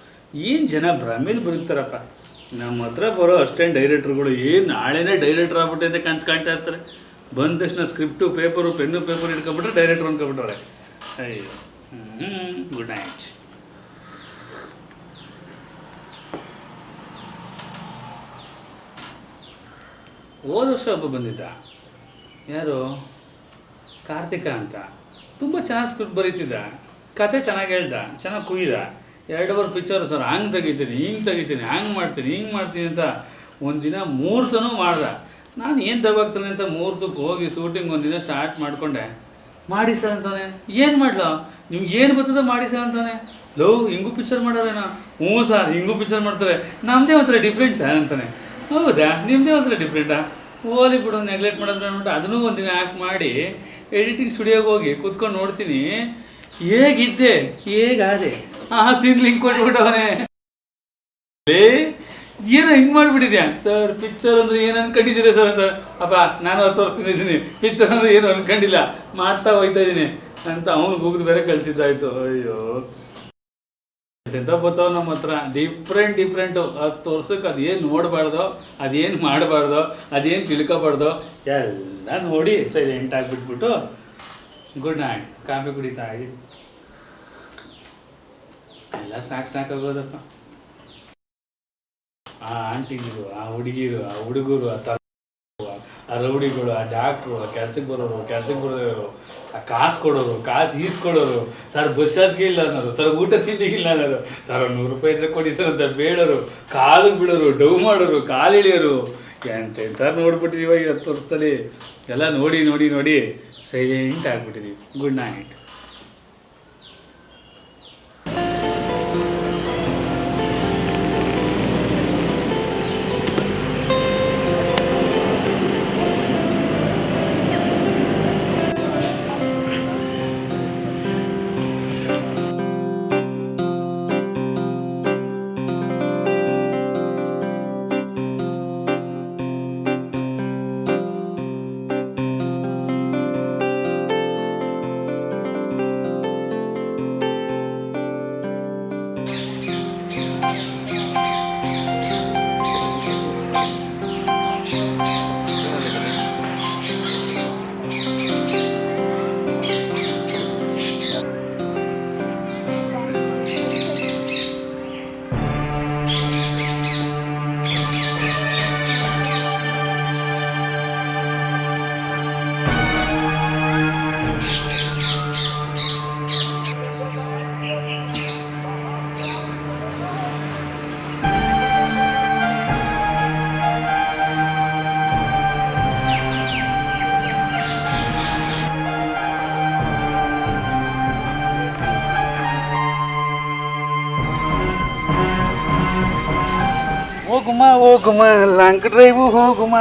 ಏನು ಜನ ಭ್ರಮೇಲಿ ಬದುಕ್ತಾರಪ್ಪ. ನಮ್ಮ ಹತ್ರ ಬರೋ ಅಷ್ಟೇನು ಡೈರೆಕ್ಟ್ರುಗಳು ಏನು ನಾಳೆನೇ ಡೈರೆಕ್ಟ್ರ್ ಆಗ್ಬಿಟ್ಟೆ ಅಂತ ಕನ್ಸು ಕಾಣ್ತಾ ಇರ್ತಾರೆ. ಬಂದ ತಕ್ಷಣ ಸ್ಕ್ರಿಪ್ಟು, ಪೆನ್ನು ಪೇಪರ್ ಇಟ್ಕೊಂಡ್ಬಿಟ್ರೆ ಡೈರೆಕ್ಟ್ರು ಅಂದ್ಕೊಬಿಟ್ಟವ್ರೆ. ಅಯ್ಯೋ. Good night. ಹೋದ ವರ್ಷ ಒಬ್ಬ ಬಂದಿದ್ದ, ಯಾರು? ಕಾರ್ತಿಕ ಅಂತ. ತುಂಬ ಚೆನ್ನಾಗಿ ಸ್ಕ್ರಿಪ್ಟ್ ಬರೀತಿದ್ದ, ಕತೆ ಚೆನ್ನಾಗಿ ಹೇಳ್ದ, ಚೆನ್ನಾಗಿ ಕುಯ್ದ. 2 ಅವರ್ ಪಿಕ್ಚರ್ ಸರ್, ಹಂಗೆ ತೆಗಿತೀನಿ, ಹಂಗೆ ಮಾಡ್ತೀನಿ ಅಂತ ಒಂದಿನ ಮುಹೂರ್ತನೂ ಮಾಡ್ದೆ. ನಾನು ಏನು ತಗೋಗ್ತಾನೆ ಅಂತ ಮುಹೂರ್ತಕ್ಕೆ ಹೋಗಿ ಶೂಟಿಂಗ್ ಒಂದಿನ ಸ್ಟಾರ್ಟ್ ಮಾಡಿಕೊಂಡೆ. ಮಾಡಿ ಸರ್ ಅಂತಾನೆ. ಏನು ಮಾಡಲೋ? ನಿಮ್ಗೆ ಏನು ಬರ್ತದೆ ಮಾಡಿ ಸರ್ ಅಂತಾನೆ. ಲವ್ ಹಿಂಗೂ ಪಿಕ್ಚರ್ ಮಾಡೋರೇನೋ? ಹ್ಞೂ ಸರ್, ಹಿಂಗೂ ಪಿಕ್ಚರ್ ಮಾಡ್ತಾರೆ, ನಮ್ಮದೇ ಒಂಥರ ಡಿಫ್ರೆಂಟ್ ಸರ್ ಅಂತಾನೆ. ಹೌದಾ, ನಿಮ್ಮದೇ ಒಂಥರ ಡಿಫ್ರೆಂಟಾ? ಓಲಿ ಬಿಡು, ನೆಗ್ಲೆಕ್ಟ್ ಮಾಡೋದು ಅಂದ್ಬಿಟ್ಟು ಅದನ್ನೂ ಒಂದಿನ ಆ್ಯಕ್ಟ್ ಮಾಡಿ ಎಡಿಟಿಂಗ್ ಸ್ಟುಡಿಯೋಗೆ ಹೋಗಿ ಕೂತ್ಕೊಂಡು ನೋಡ್ತೀನಿ, ಹೇಗಿದ್ದೆ ಹೇಗಾದೆ, ಸೀನ್ ಲಿಂಕ್ ಕೊಟ್ಬಿಟ್ಟವನೇ. ಏನೋ ಹಿಂಗೆ ಮಾಡಿಬಿಟ್ಟಿದ್ಯಾ ಸರ್? ಪಿಕ್ಚರ್ ಅಂದರೆ ಏನು ಅನ್ಕೊಂಡಿದ್ದೀರಾ ಸರ್ ಅಂತ. ಅಪ್ಪ ನಾನು 10 ವರ್ಷದಿಂದ ಇದ್ದೀನಿ, ಪಿಕ್ಚರ್ ಅಂದರೆ ಏನು ಅನ್ಕೊಂಡಿಲ್ಲ, ಮಾಡ್ತಾ ಹೋಗ್ತಾ ಇದ್ದೀನಿ ಅಂತ ಅವನು ಹೋಗಿದ್ ಬೇರೆ ಕಳ್ಸಿದ್ದಾಯ್ತು. ಅಯ್ಯೋ ಎಂತ ಬರ್ತಾವ ನಮ್ಮ ಹತ್ರ ಡಿಫ್ರೆಂಟು. 10 ವರ್ಷಕ್ಕೆ ಅದೇನು ನೋಡಬಾರ್ದು, ಅದೇನು ಮಾಡಬಾರ್ದು, ಅದೇನು ತಿಳ್ಕೊಬಾರ್ದು ಎಲ್ಲ ನೋಡಿ ಸೈಲೆಂಟ್ ಆಗಿಬಿಟ್ಬಿಟ್ಟು ಗುಡ್ ನೈಟ್ ಕಾಫಿ ಕುಡಿತಾ ಇದ್ದೀನಿ. ಎಲ್ಲ ಸಾಕಾಗೋದಪ್ಪ. ಆ ಆಂಟಿಗಳು, ಆ ಹುಡುಗಿರು, ಆ ಹುಡುಗರು, ಆ ರೌಡಿಗಳು, ಆ ಡಾಕ್ಟ್ರು, ಆ ಕೆಲ್ಸಕ್ಕೆ ಬರೋರು, ಕೆಲ್ಸಕ್ಕೆ ಬರೋರು, ಆ ಕಾಸು ಕೊಡೋರು, ಕಾಸು ಈಸ್ಕೊಡೋರು, ಸರ್ ಬಸ್ ಚಾರ್ಜ್ಗೆ ಇಲ್ಲ ಅನ್ನೋರು, ಸರ್ ಊಟ ತಿಂಡಿಗಿಲ್ಲ ಅನ್ನೋರು, ಸರ್ 100 ರೂಪಾಯಿ ಇದ್ರೆ ಕೊಡಿ ಸರ್ ಅಂತ ಬೇಡೋರು, ಕಾಲಿಗೆ ಬಿಡೋರು, ಡವ್ ಮಾಡೋರು, ಕಾಲು ಇಳಿಯೋರು, ಎಂತ ನೋಡ್ಬಿಟ್ಟಿದ್ದೀವಿ ಇವಾಗ 10 ವರ್ಷದಲ್ಲಿ. ಎಲ್ಲ ನೋಡಿ ನೋಡಿ ನೋಡಿ ಸೈಲೆಂಟ್ ಆಗಿಬಿಟ್ಟಿದ್ದೀವಿ. Good night. ಹೋಗುಮ ಲಾಂಗ್ ಡ್ರೈವ್ ಹೋಗುಮ,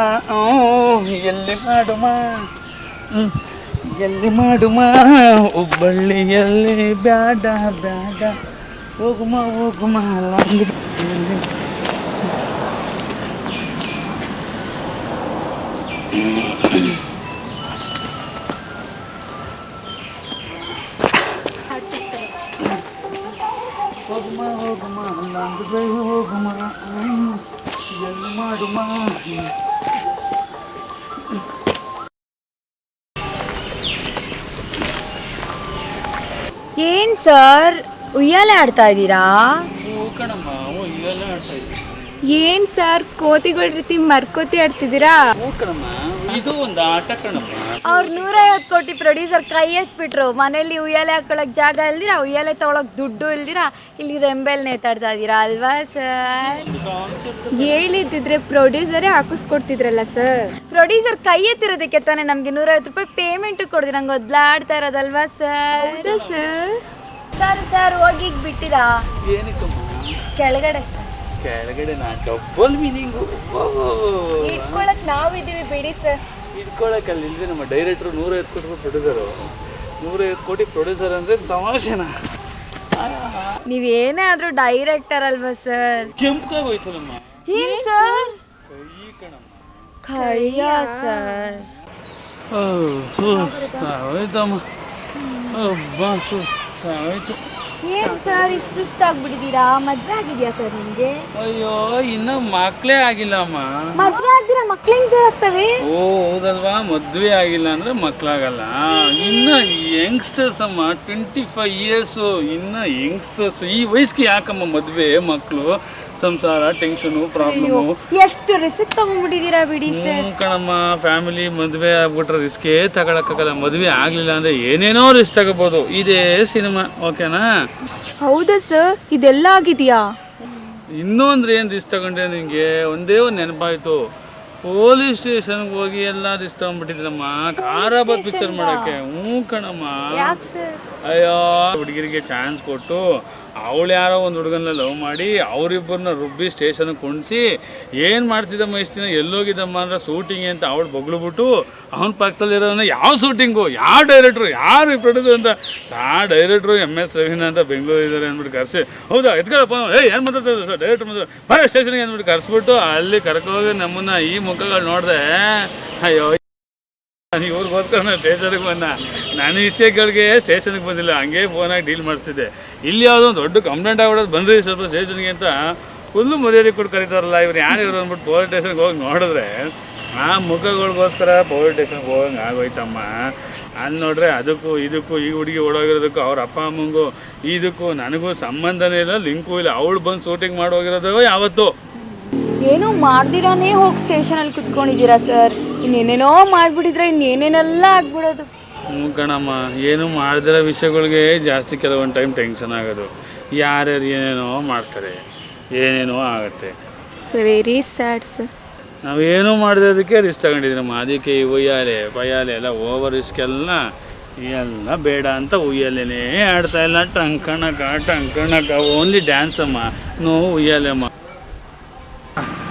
ಎಲ್ಲಿ ಮಾಡುಮ ಹುಬ್ಬಳ್ಳಿಯಲ್ಲಿ ಬ್ಯಾಡ ಹೋಗುಮ ಲಾಂಗ್ ಹೋಗುಮ ಲಾಂಗ್ ಡ್ರೈವ್ ಹೋಗುಮ, ಎಲ್ಲಿ ಮಾಡುಮ. ಏನ್ ಸರ್ ಉಯ್ಯಾಲೆ ಆಡ್ತಾ ಇದ್ದೀರಾ? ಕಣಮ್ಮ ಇವೆಲ್ಲ ಆಡ್ತಾ ಇದ್ದೀವಿ. ಏನ್ ಸರ್ ಕೋತಿಗಳ ರೀತಿ ಮರ್ಕೋತಿ ಆಡ್ತಿದ್ದೀರಾ? ಕಣಮ್ಮ ಇದು ಒಂದು ಆಟ ಕಣಮ್ಮ. ಅವ್ರು 150 ಕೋಟಿ ಪ್ರೊಡ್ಯೂಸರ್ ಕೈ ಎತ್ಬಿಟ್ರು. ಮನೇಲಿ ಉಯ್ಯಾಲೆ ಹಾಕೊಳಕ್ ಜಾಗ ಇಲ್ದಿರ, ಉಯ್ಯಾಲೆ ತಗೊಳಕ್ ದುಡ್ಡು ಇಲ್ದಿರ ಇಲ್ಲಿ ರೆಂಬೆಲ್ ನೇತಾಡ್ತಾ ಇದ್ದೀರಾ ಅಲ್ವಾ ಸರ್? ಹೇಳಿದ್ದಿದ್ರೆ ಪ್ರೊಡ್ಯೂಸರೇ ಹಾಕಿಸ್ಕೊಡ್ತಿದ್ರಲ್ಲ ಸರ್. ಪ್ರೊಡ್ಯೂಸರ್ ಕೈ ಎತ್ತಿರೋದಕ್ಕೆ ತಾನೇ ನಮ್ಗೆ 150 ರೂಪಾಯಿ ಪೇಮೆಂಟ್ ಕೊಡ್ದು ನಂಗೆ ಒದ್ಲಾಡ್ತಾ ಇರೋದಲ್ವಾ ಸರ್? ಸರ್ ಸರ್ ಸರ್ ಹೋಗಿ ಬಿಟ್ಟಿರಾ? ಏನಕ್ಕಮ್ಮ ಕೆಳಗಡೆ ಕೆಳಗಡೆ ಡಬ್ಬಲ್ ಮೀನಿಂಗು ಇಟ್ಕೊಳಕ್ ನಾವಿದ್ದೀವಿ ಬಿಡಿ ಸರ್. ಇಟ್ಕೊಳಕ್ಕಲ್ಲ ಇಲ್ಲದೆ ನಮ್ಮ ಡೈರೆಕ್ಟ್ರು 150 ಕೋಟಿ ಪ್ರೊಡ್ಯೂಸರು. 150 ಕೋಟಿ ಪ್ರೊಡ್ಯೂಸರ್ ಅಂದರೆ ತಮಾಷೆನಾ? ನೀವೇನೇ ಆದ್ರೂ ಡೈರೆಕ್ಟರ್ ಅಲ್ವಾ ಸರ್? ಕೆಂಪಾಗೋಯ್ತಲ್ಲಮ್ಮ. ಏನ್ ಸರ್? ಕೈ ಕಣಮ್ಮ. ಕೈಯ ಸರ್? ಆಯ್ತಮ್ಮ. ಆಯ್ತು. ಏನ್ ಸರ್ ಇಷ್ಟು ಸುಸ್ತಾಗ್ಬಿಟ್ಟಿದ್ದೀರಾ? ಮದ್ವೆ ಆಗಿದ್ಯಾ ಸರ್ ನಿಮ್ಗೆ? ಅಯ್ಯೋ ಇನ್ನ ಮಕ್ಕಳೇ ಆಗಿಲ್ಲ ಅಮ್ಮ. ಮದ್ವೆ ಆಗ್ದಿರಾ ಮಕ್ಳಿಂಗ್ ಸರ್ ಆಗ್ತವೆ? ಓ ಹೌದಲ್ವಾ, ಮದುವೆ ಆಗಿಲ್ಲ ಅಂದ್ರೆ ಮಕ್ಕಳಾಗಲ್ಲ. ಇನ್ನ ಯಂಗ್ಸ್ಟರ್ಸ್ ಅಮ್ಮ, 25 ಇಯರ್ಸು, ಇನ್ನ ಯಂಗ್ಸ್ಟರ್ಸ್. ಈ ವಯಸ್ಸಿಗೆ ಯಾಕಮ್ಮ ಮದುವೆ, ಮಕ್ಕಳು, ಸಂಸಾರ, ಟೆನ್ಷನು, ಪ್ರಾಬ್ಲಮು. ಎಷ್ಟು ರಿಸ್ಕ್ ತಗೊಂಡ್ಬಿಟ್ಟಿದ್ದೀರಾ ಬಿಡಿ ಸರ್. ಕಣಮ್ಮ, ಫ್ಯಾಮಿಲಿ ಮದುವೆ ಆಗ್ಬಿಟ್ರೆ ರಿಸ್ಕೇ ತಗೊಳಕ್ಕಾಗಲ್ಲ. ಮದುವೆ ಆಗಲಿಲ್ಲ ಅಂದರೆ ಏನೇನೋ ರಿಸ್ಕ್ ತಗೋಬೋದು. ಇದೇ ಸಿನಿಮಾ, ಓಕೆನಾ? ಹೌದಾ ಸರ್? ಇದೆಲ್ಲ ಆಗಿದೆಯಾ? ಇನ್ನೂ ಅಂದ್ರೆ ಏನು ರಿಸ್ಕ್ ತಗೊಂಡೆ ನಿಮಗೆ? ಒಂದೇ ಒಂದು ನೆನಪಾಯಿತು. ಪೊಲೀಸ್ ಸ್ಟೇಷನ್ಗೆ ಹೋಗಿ ಎಲ್ಲ ರಿಸ್ಕ್ ತಗೊಂಡ್ಬಿಟ್ಟಿದ್ರಮ್ಮ ಕಾರಾಬಾದ್ ಪಿಕ್ಚರ್ ಮಾಡೋಕ್ಕೆ. ಕಣಮ್ಮ. ಯಾಕೆ ಸರ್? ಅಯ್ಯೋ ಹುಡುಗಿರಿಗೆ ಚಾನ್ಸ್ ಕೊಟ್ಟು ಅವಳು ಯಾರೋ ಒಂದು ಹುಡುಗನ ಲವ್ ಮಾಡಿ ಅವರಿಬ್ಬರನ್ನ ರುಬ್ಬಿ ಸ್ಟೇಷನ್ಗೆ ಕುಣಿಸಿ ಏನು ಮಾಡ್ತಿದ್ದಮ್ಮ ಇಷ್ಟು ದಿನ ಎಲ್ಲೋಗಿದ್ದಮ್ಮ ಅಂದ್ರೆ ಶೂಟಿಂಗ್ ಅಂತ ಅವಳು ಬಗ್ಳುಬಿಟ್ಟು ಅವನ ಪಕ್ಕದಲ್ಲಿರೋದನ್ನ ಯಾವ ಶೂಟಿಂಗು ಯಾವ ಡೈರೆಕ್ಟ್ರು ಯಾರು ಪ್ರೊಡ್ಯೂಸರ್ ಅಂತ ಡೈರೆಕ್ಟ್ರು MS ರವೀನಾ ಅಂತ ಬೆಂಗಳೂರು ಇದ್ದಾರೆ ಅಂದ್ಬಿಟ್ಟು ಕರೆಸಿ ಹೌದಾ ಎತ್ಕೊಳ್ಳಪ್ಪ ಏನು ಮಾತಾಡ್ತಾರೆ ಸರ್ ಡೈರೆಕ್ಟ್ರ್ ಮಾತ್ರ ಬರೋ ಸ್ಟೇಷನ್ಗೆ ಅಂದ್ಬಿಟ್ಟು ಕರೆಸ್ಬಿಟ್ಟು ಅಲ್ಲಿ ಕರ್ಕೋಗಿ ನಮ್ಮನ್ನು ಈ ಮುಖಗಳು ನೋಡಿದೆ ಅಯ್ಯೋ ಇವ್ರಿಗೋಸ್ಕರ ನಾನು ಸ್ಟೇಷನ್ಗೆ ಬಂದ ನಾನು ವಿಷಯಗಳಿಗೆ ಸ್ಟೇಷನ್ಗೆ ಬಂದಿಲ್ಲ ಹಂಗೆ ಫೋನಾಗಿ ಡೀಲ್ ಮಾಡಿಸ್ತಿದ್ದೆ ಇಲ್ಲಿ ಯಾವುದೋ ಒಂದು ದೊಡ್ಡ ಕಂಪ್ಲೇಂಟ್ ಆಗ್ಬಿಡೋದು ಬಂದ್ರಿ ಸ್ವಲ್ಪ ಸ್ಟೇಷನ್ಗೆ ಅಂತ ಫುಲ್ಲು ಮರ್ಯಾದೆ ಕೊಟ್ಟು ಕರೀತಾರಲ್ಲ ಇವ್ರು ಯಾರು ಅಂದ್ಬಿಟ್ಟು ಪೊಲೀಸ್ ಸ್ಟೇಷನ್ಗೆ ಹೋಗಿ ನೋಡಿದ್ರೆ ಆ ಮುಖಗಳಿಗೋಸ್ಕರ ಪೊಲೀಸ್ ಸ್ಟೇಷನ್ಗೆ ಹೋಗಂಗೆ ಆಗೋಯ್ತಮ್ಮ ಅಲ್ಲಿ ನೋಡ್ರೆ ಅದಕ್ಕೂ ಇದಕ್ಕೂ ಈ ಹುಡುಗಿ ಓಡೋಗಿರೋದಕ್ಕೂ ಅವ್ರ ಅಪ್ಪ ಅಮ್ಮಂಗೂ ಇದಕ್ಕೂ ನನಗೂ ಸಂಬಂಧನೇ ಇಲ್ಲ ಲಿಂಕು ಇಲ್ಲ ಅವಳು ಬಂದು ಶೂಟಿಂಗ್ ಮಾಡೋಗಿರೋದು ಯಾವತ್ತು ಏನೂ ಮಾಡ್ದಿರಾನೇ ಹೋಗಿ ಸ್ಟೇಷನಲ್ಲಿ ಕುತ್ಕೊಂಡಿದ್ದೀರಾ ಸರ್ ಇನ್ನೇನೇನೋ ಮಾಡಿಬಿಟ್ಟಿದ್ರೆ ಇನ್ನೇನೇನೆಲ್ಲ ಆಗ್ಬಿಡೋದು. ಕಣಮ್ಮ ಏನು ಮಾಡದಿರೋ ವಿಷಯಗಳಿಗೆ ಜಾಸ್ತಿ ಕೆಲವೊಂದು ಟೈಮ್ ಟೆನ್ಷನ್ ಆಗೋದು ಯಾರ್ಯಾರು ಏನೇನೋ ಮಾಡ್ತಾರೆ ಏನೇನೋ ಆಗುತ್ತೆ ವೆರಿ ಸ್ಯಾಡ್ ಸರ್. ನಾವೇನೂ ಮಾಡಿದೋದಕ್ಕೆ ರಿಸ್ಕ್ ತಗೊಂಡಿದ್ದೀನಮ್ಮ ಅದಕ್ಕೆ ಈ ಉಯ್ಯಾಲೆ ಪಯ್ಯಾಲೆ ಎಲ್ಲ ಓವರ್ ರಿಸ್ಕ್ ಎಲ್ಲ ಬೇಡ ಅಂತ ಉಯ್ಯಾಲೆನೇ ಆಡ್ತಾ ಇಲ್ಲ ಟಂಕಣಕ ಓನ್ಲಿ ಡ್ಯಾನ್ಸ್ ಅಮ್ಮ ನೋ ಉಯ್ಯಾಲೆ ಅಮ್ಮ.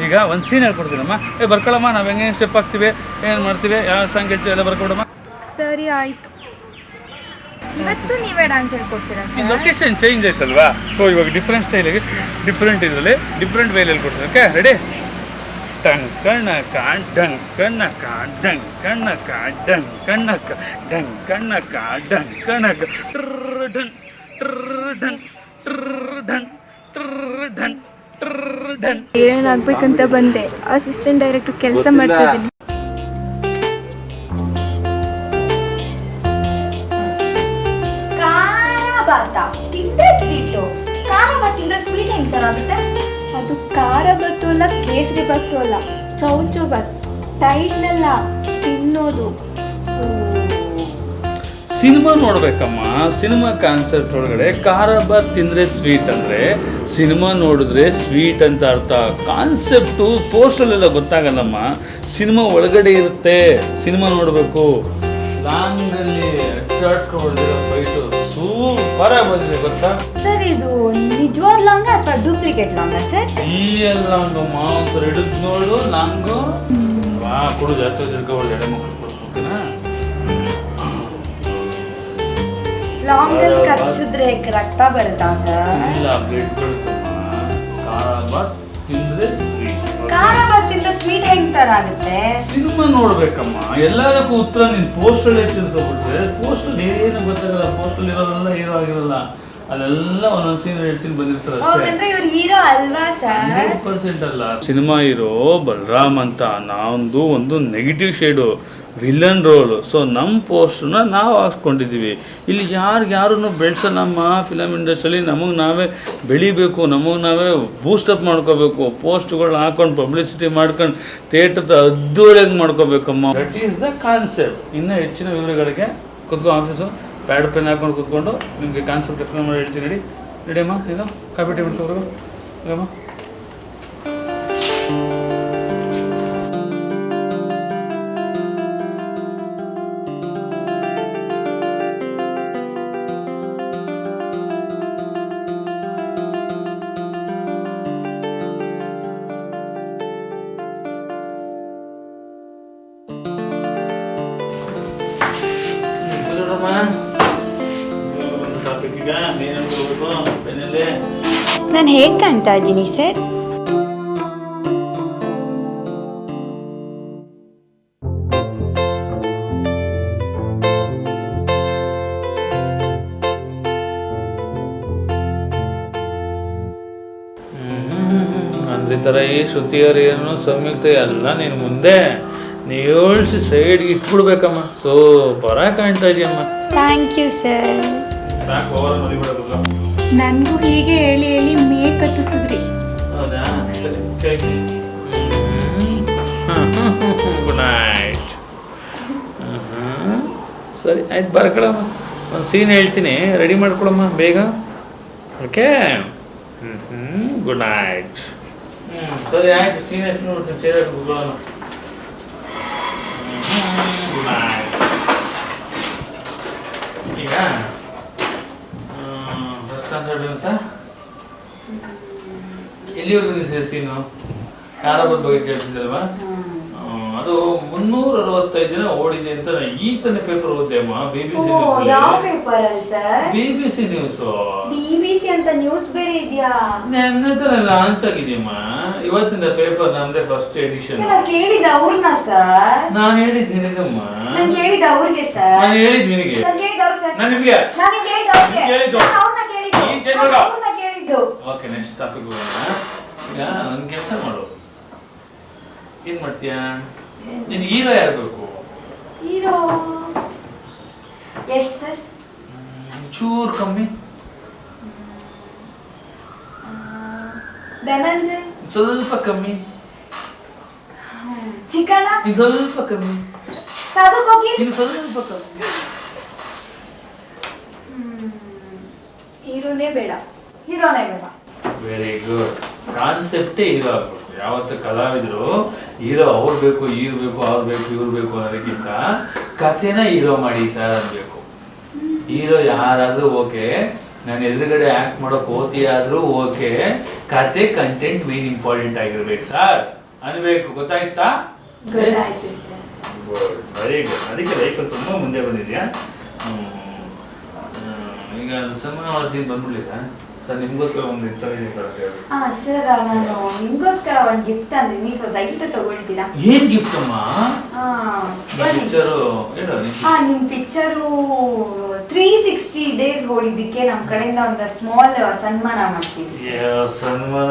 ಈಗ ಒಂದು ಸೀನ್ ಹೇಳ್ಕೊಡ್ತೀನಮ್ಮ ಬರ್ಕೊಳಮ್ಮ ನಾವು ಹೆಂಗೆ ಸ್ಟೆಪ್ ಹಾಕ್ತೀವಿ ಏನು ಮಾಡ್ತೀವಿ ಯಾವ ಸಾಂಗ್ ಹೇಳ್ತೀವಿ ಎಲ್ಲ ಬರ್ಕೊಡಮ್ಮ. ಸರಿ ಆಯಿತು. ಇವತ್ತು ನೀವೇ ಡ್ಯಾನ್ಸ್ ಹೇಳ್ಕೊಡ್ತೀರಾ ಸರ್? ಲೊಕೇಶನ್ ಚೇಂಜ್ ಆಯ್ತಲ್ವಾ ಸೊ ಇವಾಗ ಡಿಫ್ರೆಂಟ್ ಸ್ಟೈಲಿಗೆ ಡಿಫ್ರೆಂಟ್ ಇದರಲ್ಲಿ ಡಿಫ್ರೆಂಟ್ ವೇಲಿ ಹೇಳ್ಕೊಡ್ತೀನಿ ಓಕೆ ರೆಡಿ ಟಂಗ್ ಕಣ್ಣಕ ಡಂಗ್ ಕಣ್ಣಕ ಡಂಗ್ ಕಣ್ಣಕ ಡಂಗ್ ಕಣ್ಣಕ ಡಂಗ್ ಕಣ್ಣಕ ಡಂಗ್ ಕಣ್ಣಕ ಡನ್ ಡನ್ ಡನ್ ಡನ್ ಡನ್. ಏನಾಗಬೇಕಂತ ಬಂದೆ ಅಸಿಸ್ಟೆಂಟ್ ಡೈರೆಕ್ಟರ್ ಕೆಲಸ ಮಾಡ್ತಾ ಇದ್ದೀನಿ. ಸ್ವೀಟ್ ಹೆಂಗ್ ಸರ್ ಆಗುತ್ತೆ? ಅದು ಖಾರ ಬತ್ತು ಅಲ್ಲ ಕೇಸರಿ ಬತ್ತು ಅಲ್ಲ ಚೌಚೌ ಬತ್ ಟೈಟ್ನೆಲ್ಲ ತಿನ್ನೋದು. ಸಿನಿಮಾ ನೋಡ್ಬೇಕಮ್ಮ ಸಿನಿಮಾ ಕಾನ್ಸೆಪ್ಟ್ ಒಳಗಡೆ ಖಾರ ಬಾತ್ ತಿಂದರೆ ಸ್ವೀಟ್ ಅಂದರೆ ಸಿನಿಮಾ ನೋಡಿದ್ರೆ ಸ್ವೀಟ್ ಅಂತ ಅರ್ಥ. ಕಾನ್ಸೆಪ್ಟು ಪೋಸ್ಟಲ್ಲೆಲ್ಲ ಗೊತ್ತಾಗಲ್ಲಮ್ಮ ಸಿನಿಮಾ ಒಳಗಡೆ ಇರುತ್ತೆ ಸಿನಿಮಾ ನೋಡಬೇಕು. ಲಾಂಗಲ್ಲಿ ಅಟ್ಟಾಡ್ಸ್ಕೊಂಡಿರೋ ಫೈಟು ಸೂಪರ್ ಆಗಿ ಬಂದಿದೆ ಗೊತ್ತಾ ಸರ್? ಇದು ನಿಜವಾದ ಲಾಂಗ ಅಥವಾ ಡೂಪ್ಲಿಕೇಟ್ ಲಾಂಗ ಸರ್? ರಿಯಲ್ ಲಾಂಗಮ್ಮ ಒಂದ್ಸರಿ ಹಿಡಿದು ನೋಡು ಲಾಂಗು ಕೊಡು ಜಾಸ್ತಿ ತಿಳ್ಕೊಬಾರ್ದು ಎಡೆ ಮಕ್ಕಳು ಕೊಡ್ಬೇಕನಾ. ಲಾಂಗಲ್ಲಿ ಕಚ್ಚಿದ್ರೆ ರಕ್ತ ಬರುತ್ತಾ ಸರ್? ಇಲ್ಲ ಬ್ಲಡ್ ಬರುತ್ತಮ್ಮ. ಖಾರ ಬಾತ್ ತಿಂದ್ರೆ ಸ್ವೀಟ್. ಖಾರ ಬಾತ್ ತಿಂದ್ರೆ ಸ್ವೀಟ್ ಹೆಂಗ್ ಸರ್ ಆಗುತ್ತೆ? ಸಿನಿಮಾ ನೋಡ್ಬೇಕಮ್ಮ ಎಲ್ಲದಕ್ಕೂ ಉತ್ತರ ನೀನು ಪೋಸ್ಟಲ್ಲೇ ತಿಳ್ಕೊಬಿಟ್ರೆ ಪೋಸ್ಟಲ್ಲಿ ಏನು ಗೊತ್ತಾಗಲ್ಲ. ಪೋಸ್ಟಲ್ಲಿ ಇರೋದೆಲ್ಲ ಹೀರೋ ಆಗಿರಲ್ಲ ಅಲ್ಲೆಲ್ಲ ಒಂದೊಂದು ಸೀನ್ 2 ಸೀನ್ ಬಂದಿರ್ತಾರೆ ಹೌದಂದ್ರೆ ಇವ್ರು ಹೀರೋ ಅಲ್ವಾ ಸರ್? 100% ಅಲ್ಲ. ಸಿನಿಮಾ ಹೀರೋ ಬಲರಾಮ್ ಅಂತ ನಾವೊಂದು ಒಂದು negative shade villain role. So ನಮ್ಮ ಪೋಸ್ಟನ್ನ ನಾವು ಹಾಕ್ಸ್ಕೊಂಡಿದ್ದೀವಿ. ಇಲ್ಲಿ ಯಾರನ್ನು ಬೆಳೆಸಲ್ಲಮ್ಮ ಫಿಲಮ್ ಇಂಡಸ್ಟ್ರಿಯಲ್ಲಿ. ನಮಗೆ ನಾವೇ ಬೆಳಿಬೇಕು ನಮಗೆ ನಾವೇ ಬೂಸ್ಟಪ್ ಮಾಡ್ಕೋಬೇಕು. ಪೋಸ್ಟ್ಗಳು ಹಾಕೊಂಡು ಪಬ್ಲಿಸಿಟಿ ಮಾಡ್ಕೊಂಡು ಥಿಯೇಟರ್ ಅದ್ದೂರಿಯಾಗಿ ಮಾಡ್ಕೋಬೇಕಮ್ಮ. That is the concept. ಇನ್ನೂ ಹೆಚ್ಚಿನ ವಿವರಗಳಿಗೆ ಕುತ್ಕೊ ಆಫೀಸು ಪ್ಯಾಡ್ ಪೆನ್ ಹಾಕೊಂಡು ಕುತ್ಕೊಂಡು ನಿಮಗೆ ಕಾನ್ಸೆಪ್ಟ್ ಎಕ್ಸ್ಪ್ಲೇನ್ ಮಾಡಿ ಹೇಳ್ತೀನಿ. ರೆಡಿ ಅಮ್ಮ ಇದು ಕಾಪಿ ಟೇಬಲ್ಸ್ ಅವರು ಅಮ್ಮ. ನಾನು ಹೇಗೆ ಕಾಣ್ತಾ ಇದ್ದೀನಿ ಸರ್? ಅಂದ್ರೆ ಥರ ಈ ಶ್ರುತಿಯರೇನು ಸಂಯುಕ್ತ ಎಲ್ಲ ನೀನು ಮುಂದೆ ನೀಳ್ಸಿ ಸೈಡ್ಗೆ ಇಟ್ಬಿಡ್ಬೇಕಮ್ಮ. ಸೂಪರ್ ಆಗಿ ಕಾಣ್ತಾ ಇದೆಯಮ್ಮ. Thank you sir. ನನಗೂ ಹೀಗೆ ಹೇಳಿ ಹೇಳಿ ಮೇ ಕತ್ತಿಸಿದ್ರಿ. ಹೌದಾ ಗುಡ್ ನೈಟ್. ಸರಿ ಆಯ್ತು ಬರ್ಕೊಳಮ್ಮ. ಒಂದು ಸೀನ್ ಹೇಳ್ತೀನಿ ರೆಡಿ ಮಾಡ್ಕೊಳಮ್ಮ ಬೇಗ. Okay good night. ಸರಿ ಆಯ್ತು ಸೀನ್ ಎಷ್ಟು ನೋಡ್ತೀನಿ ಸೇರಿ ಗುಡ್ ನೈಟ್. ಈಗ ಫಸ್ಟ್ ಕಾನ್ಸರ್ಟ್ ಸರ್ ಎಲ್ಲಿವರೆಗೂ ನೀವು ಸೇರಿಸೀನು ಕಾರಾಬಾದ್ ಬಗ್ಗೆ ಕೇಳ್ತಿದ್ದಲ್ವಾ? ಅದು 365 ದಿನ ಓಡಿದೆ ಅಂತ ಈ ತನ್ನ ಪೇಪರ್ ಓದ್ದೆ ಅಮ್ಮ. BBC ಯಾವ ಪೇಪರ್ ಅಲ್ಲಿ ಸರ್? BBC news. BBC ಅಂತ ನ್ಯೂಸ್ ಬೇರೆ ಇದೆಯಾ? ನನ್ನ ಹತ್ರ ಲಾಂಚ್ ಆಗಿದೆಯಮ್ಮ ಇವತ್ತಿಂದ ಪೇಪರ್, ನಮ್ದೇ ಫಸ್ಟ್ ಎಡಿಷನ್. ನಾನು ಕೇಳಿದ ಅವ್ರನ್ನ ಸರ್. ನಾನು ಹೇಳಿದ್ ನಿನಗಮ್ಮ. ನಾನು ಕೇಳಿದ ಅವ್ರಿಗೆ ಸರ್. ನಾನು ಹೇಳಿದ್ ನಿನಗೆ. ನಾನು ಕೇಳಿದ ಅವ್ರಿಗೆ ಸರ್. ನಾನು ನಿಮಗೆ. ನಾನು ಕೇಳಿದ ಅವ್ರಿಗೆ. ಕೇಳಿದ್ದು. ನಾನು ಅವ್ರನ್ನ ಕೇಳಿದ್ದು. ನೀನ್ ಚೆನ್ನೋಗ. ನಾನು ಅವ್ರನ್ನ ಕೇಳಿದ್ದು. ಓಕೆ, ನೆಕ್ಸ್ಟ್ ಟಾಪಿಕ್ ಹೋಗೋಣ. ಈಗ ಒಂದು ಕೆಲಸ ಮಾಡು. ಏನ್ ಮಾಡ್ತೀಯಾ? ನಿನ್ ಹೀರೋ ಯಾರು ಬೇಕು? Hero Yash sir. ಚೂರ್ ಕಮ್ಮಿ. ಧನಂಜಯ್. ಸ್ವಲ್ಪ ಕಮ್ಮಿ. ಚಿಕ್ಕಣ್ಣ. ಇನ್ನು ಸ್ವಲ್ಪ ಕಮ್ಮಿ. ಸಾಧು ಕೋಕಿಲ್. ಇನ್ನು ಸ್ವಲ್ಪ ಕಮ್ಮಿ. ಹೀರೋನೇ ಬೇಡ. ಹೀರೋನೇ ಬೇಡ. Very good. ಕಾನ್ಸೆಪ್ಟೇ ಹೀರೋ ಆಗ್ಬೇಕು. ಯಾವತ್ತು ಕಲಾವಿದರು ಹೀರೋ ಅವ್ರು ಬೇಕು, ಇವ್ರು ಬೇಕು, ಅವ್ರು ಬೇಕು, ಇವ್ರು ಬೇಕು ಅನ್ನೋದಕ್ಕಿಂತ ಕಥೆನ ಹೀರೋ ಮಾಡಿ ಸರ್ ಅನ್ಬೇಕು. ಹೀರೋ ಯಾರಾದ್ರೂ ಓಕೆ, ನಾನು ಎದುರುಗಡೆ ಆಕ್ಟ್ ಮಾಡೋ ಕೋತಿ ಆದ್ರೂ ಓಕೆ, ಕತೆ ಕಂಟೆಂಟ್ ಮೇನ್ ಇಂಪಾರ್ಟೆಂಟ್ ಆಗಿರ್ಬೇಕು ಸರ್ ಅನ್ಬೇಕು. ಗೊತ್ತಾಯ್ತಾ? ಗೊತ್ತಾಯ್ತು ಸರ್. Good, very good. ಅದಕ್ಕೆ ಲೈಫಲ್ಲಿ ತುಂಬಾ ಮುಂದೆ ಬಂದಿದ್ಯಾ. ಈಗ ಸಮಾನವಾಸಿ ಬಂದ್ಬಿಡ್ಲಿಲ್ಲ ಸರ್, ನಿಮ್ಗೋಸ್ಕರ ಒಂದು ಇರ್ತಾರೆ ಸರ್. ನಾನು ನಿಮ್ಗೋಸ್ಕರ ಒಂದು ಗಿಫ್ಟ್ ತಂದಿನಿ, ಸೊ ದಯವಿಟ್ಟು ತಗೊಳ್ತೀರಾ? ಏನ್ ಗಿಫ್ಟ್ ಅಮ್ಮ? ನಿಮ್ ಪಿಕ್ಚರು 360 ಡೇಸ್ ಓಡಿದ್ದಕ್ಕೆ ನಮ್ ಕಡೆಯಿಂದ ಒಂದು ಸ್ಮಾಲ್ ಸನ್ಮಾನ ಮಾಡ್ತೀವಿ. ಸನ್ಮಾನ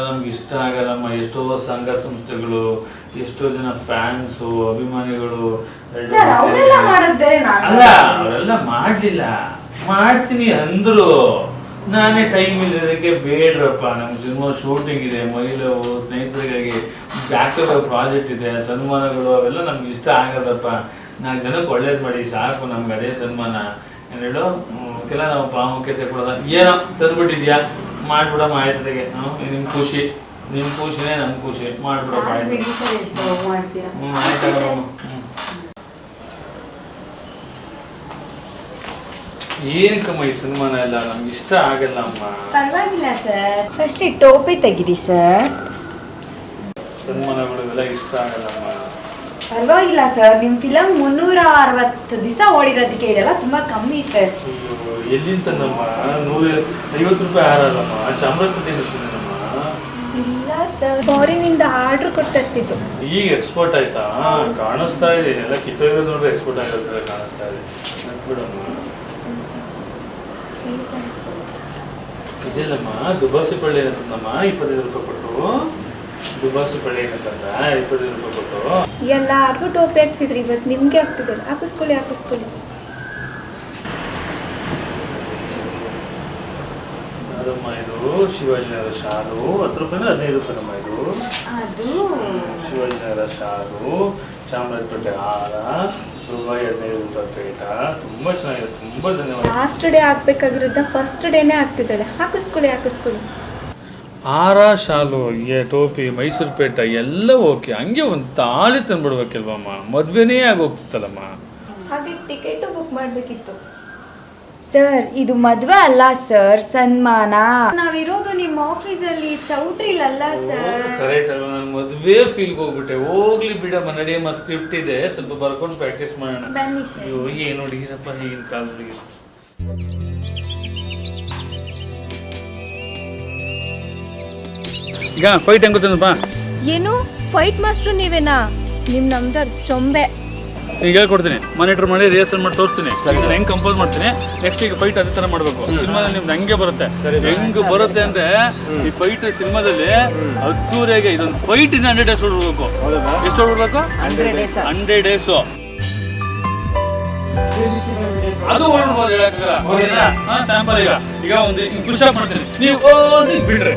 ನಮ್ಗೆ ಇಷ್ಟ ಆಗಲ್ಲಮ್ಮ. ಎಷ್ಟೋ ಸಂಘ ಸಂಸ್ಥೆಗಳು, ಎಷ್ಟೋ ಜನ ಫ್ಯಾನ್ಸು, ಅಭಿಮಾನಿಗಳು. ಸರ್ ಅವರೆಲ್ಲ ಮಾಡೋದ್ ಬೇರೆ, ಅಲ್ಲ ಅವರೆಲ್ಲ ಮಾಡ್ಲಿಲ್ಲ, ಮಾಡ್ತೀನಿ ಅಂದ್ರು. ನಾನೇ ಟೈಮ್ ಇಲ್ಲದಕ್ಕೆ ಬೇಡ್ರಪ್ಪ, ನಮ್ ಸಿನಿಮಾ ಶೂಟಿಂಗ್ ಇದೆ, ಮಹಿಳೆ ಸ್ನೇಹಿತರಿಗಾಗಿ ಬ್ಯಾಕಪ್ ಪ್ರಾಜೆಕ್ಟ್ ಇದೆ, ಸನ್ಮಾನಗಳು ಅವೆಲ್ಲ ನಮ್ಗೆ ಇಷ್ಟ ಆಗದಪ್ಪ. 4 ಜನಕ್ಕೆ ಒಳ್ಳೇದು ಮಾಡಿ ಸಾಕು, ನಮ್ಗೆ ಅದೇ ಸನ್ಮಾನ ಏನೇಳು. ಕೆಲ ನಾವು ಪ್ರಾಮುಖ್ಯತೆ ಕೊಡೋದ. ಏನೋ ತಂದ್ಬಿಟ್ಟಿದ್ಯಾ, ಮಾಡ್ಬಿಡಮ್ಮ ಆಯ್ತದೆಗೆ. ನಿಮ್ ಖುಷಿ, ನಿಮ್ ಖುಷಿನೇ ನಮ್ ಖುಷಿ, ಮಾಡ್ಬಿಡಪ್ಪ ಆಯ್ತು. ಆಯ್ತಾಗಮ್ಮ. ಏನಕ್ಕಮ್ಮ ಈ ಸನ್ಮಾನ ಎಲ್ಲ ನಮ್ಗೆ ಇಷ್ಟ ಆಗಲ್ಲ ಅಮ್ಮ. ಪರವಾಗಿಲ್ಲ ಸರ್, ಫಸ್ಟ್ ಈ ಟೋಪಿ ತೆಗಿರಿ ಸರ್. ಸನ್ಮಾನಗಳು ಎಲ್ಲ ಇಷ್ಟ ಆಗಲ್ಲಮ್ಮ. ಪರವಾಗಿಲ್ಲ ಸರ್, ನಿಮ್ ಫಿಲಮ್ 360 ದಿವಸ ಓಡಿರೋದಕ್ಕೆ ಇದೆಲ್ಲ ತುಂಬಾ ಕಮ್ಮಿ ಸರ್. ಎಲ್ಲಿಂದ ನಮ್ಮ 150 ರೂಪಾಯಿ ಹಾರಲ್ಲಮ್ಮ, ಚಾಮರಾಜಪೇಟೆಯಿಂದ ತಂದಿದ್ದಮ್ಮ. ಇಲ್ಲ ಸರ್, ಫಾರಿನಿಂದ ಆರ್ಡರ್ ಕೊಟ್ಟು ತರಿಸಿದ್ದು. ಈಗ ಎಕ್ಸ್ಪೋರ್ಟ್ ಆಯ್ತಾ? ಕಾಣಿಸ್ತಾ ಇದೆ, ಎಲ್ಲ ಕಿತ್ತೋಗಿರೋದು ನೋಡ್ರೆ ಎಕ್ಸ್ಪೋರ್ಟ್ ಆಗಿರೋದು ಕಾಣಿಸ್ತಾ ಇದೆ. ಬಿಡಮ್ಮ, ಇದಿಲ್ಲಮ್ಮ. ದುಬಾಸಿ ಪಳ್ಳಿ ಏನಂತಂದಮ್ಮ 25 ರೂಪಾಯಿ ಕೊಟ್ಟು. ದುಬಾಸಿ ಪಳ್ಳಿ ಏನಂತಂದ 25 ರೂಪಾಯಿ ಕೊಟ್ಟು. ಎಲ್ಲಾರ್ಗೂ ಟೋಪಿ ಹಾಕ್ತಿದ್ರಿ, ಇವತ್ತು ನಿಮ್ಗೆ ಹಾಕ್ತಿದ್ದಾರೆ. ಹಾಕಿಸ್ಕೊಳ್ಳಿ. ಅದಮ್ಮ ಇದು ಶಿವಾಜಿನಗರ ಶಾಲು 10 ರೂಪಾಯಿನ 15 ರೂಪಾಯಿನಮ್ಮ ಇದು. ಅದು ಶಿವಾಜಿನಗರ ಶಾಲು, ಚಾಮರಾಜಪೇಟೆ ಹಾರ, ರೂಪಾಯಿ 15 ರೂಪಾಯಿ ಪೇಟ. ತುಂಬಾ ಚೆನ್ನಾಗಿದೆ, ತುಂಬಾ ಧನ್ಯವಾದ. ಲಾಸ್ಟ್ ಡೇ ಹಾಕ್ಬೇಕಾಗಿರೋದ ಫಸ್ಟ್ ಡೇನೇ ಹಾಕ್ತಿದ್ದಾಳೆ. ಹಾಕಿಸ್ಕೊಳ್ಳಿ. ಹಾರ, ಶಾಲು, ಟೋಪಿ, ಮೈಸೂರು ಪೇಟ ಎಲ್ಲ ಓಕೆ. ಹಂಗೆ ಒಂದು ತಾಳಿ ತಂದ್ಬಿಡ್ಬೇಕಿಲ್ವಮ್ಮ, ಮದ್ವೆನೇ ಆಗೋಗ್ತಿತ್ತಲ್ಲಮ್ಮ. ಹಾಗೆ ಟಿಕೆಟು ಬುಕ್ ಮಾಡಬೇಕಿತ್ತು ಸರ್. ಇದು ಮದ್ವೆ ಅಲ್ಲ ಸರ್, ಸನ್ಮಾನ. ನಾವಿರೋದು ನಿಮ್ಮ ಆಫೀಸಲ್ಲಿ, ಚೌಟ್ರಿಲಲ್ಲ ಸರ್. ಕರೆಕ್ಟ್ ಅಲ್ವಾ? ನಾನು ಮದ್ವೆ ಫೀಲ್ಗೆ ಹೋಗ್ಬಿಟ್ಟೆ. ಹೋಗ್ಲಿ ಬಿಡಮ್ಮ, ನಡಿಯಮ್ಮ, ಸ್ಕ್ರಿಪ್ಟ್ ಇದೆ, ಸ್ವಲ್ಪ ಬರ್ಕೊಂಡು ಪ್ರಾಕ್ಟೀಸ್ ಮಾಡೋಣ. ಬನ್ನಿ ಸರ್. ಅಯ್ಯೋ ಏನು ನೋಡಿರಪ್ಪ ಈಗಿನ ಕಾಲದಲ್ಲಿ. ಈಗ ಫೈಟ್ ಹೆಂಗ್ ಗೊತ್ತೇನಪ್ಪ? ಏನು ಫೈಟ್ ಮಾಸ್ಟ್ರು ನೀವೇನಾ? ನಿಮ್ ನಮ್ದರ್ ಚೊಂಬೆ. ಈಗ ಹೇಳ್ಕೊಡ್ತೀನಿ, ಮಾನಿಟರ್ ಮಾಡಿ ರಿಹರ್ಸಲ್ ಮಾಡಿ ತೋರಿಸ್ತೀನಿ. ನಾನು ಹೆಂಗ್ ಕಂಪೋಸ್ ಮಾಡ್ತೀನಿ, ನೆಕ್ಸ್ಟ್ ಈಗ ಫೈಟ್ ಅದೇ ತರ ಮಾಡಬೇಕು. ಸಿನಿಮಾದಲ್ಲಿ ನಿಮ್ದು ಹಂಗೆ ಬರುತ್ತೆ. ಹೆಂಗ್ ಬರುತ್ತೆ ಅಂದ್ರೆ ಈ ಫೈಟ್ ಸಿನಿಮಾದಲ್ಲಿ ಅದ್ದೂರಿಯಾಗಿ ಇದೊಂದು ಫೈಟ್ ಇಂದ 100 ಡೇಸ್ ಹೊಡ್ಬಿಡ್ಬೇಕು. ಎಷ್ಟು ಹೊಡ್ಬಿಡ್ಬೇಕು? 100 ಡೇಸ್. ಅದು ಹೊಡ್ಬೋದು ಹೇಳಕ್ಕಾಗಲ್ಲ. ಸ್ಯಾಂಪಲ್ ಈಗ ಒಂದು ಪುಷ್ ಅಪ್ ಮಾಡ್ತೀನಿ, ನೀವು ಬಿಡ್ರಿ.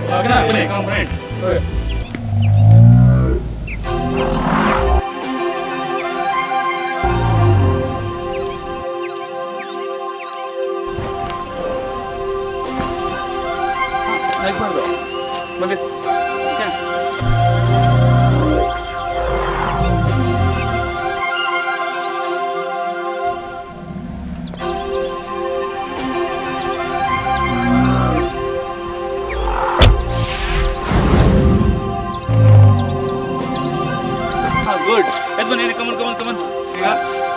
ಬನ್ನಿ. ಎದ್ದು ಬನ್ನಿ ಕಮನ್ ಈಗ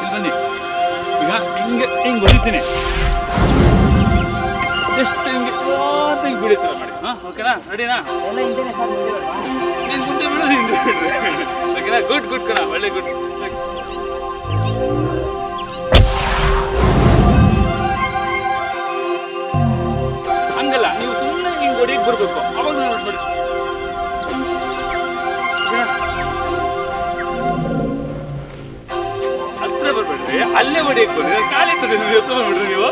ಇಲ್ಲಿ ಬನ್ನಿ ಈಗ ಹಿಂಗೆ ಹೊಡಿತೀನಿ ಎಷ್ಟು ಹಿಂಗೆ ಹಿಂಗೆ ಬಿಡಿತೀರ ಮಾಡಿ ಹಾಂ ಓಕೆನಾ ರೆಡಿನಾ ನೀನು ಮುಂದೆ ಬಿಡೋದು ಹಿಂದೆ ಬಿಡ್ರಿ ಓಕೆನಾ ಗುಡ್ ಕಣ ಒಳ್ಳೆ ಗುಡ್ ಹಂಗಲ್ಲ ನೀವು ಸುಮ್ಮನೆ ಹಿಂಗೆ ಹೊಡಿಯಕ್ಕೆ ಬರಬೇಕು ಅವಾಗ ನಾನು ನೋಡಿ ಹತ್ರ ಬರ್ಬೇಡ್ರಿ ಅಲ್ಲೇ ಹೊಡಿಯಕ್ಕೆ ಬರ್ರಿ ಕಾಲಿರ್ತದೆ ನೀವು ಎತ್ತ ಬಿಡ್ರಿ ನೀವು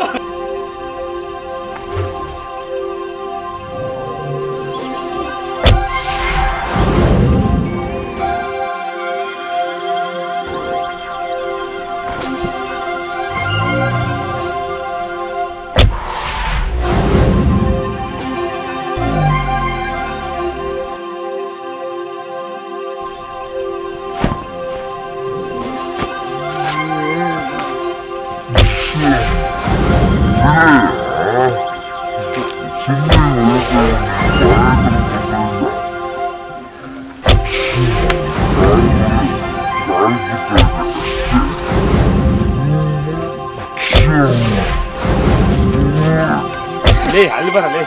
ಅಲ್ಲಿ ಬರಲೇ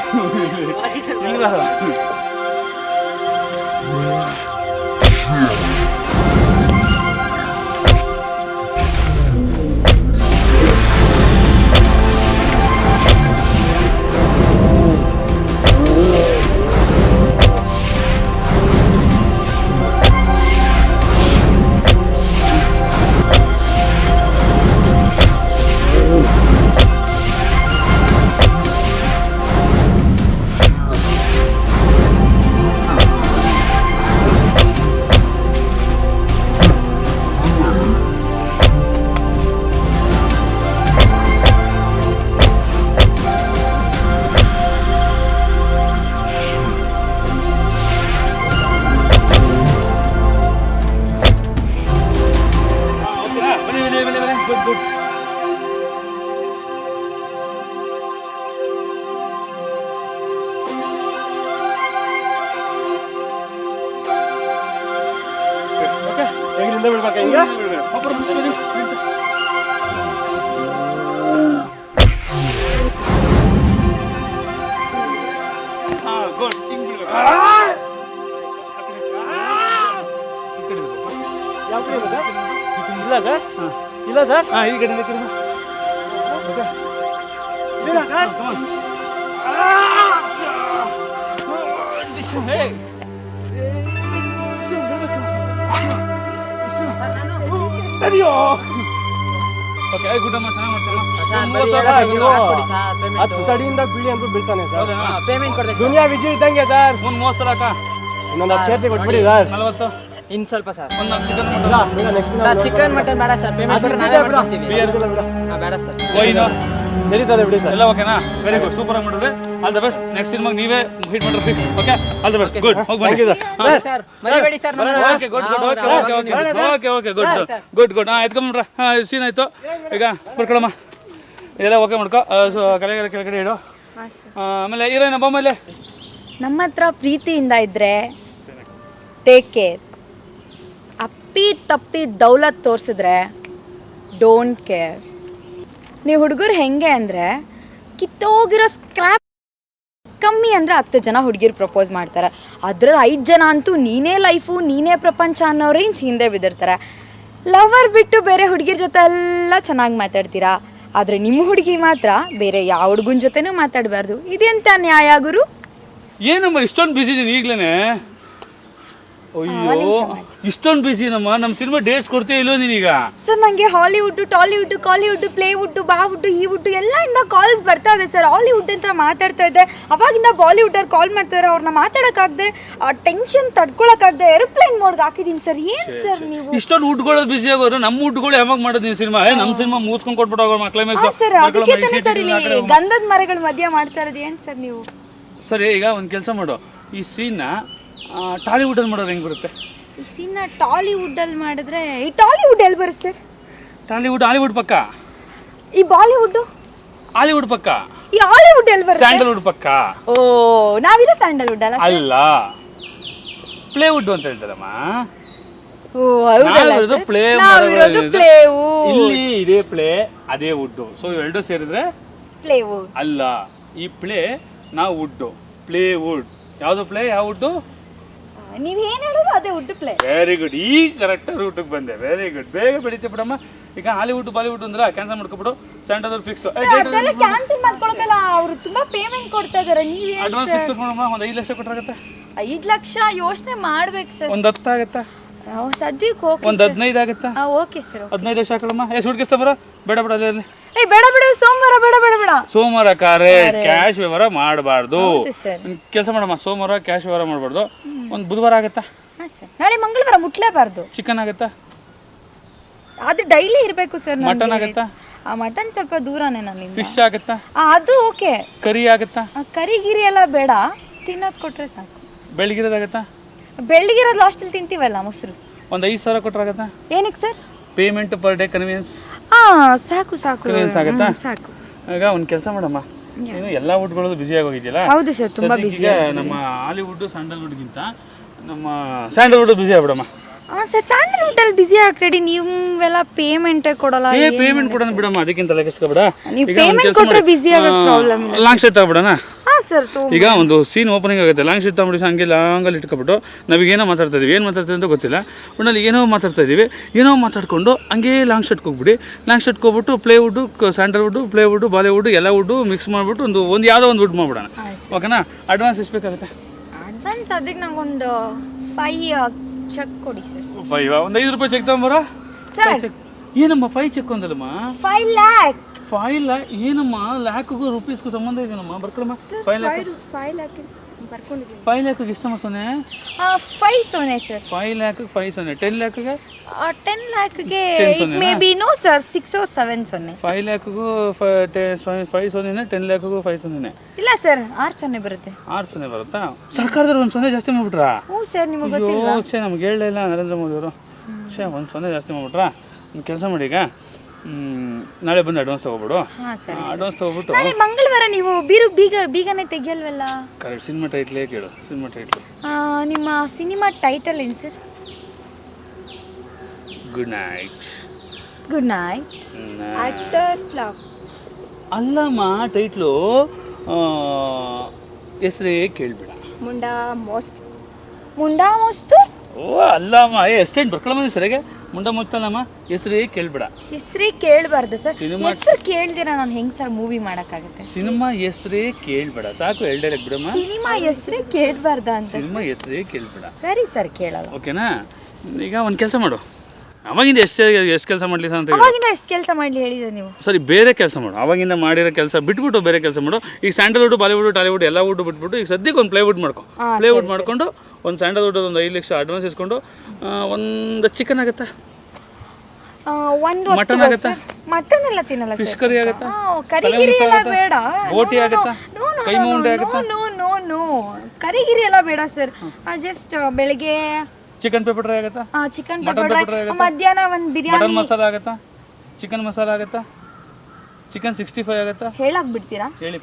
ಇಲ್ಲಿ ಬರ ಹೇಗಿಂದ ಬಿಡ್ಬೇಕಾ ಹಿಂಗ ಇಲ್ಲ ಸರ್ ಇಲ್ಲ ಸರ್ ಈ ಕಡೆ ಓಕೆ ಗುಡ್ಡಮ್ಮ ಚೆನ್ನಾಗಿ ಹತ್ತು ತಡಿಯಿಂದ ಬೀಳಿ ಅಂತ ಬೀಳ್ತಾನೆ ಸರ್ ಪೇಮೆಂಟ್ ಕೊಡ್ಬೇಕು ದುನಿಯಾ ವಿಜಯ್ ಇದ್ದಂಗೆ ಸರ್ ಒಂದು 30 ಸಲ ಅಕ್ಕ ಇನ್ನೊಂದು 10 ಸೇರ್ಸಿ ಕೊಟ್ಬಿಡಿ ಸರ್ 40 ಇನ್ನು ಸ್ವಲ್ಪ ಸರ್ ಒಂದು ಚಿಕನ್ ಸರ್ ಚಿಕನ್ ಮಟನ್ ಬೇಡ ಸರ್ ಪೇಮೆಂಟ್ ಕೊಟ್ಟರೆ ನಾವೇ ಮಾಡ್ಕೊತೀವಿ ಬೇಡ ಸರ್ ವೈನು ನಡೀತದೆ ಬಿಡಿ ಸರ್ ಎಲ್ಲ ಓಕೆನಾ ವೆರಿ ಗುಡ್ ಸೂಪರ್ ಆಗಿ ಮಾಡಿದ್ರೆ ಆಲ್ ದ ಬೆಸ್ಟ್ ನೆಕ್ಸ್ಟ್ ಸಿನಿಮಾಗೆ ನೀವೇ ಹಿಟ್ ಮಾಡ್ರೆ fix okay all the best good ಹೋಗಿ ಬನ್ನಿ ಸರ್ ಮರಿಬೇಡಿ ಸರ್ ಓಕೆ ಗುಡ್ ಗುಡ್ ಎತ್ಕೊಂಡ್ರ ಸೀನ್ ಆಯ್ತು ಈಗ ಬರ್ಕೊಳಮ್ಮ ಇದೆಲ್ಲ ಓಕೆ ಮಾಡ್ಕೊ ಕೆಳಗಡೆ ಇಡು ಆಮೇಲೆ ಹೀರೋಯಿನ್ ಬೊಮ್ಮಲ್ಲಿ ನಮ್ಮ ಹತ್ರ ಪ್ರೀತಿಯಿಂದ ಇದ್ದರೆ ಟೇಕ್ ಕೇರ್, ಅಪ್ಪಿ ತಪ್ಪಿ ದೌಲತ್ ತೋರಿಸಿದ್ರೆ ಡೋಂಟ್ ಕೇರ್. ನೀವು ಹುಡುಗರು ಹೆಂಗೆ ಅಂದರೆ ಕಿತ್ತೋಗಿರೋ ಸ್ಕ್ರ್ಯಾಪ್ ಕಮ್ಮಿ ಅಂದರೆ 10 ಜನ ಹುಡುಗಿರು ಪ್ರಪೋಸ್ ಮಾಡ್ತಾರೆ, ಅದ್ರಲ್ಲಿ 5 ಜನ ಅಂತೂ ನೀನೇ ಲೈಫು ನೀನೇ ಪ್ರಪಂಚ ಅನ್ನೋ ರೇಂಜ್ ಹಿಂದೆ ಬಿದ್ದಿರ್ತಾರೆ. ಲವರ್ ಬಿಟ್ಟು ಬೇರೆ ಹುಡುಗಿರ ಜೊತೆ ಎಲ್ಲ ಚೆನ್ನಾಗಿ ಮಾತಾಡ್ತೀರಾ, ಆದರೆ ನಿಮ್ಮ ಹುಡುಗಿ ಮಾತ್ರ ಬೇರೆ ಯಾವ ಹುಡುಗನ ಜೊತೆನೂ ಮಾತಾಡಬಾರ್ದು. ಇದೆಂತ ನ್ಯಾಯ ಗುರು? ಏನಮ್ಮ ಇಷ್ಟೊಂದು ಬಿಸಿ ಇದೀನಿ ಈಗಲೇ? ಅಯ್ಯೋ ಇಷ್ಟೊಂದು ಬಿಸಿ ನಮ್ಮ ಸಿನಿಮಾ ಡೇಟ್ಸ್ ಕೊಡ್ತೀಯ ಇಲ್ವೋ ನೀನೀಗ? ಸರ್ ನನಗೆ ಹಾಲಿವುಡ್, ಟಾಲಿವುಡ್, ಕಾಲಿವುಡ್, ಪ್ಲೇವುಡ್, ಬಾವುಡ್, ಈವುಡ್ ಎಲ್ಲ ಇಂದ ಕಾಲ್ಸ್ ಬರ್ತಾ ಇದೆ ಸರ್. ಹಾಲಿವುಡ್ ಅಂತ ಮಾತಾಡ್ತಾ ಇದ್ದೆ, ಅವಾಗಿಂದ ಬಾಲಿವುಡ್ ಅವ್ರು ಕಾಲ್ ಮಾಡ್ತಾರೆ, ಅವ್ರನ್ನ ಮಾತಾಡೋಕ್ಕಾಗದೆ ಟೆನ್ಷನ್ ತಡ್ಕೊಳಕ್ಕಾಗದೆ ಏರೋಪ್ಲೇನ್ ಮೋಡ್ಗೆ ಹಾಕಿದ್ದೀನಿ ಸರ್. ಏನು ಸರ್ ನೀವು ಇಷ್ಟೊಂದು ವುಡ್ಗಳು ಬಿಸಿ ಆಗೋರು? ನಮ್ಮ ವುಡ್ಗಳು ಯಾವಾಗ ಮಾಡೋದು ನೀವು ಸಿನಿಮಾ? ನಮ್ಮ ಸಿನಿಮಾ ಮೂಸ್ಕೊಂಡು ಕೊಟ್ಬಿಟ್ಟು ಹೋಗೋ ಮಕ್ಕಳ ಸರ್ ಅದಕ್ಕೆ ತಾನೇ ಸರ್ ಇಲ್ಲಿ ಗಂಧದ ಮರಗಳ ಮಧ್ಯ ಮಾಡ್ತಾ ಇರೋದು. ಏನು ಸರ್ ನೀವು? ಸರಿ ಈಗ ಒಂದು ಕೆಲಸ ಮಾಡು, ಈ ಸೀನ್ನ ಟಾಲಿವುಡಲ್ಲಿ ಮಾಡೋದು ಹೆಂಗೆ ಬರುತ್ತೆ? ಈ ಸೀನ್ನ ಟಾಲಿವುಡ್ಡಲ್ಲಿ ಮಾಡಿದ್ರೆ ಈ ಟಾಲಿವುಡ್ ಎಲ್ಲಿ ಬರುತ್ತೆ ಸರ್? ಟಾಲಿವುಡ್ ಹಾಲಿವುಡ್ ಪಕ್ಕ, ಈ ಬಾಲಿವುಡ್ ಹಾಲಿವುಡ್ ಪಕ್ಕ, ಈ ಹಾಲಿವುಡ್ ಎಲ್ಲಿ ಬರುತ್ತೆ? ಸ್ಯಾಂಡಲ್ವುಡ್ ಪಕ್ಕ. ಓ ನಾವಿರೋ ಸ್ಯಾಂಡಲ್ವುಡ್ ಅಲ್ಲ ಅಲ್ಲ, ಪ್ಲೇವುಡ್ ಅಂತ ಹೇಳ್ತಾರಮ್ಮ. ಓ ಹೌದಲ್ಲ ನಾವಿರೋದು sir? play ನಾವಿರೋದು ಮರಗಳು ಪ್ಲೇ ಇಲ್ಲಿ ಇದೇ ಪ್ಲೇ ಅದೇ ವುಡ್ಡು. ಸೊ ಎರಡು ಸೇರಿದ್ರೆ ಪ್ಲೇ ಅಲ್ಲ, ಈ ಪ್ಲೇ ನಾವು ವುಡ್ಡು, ಪ್ಲೇ ವುಡ್. ಯಾವುದು ಪ್ಲೇ, ಯಾವ ವುಡ್ಡು? ನೀವ್ ಏನ್ ಹೇಳಿದ್ರು ಅದೇ ವುಡ್ ಪ್ಲೇ. ವೆರಿ ಗುಡ್, ಈಗ ಕರೆಕ್ಟ್ ರೂಟಿಗೆ ಬಂದೆ. ವೆರಿ ಗುಡ್, ಬೇಗ ಬೆಳಿತೀವಿ ಬಿಡಮ್ಮ. ಈಗ ಹಾಲಿವುಡ್ ಬಾಲಿವುಡ್ ಅಂದ್ರೆ ಕ್ಯಾನ್ಸಲ್ ಮಾಡ್ಕೊಬಿಡು, ಸ್ಯಾಂಡಲ್ವುಡ್ ಫಿಕ್ಸ್. ಅದೆಲ್ಲ ಕ್ಯಾನ್ಸಲ್ ಮಾಡ್ಕೊಳಕಲ್ಲ, ಅವ್ರು ತುಂಬಾ ಪೇಮೆಂಟ್ ಕೊಡ್ತಾ ಇದಾರೆ. ನೀವೇನ್ ಅಡ್ವಾನ್ಸ್ ಫಿಕ್ಸ್ ಮಾಡಮ್ಮ, ಒಂದು 5 ಲಕ್ಷ ಕೊಟ್ರಾಗತ್ತೆ. 5 ಲಕ್ಷ ಯೋಚನೆ ಮಾಡ್ಬೇಕು ಸರ್. ಒಂದು 10 ಆಗತ್ತಾ, ಸದ್ಯಕ್ಕೆ ಓಕೆ ಒಂದು 15 ಆಗತ್ತಾ? Okay sir. 15 ಲಕ್ಷ ಹಾಕೊಳ್ಳಮ್ಮ. ಸುಡ್ಗಿಸ್ತಾ ಬರ, ಬೇಡ ಬೇಡ ಅಲ್ಲೇ ಏ ಬೇಡ ಬೇಡ, ಸೋಮವಾರ ಬೇಡ ಬೇಡ ಬೇಡ. ಸೋಮವಾರ ಕ್ಯಾಶ್ ವ್ಯವಹಾರ ಮಾಡಬಾರ್ದು. ಹೌದು ಸರ್. ಕೆಲಸ ಮಾಡಮ್ಮ, ಸೋಮವಾರ ಕ್ಯಾಶ್ ವ್ಯವಹಾರ ಮಾಡಬಾರ್ದು. ಒಂದು ಬುಧವಾರ ಆಗತ್ತಾ? ಹಾಂ ಸರ್. ನಾಳೆ ಮಂಗಳವಾರ ಮುಟ್ಲೇಬಾರ್ದು. ಚಿಕನ್ ಆಗತ್ತಾ? ಅದು ಡೈಲಿ ಇರಬೇಕು ಸರ್. ಮಟನ್ ಆಗತ್ತಾ? ಆ ಮಟನ್ ಸ್ವಲ್ಪ ದೂರನೇ ನನ್ನಿಂದ. ಫಿಶ್ ಆಗತ್ತಾ? ಅದು ಓಕೆ. ಕರಿ ಆಗತ್ತಾ? ಕರಿ ಗಿರಿ ಎಲ್ಲ ಬೇಡ, ತಿನ್ನೋದು ಕೊಟ್ರೆ ಸಾಕು. ಬೆಳಗಿರೋದಾಗತ್ತಾ? ಬೆಳ್ಳಿಗಿರೋದು ಲಾಸ್ಟಲ್ಲಿ ತಿಂತೀವಲ್ಲ ಮೊಸರು. ಒಂದು 5,000 ಕೊಟ್ರಾಗತ್ತಾ? ಏನಕ್ಕೆ sir? Payment per day convenience ಸಾಕು ಸಾಕು ಆಗುತ್ತಾ? ಸಾಕು. ಈಗ ಒಂದು ಕೆಲಸ ಮಾಡಮ್ಮ, ನೀನು ಎಲ್ಲ ವುಡ್ಗಳಲ್ಲೂ ಬ್ಯುಸಿ ಆಗೋಗಿದ್ಯಲ್ಲ. ಹೌದು ಸರ್, ತುಂಬಾ ಬಿಸಿ. ನಮ್ಮ ಹಾಲಿವುಡ್ ಸ್ಯಾಂಡಲ್ವುಡ್ಗಿಂತ ನಮ್ಮ ಸ್ಯಾಂಡಲ್ವುಡ್ ಬ್ಯುಸಿ ಆಗ್ಬಿಡಮ್ಮ. ಸರ್ ಸ್ಯಾಂಡಲ್ವುಡ್ ಅಲ್ಲಿ ಬಿಸಿ ಆಗ್ರೆಡಿ, ನೀವೆಲ್ಲ ಪೇಮೆಂಟೇ ಕೊಡಲ್ಲ. ಪೇಮೆಂಟ್ ಕೊಡೋಣ ಬಿಡಮ್ಮ, ಅದಕ್ಕಿಂತ ಲೆಕ್ಕಿಸ್ಕೊಬೇಡ. ನೀವು ಪೇಮೆಂಟ್ ಕೊಟ್ರೆ ಬಿಸಿ ಆಗೋದು ಪ್ರಾಬ್ಲಮ್ ಇಲ್ಲ. Long shirt ಆಗ್ಬಿಡೋಣ. ಸರ್ ಈಗ ಒಂದು ಸೀನ್ ಓಪನಿಂಗ್ ಆಗುತ್ತೆ, ಲಾಂಗ್ ಶರ್ಟ್ ತಗೊಂಡು ಹಂಗೆ ಲಾಂಗಲ್ಲಿ ಇಟ್ಕೊಬಿಟ್ಟು ನಾವೀಗೇನೋ ಮಾತಾಡ್ತಾ ಇದೀವಿ, ಏನು ಮಾತಾಡ್ತೀವಿ ಅಂತ ಗೊತ್ತಿಲ್ಲ, ಒಟ್ಟಲ್ಲಿ ಏನೋ ಮಾತಾಡ್ತಾ ಇದೀವಿ, ಏನೋ ಮಾತಾಡ್ಕೊಂಡು ಹಂಗೆ ಲಾಂಗ್ ಶರ್ಟ್ಗೆ ಹೋಗ್ಬಿಡಿ. ಲಾಂಗ್ ಶರ್ಟ್ಗೆ ಹೋಗ್ಬಿಟ್ಟು ಪ್ಲೇವುಡ್ಡು, ಸ್ಯಾಂಡಲ್ವುಡ್ಡು, ಪ್ಲೇವುಡ್ಡು, ಬಾಲಿವುಡ್ ಎಲ್ಲ ವುಡ್ಡು ಮಿಕ್ಸ್ ಮಾಡಿಬಿಟ್ಟು ಒಂದು ಯಾವುದೋ ಒಂದು ವುಡ್ ಮಾಡ್ಬಿಡೋಣ. ಓಕೆನಾ? ಅಡ್ವಾನ್ಸ್ ಎಷ್ಟು ಬೇಕಾಗುತ್ತೆ? ಅಡ್ವಾನ್ಸ್ ಅದಕ್ಕೆ ನಂಗೊಂದು 5 ಚೆಕ್ ಕೊಡಿ ಸರ್. 5 ಒಂದು 5 ರೂಪಾಯಿ ಚೆಕ್ ತಗೊಂಬರೋ ಸರ್. ಏನಮ್ಮ 5 ಚೆಕ್ ಅಂದಲ್ಲಮ್ಮ? 5 ಲ್ಯಾಕ್. 5 ಲ್ಯಾಕ್ ಏನಮ್ಮ? ಲ್ಯಾಕ್ಗೂ ರುಪೀಸ್ಗೂ ಸಂಬಂಧ ಇದೆಯಮ್ಮ? ಬರ್ಕೊಳಮ್ಮ. 5 ಲ್ಯಾಕ್ 5 ಲ್ಯಾಕ್ ಬರ್ಕೊಂಡಿದ್ದೀನಿ. 5 ಲ್ಯಾಕ್ಗೆ ಎಷ್ಟಮ್ಮ ಸೊನ್ನೆ? 5 ಸೊನ್ನೆ ಸರ್. 5 ಲ್ಯಾಕ್ಗೆ 5 ಸೊನ್ನೆ. 10 ಲ್ಯಾಕ್ಗೆ 10 ಲ್ಯಾಕ್ಗೆ 10 it may be no sir, 6 or 7 ಸೊನ್ನೆ. 5 ಲ್ಯಾಕ್ಗೂ 5 ಸೊನ್ನೆನೆ, 10 ಲ್ಯಾಕ್ಗೂ 5 ಸೊನ್ನೆನೆ. ಇಲ್ಲ ಸರ್, 6 ಸೊನ್ನೆ ಬರುತ್ತೆ. 6 ಸೊನ್ನೆ ಬರುತ್ತಾ? ಸರ್ಕಾರದವ್ರು ಒಂದು ಸೊನ್ನೆ ಜಾಸ್ತಿ ಮಾಡ್ಬಿಟ್ರಾ? ಹ್ಞೂ ಸರ್, ನಿಮಗೆ ಗೊತ್ತಿಲ್ಲ. ಛೇ, ನಮ್ಗೆ ಹೇಳಲೇ ಇಲ್ಲ ನರೇಂದ್ರ ಮೋದಿ ಅವರು. ಛೇ, ಒಂದು ಸೊನ್ನೆ ಜಾಸ್ತಿ ಮಾಡ್ಬಿಟ್ರಾ? ಕೆಲಸ ಮಾಡಿ, ಈಗ ನಾಳೆ ಬಂದು ಅಡ್ವಾನ್ಸ್ ತಗೋಬಿಡು. ಹಾಂ ಸರ್. ಅಡ್ವಾನ್ಸ್ ತಗೋಬಿಟ್ಟು ನಾಳೆ ಮಂಗಳವಾರ ನೀವು ಬೀಗನೇ ತೆಗಿಯಲ್ವಲ್ಲ? ಕರೆಕ್ಟ್. ಸಿನಿಮಾ ಟೈಟ್ಲೇ ಕೇಳು, ಸಿನಿಮಾ ಟೈಟ್ಲು. ನಿಮ್ಮ ಸಿನಿಮಾ ಟೈಟಲ್ ಏನು sir? Good night. Good night. Actor flop. ಅಲ್ಲಮ್ಮ, ಟೈಟ್ಲು ಹೆಸರೇ ಕೇಳ್ಬೇಡ. ಮುಂಡಾ ಮೋಸ್ತು. ಓ ಅಲ್ಲಮ್ಮ, ಎಷ್ಟೇನು ಬರ್ಕೊಳಮ್ಮ ಸರಿಯಾಗೆ. ಮುಂಡ ಮುಚ್ಚಲ್ಲಮ್ಮ, ಹೆಸರೇ ಕೇಳ್ಬೇಡ. ಹೆಸರೇ ಕೇಳಬಾರ್ದು ಸರ್. ಸಿನಿಮಾ ಹೆಸರು ಕೇಳ್ದಿರ ನಾನು ಹೆಂಗ್ ಸರ್ ಮೂವಿ ಮಾಡೋಕ್ಕಾಗುತ್ತೆ? ಸಿನಿಮಾ ಹೆಸರೇ ಕೇಳ್ಬೇಡ, ಸಾಕು. ಡೈರೆಕ್ಟ್ ಬಿಡಮ್ಮ. ಸಿನಿಮಾ ಹೆಸರೇ ಕೇಳಬಾರ್ದ ಅಂತ? ಸಿನಿಮಾ ಹೆಸರೇ ಕೇಳ್ಬೇಡ. ಸರಿ ಸರ್, ಕೇಳಲ್ಲ. ಓಕೆನಾ? ಈಗ ಒಂದು ಕೆಲಸ ಮಾಡು, ಅವಾಗಿಂದ ಎಷ್ಟು ಕೆಲಸ ಮಾಡಲಿ ಅಂತ ಹೇಳಿ. ಅವಾಗಿಂದ ಎಷ್ಟು ಕೆಲಸ ಮಾಡಲಿ ಹೇಳಿದ್ರೆ ನೀವು? ಸರಿ, ಬೇರೆ ಕೆಲಸ ಮಾಡು. ಅವಾಗಿಂದ ಮಾಡಿರೋ ಕೆಲಸ ಬಿಟ್ಬಿಟ್ಟು ಬೇರೆ ಕೆಲಸ ಮಾಡು. ಈಗ ಸ್ಯಾಂಡಲ್ವುಡ್, ಬಾಲಿವುಡ್, ಟಾಲಿವುಡ್ ಎಲ್ಲ ವುಡ್ ಬಿಟ್ಬಿಟ್ಟು ಈಗ ಸದ್ಯಕ್ಕೆ ಒಂದು ಪ್ಲೇವುಡ್ ಮಾಡ್ಕೊ. ಪ್ಲೇವುಡ್ ಮಾಡ್ಕೊಂಡು ಒಂದು ಸ್ಯಾಂಡಲ್ವುಡ್ ಒಂದು 5 ಲಕ್ಷ ಅಡ್ವಾನ್ಸ್ ಇಸ್ಕೊಂಡು ಒಂದು ಚಿಕನ್ ಆಗುತ್ತಾ? ಮಟನ್ ಆಗುತ್ತಾ? ಮಟನ್ ಎಲ್ಲ ತಿನ್ನಲ್ಲ. ಫಿಶ್ ಕರಿ ಆಗುತ್ತಾ? ಕರಿಗಿರಿ ಎಲ್ಲ ಬೇಡ. ಬೋಟಿ ಆಗುತ್ತಾ? ಕೈಮಾ ಉಂಡೆ ಆಗುತ್ತಾ? ನೋ ಕರಿಗಿರಿ ಎಲ್ಲ ಬೇಡ ಸರ್. ಜಸ್ಟ್ ಬೆಳಿಗ್ಗೆ ಚಿಕನ್ ಪೆಪ್ಪರ್ ಡ್ರೈ ಆಗುತ್ತಾ? ಚಿಕನ್ ಮಟನ್ ಪೆಪ್ಪರ್ ಪೆಪ್ಪರ್ ಆಗುತ್ತಾ? ಮಧ್ಯಾಹ್ನ ಒಂದು ಬಿರಿಯಾನಿ. ಮಟನ್ ಮಸಾಲ ಆಗುತ್ತಾ? ಚಿಕನ್ ಮಸಾಲ ಆಗುತ್ತಾ? ಚಿಕನ್ 65 ಆಗುತ್ತಾ? ಹೇಳಕ್ ಬಿಡ್ತೀರಾ? ಹೇಳಿ.